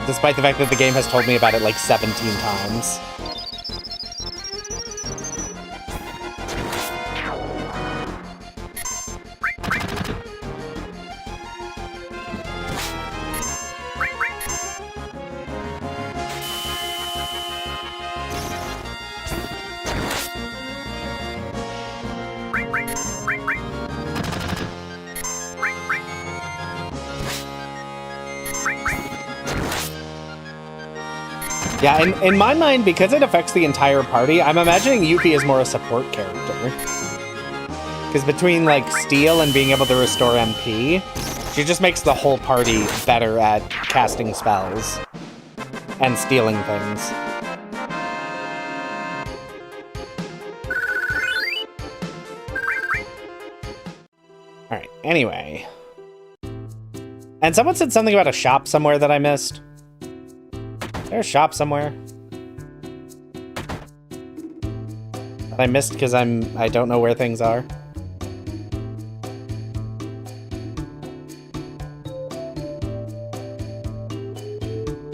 Despite the fact that the game has told me about it like 17 times. Yeah, in my mind, because it affects the entire party, I'm imagining Yuffie is more a support character. Because between, like, steal and being able to restore MP, she just makes the whole party better at casting spells and stealing things. Alright, anyway. And someone said something about a shop somewhere that I missed. There's a shop somewhere that I missed because I don't know where things are.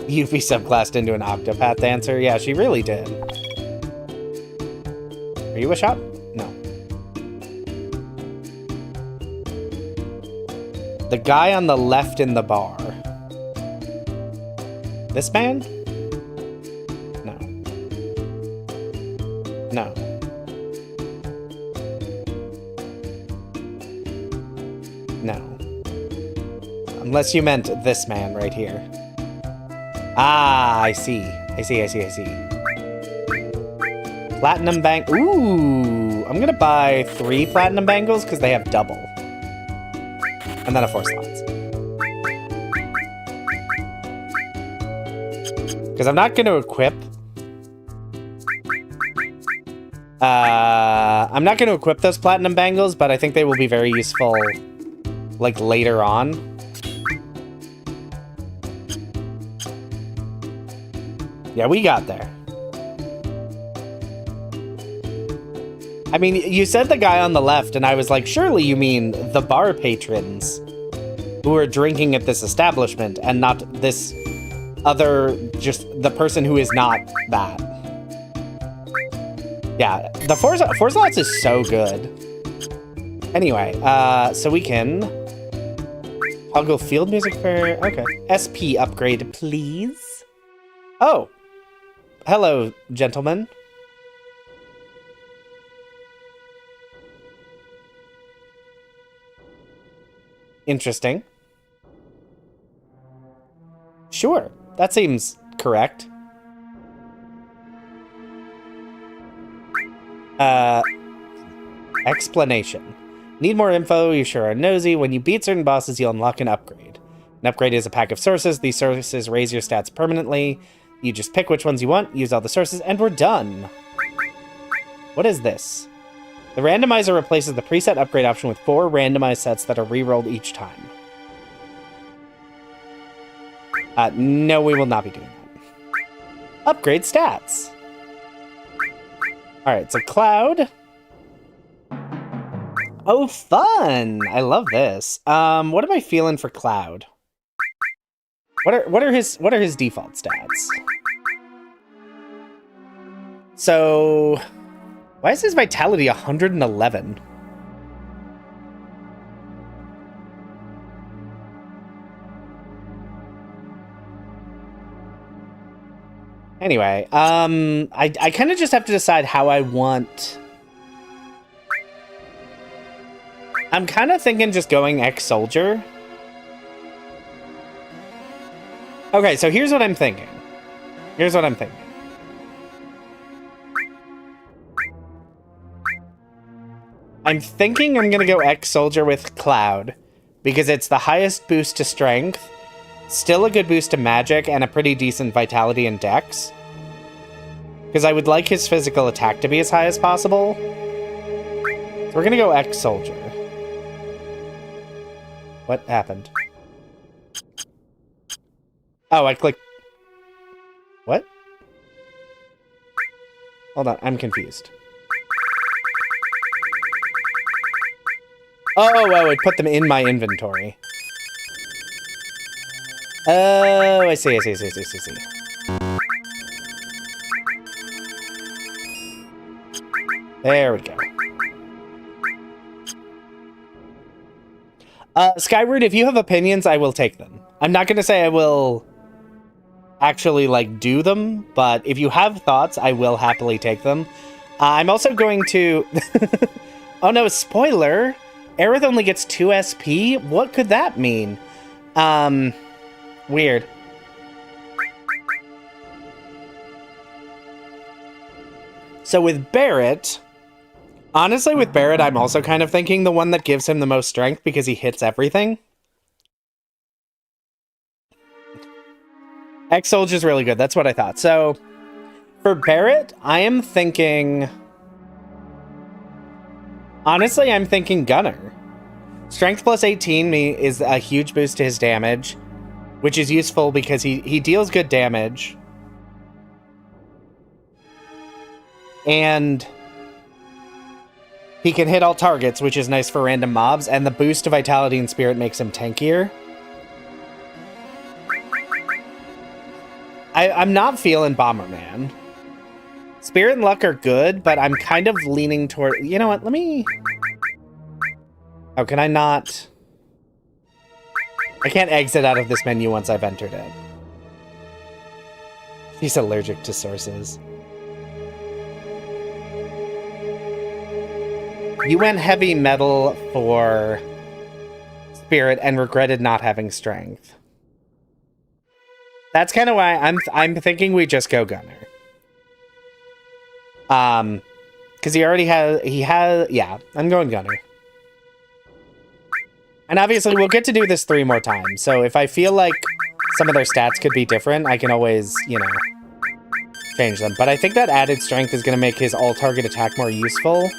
Yuffie subclassed into an Octopath dancer. Yeah, she really did. Are you a shop? No. The guy on the left in the bar. This man? No. No. Unless you meant this man right here. Ah, I see. I see. Platinum bang. Ooh, I'm gonna buy 3 platinum bangles because they have double. And then a 4 slots. Because I'm not gonna equip I'm not going to equip those platinum bangles, but I think they will be very useful, like, later on. Yeah, we got there. I mean, you said the guy on the left, and I was like, surely you mean the bar patrons who are drinking at this establishment, and not this other, just the person who is not that. Yeah, the 4 slots is so good. Anyway, so we can... I'll go field music for... Okay. SP upgrade, please. Oh. Hello, gentlemen. Interesting. Sure, that seems correct. Explanation. Need more info? You sure are nosy. When you beat certain bosses, you'll unlock an upgrade. An upgrade is a pack of sources. These sources raise your stats permanently. You just pick which ones you want, use all the sources, and we're done. What is this? The randomizer replaces the preset upgrade option with 4 randomized sets that are rerolled each time. No, we will not be doing that. Upgrade stats. Alright, so Cloud. Oh, fun! I love this. What am I feeling for Cloud? What are his default stats? So, why is his vitality 111? Anyway, I kind of just have to decide how I want. I'm kind of thinking just going ex-soldier. Okay, so here's what I'm thinking. I'm thinking I'm gonna go ex-soldier with Cloud, because it's the highest boost to strength, still a good boost to magic, and a pretty decent vitality and dex. Because I would like his physical attack to be as high as possible. So we're gonna go ex-soldier. What happened? Oh, I clicked... What? Hold on, I'm confused. Oh, I put them in my inventory. Oh, I see. There we go. Skyward, if you have opinions, I will take them. I'm not going to say I will actually, like, do them, but if you have thoughts, I will happily take them. I'm also going to... Oh no, spoiler! Aerith only gets 2 SP? What could that mean? Weird. So with Barret... Honestly, with Barret, I'm also kind of thinking the one that gives him the most strength because he hits everything. Ex-Soldier's really good. That's what I thought. So, for Barret, I am thinking... Honestly, I'm thinking Gunner. Strength plus 18 is a huge boost to his damage, which is useful because he deals good damage. And... he can hit all targets, which is nice for random mobs, and the boost to Vitality and Spirit makes him tankier. I'm not feeling Bomberman. Spirit and Luck are good, but I'm kind of leaning toward... You know what, let me... Oh, can I not... I can't exit out of this menu once I've entered it. He's allergic to sources. You went heavy metal for Spirit and regretted not having strength. That's kind of why I'm thinking we just go Gunner. Because yeah, I'm going Gunner. And obviously we'll get to do this 3 more times, so if I feel like some of their stats could be different, I can always, you know, change them. But I think that added strength is going to make his all-target attack more useful.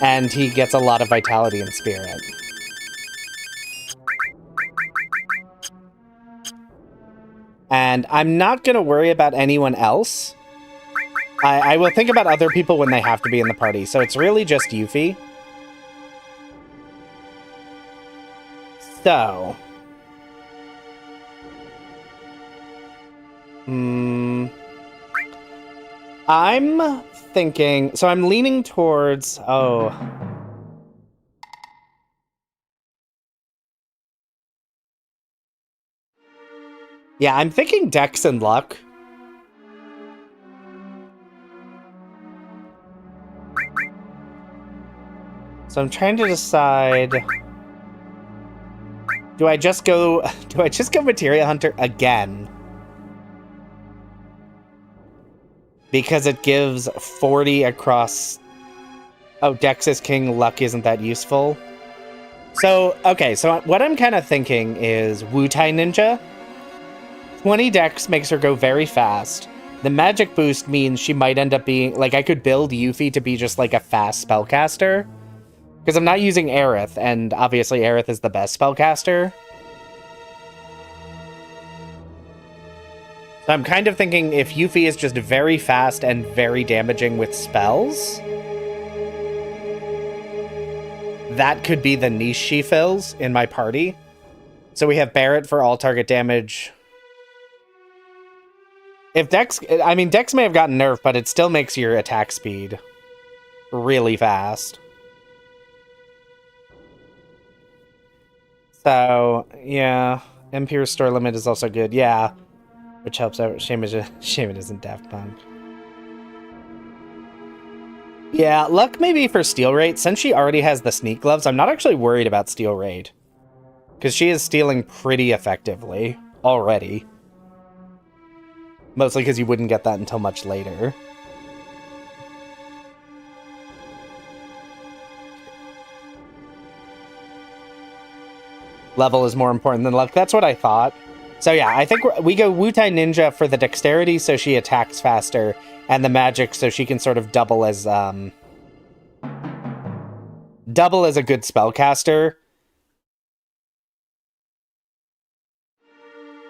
And he gets a lot of vitality and spirit. And I'm not going to worry about anyone else. I will think about other people when they have to be in the party. So it's really just Yuffie. So. I'm thinking... So I'm leaning towards... Oh. Yeah, I'm thinking Dex and Luck. So I'm trying to decide... Do I just go Materia Hunter again? Because it gives 40 across... Oh, Dex is king, Luck isn't that useful. So, okay, so what I'm kind of thinking is Wutai Ninja. 20 Dex makes her go very fast. The magic boost means she might end up being... Like, I could build Yuffie to be just, like, a fast spellcaster. Because I'm not using Aerith, and obviously Aerith is the best spellcaster. So I'm kind of thinking if Yuffie is just very fast and very damaging with spells, that could be the niche she fills in my party. So we have Barret for all target damage. If Dex... I mean, Dex may have gotten nerfed, but it still makes your attack speed really fast. So, yeah. MP restore limit is also good. Yeah. Which helps out. Shame it isn't Daft Punk. Yeah, luck maybe for Steel Raid. Since she already has the sneak gloves, I'm not actually worried about Steel Raid. Because she is stealing pretty effectively already. Mostly because you wouldn't get that until much later. Level is more important than luck. That's what I thought. So yeah, I think we go Wutai Ninja for the dexterity so she attacks faster, and the magic so she can sort of double as a good spellcaster.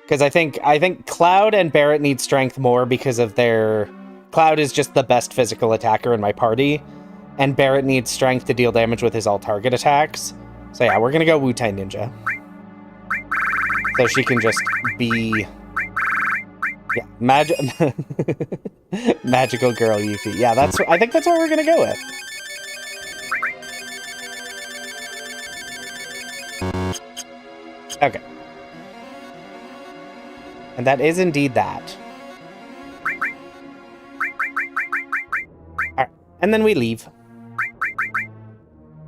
Because I think Cloud and Barret need strength more because of their... Cloud is just the best physical attacker in my party, and Barret needs strength to deal damage with his all-target attacks. So yeah, we're gonna go Wutai Ninja. So she can just be... Yeah, magical girl Yuffie. Yeah, I think that's what we're gonna go with. Okay. And that is indeed that. Alright, and then we leave.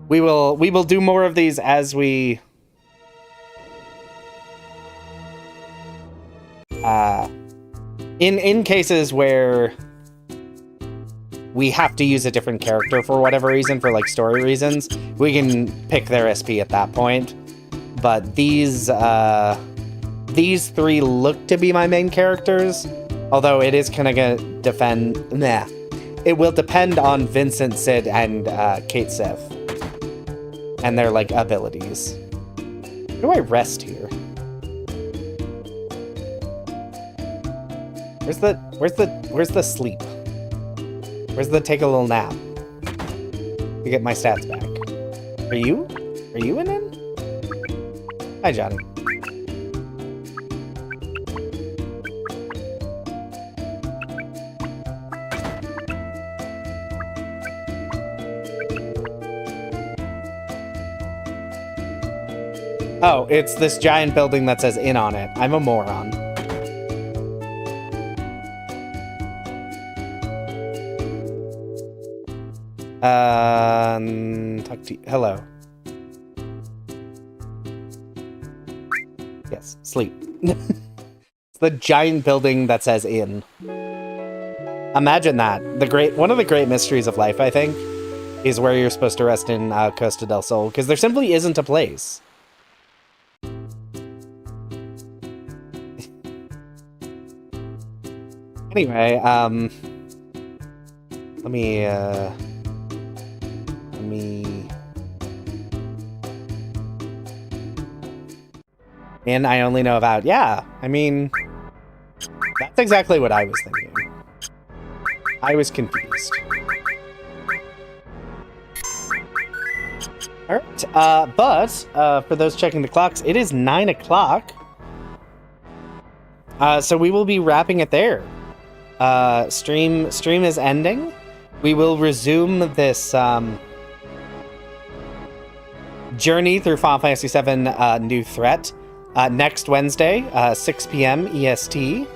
We will do more of these as we... in cases where we have to use a different character for whatever reason, for like story reasons, we can pick their SP at that point. But these three look to be my main characters, although it is kind of gonna depend. Nah, it will depend on Vincent, Sid, and Kate Sif, and their like abilities. Where do I rest here? Where's the sleep? Where's the take a little nap to get my stats back? Are you an in? Hi, Johnny. Oh, it's this giant building that says inn on it. I'm a moron. Talk to you. Hello. Yes, sleep. It's the giant building that says inn. Imagine that. One of the great mysteries of life, I think, is where you're supposed to rest in Costa del Sol, because there simply isn't a place. Anyway, let me and I only know about, yeah, I mean, that's exactly what I was thinking. I was confused. Alright, but for those checking the clocks, it is 9 o'clock. So we will be wrapping it there. Stream is ending. We will resume this journey through Final Fantasy VII New Threat next Wednesday, 6 p.m. EST.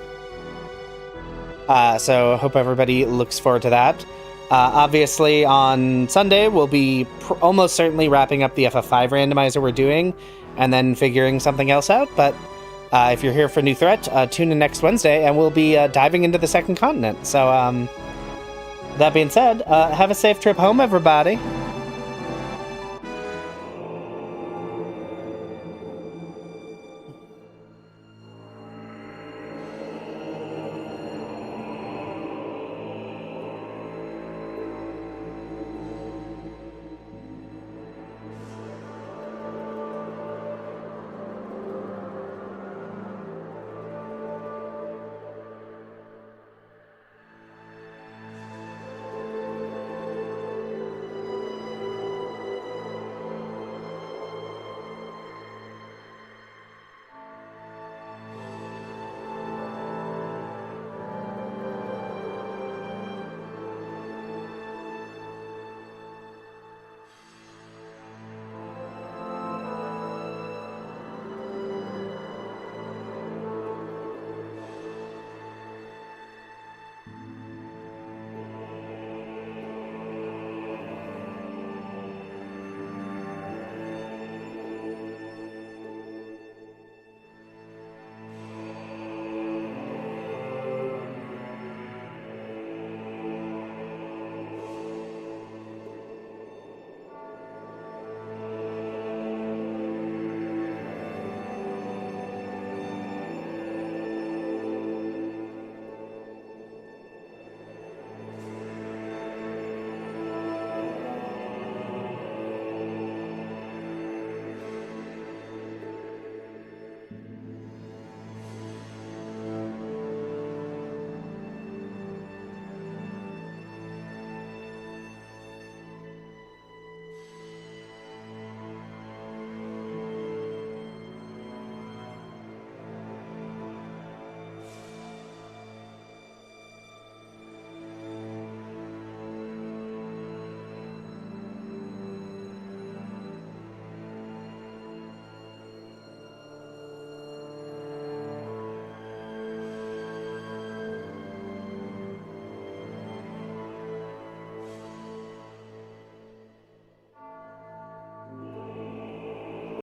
So hope everybody looks forward to that. Obviously, on Sunday, we'll be almost certainly wrapping up the FF5 randomizer we're doing, and then figuring something else out. But if you're here for New Threat, tune in next Wednesday, and we'll be diving into the second continent. So, that being said, have a safe trip home, everybody.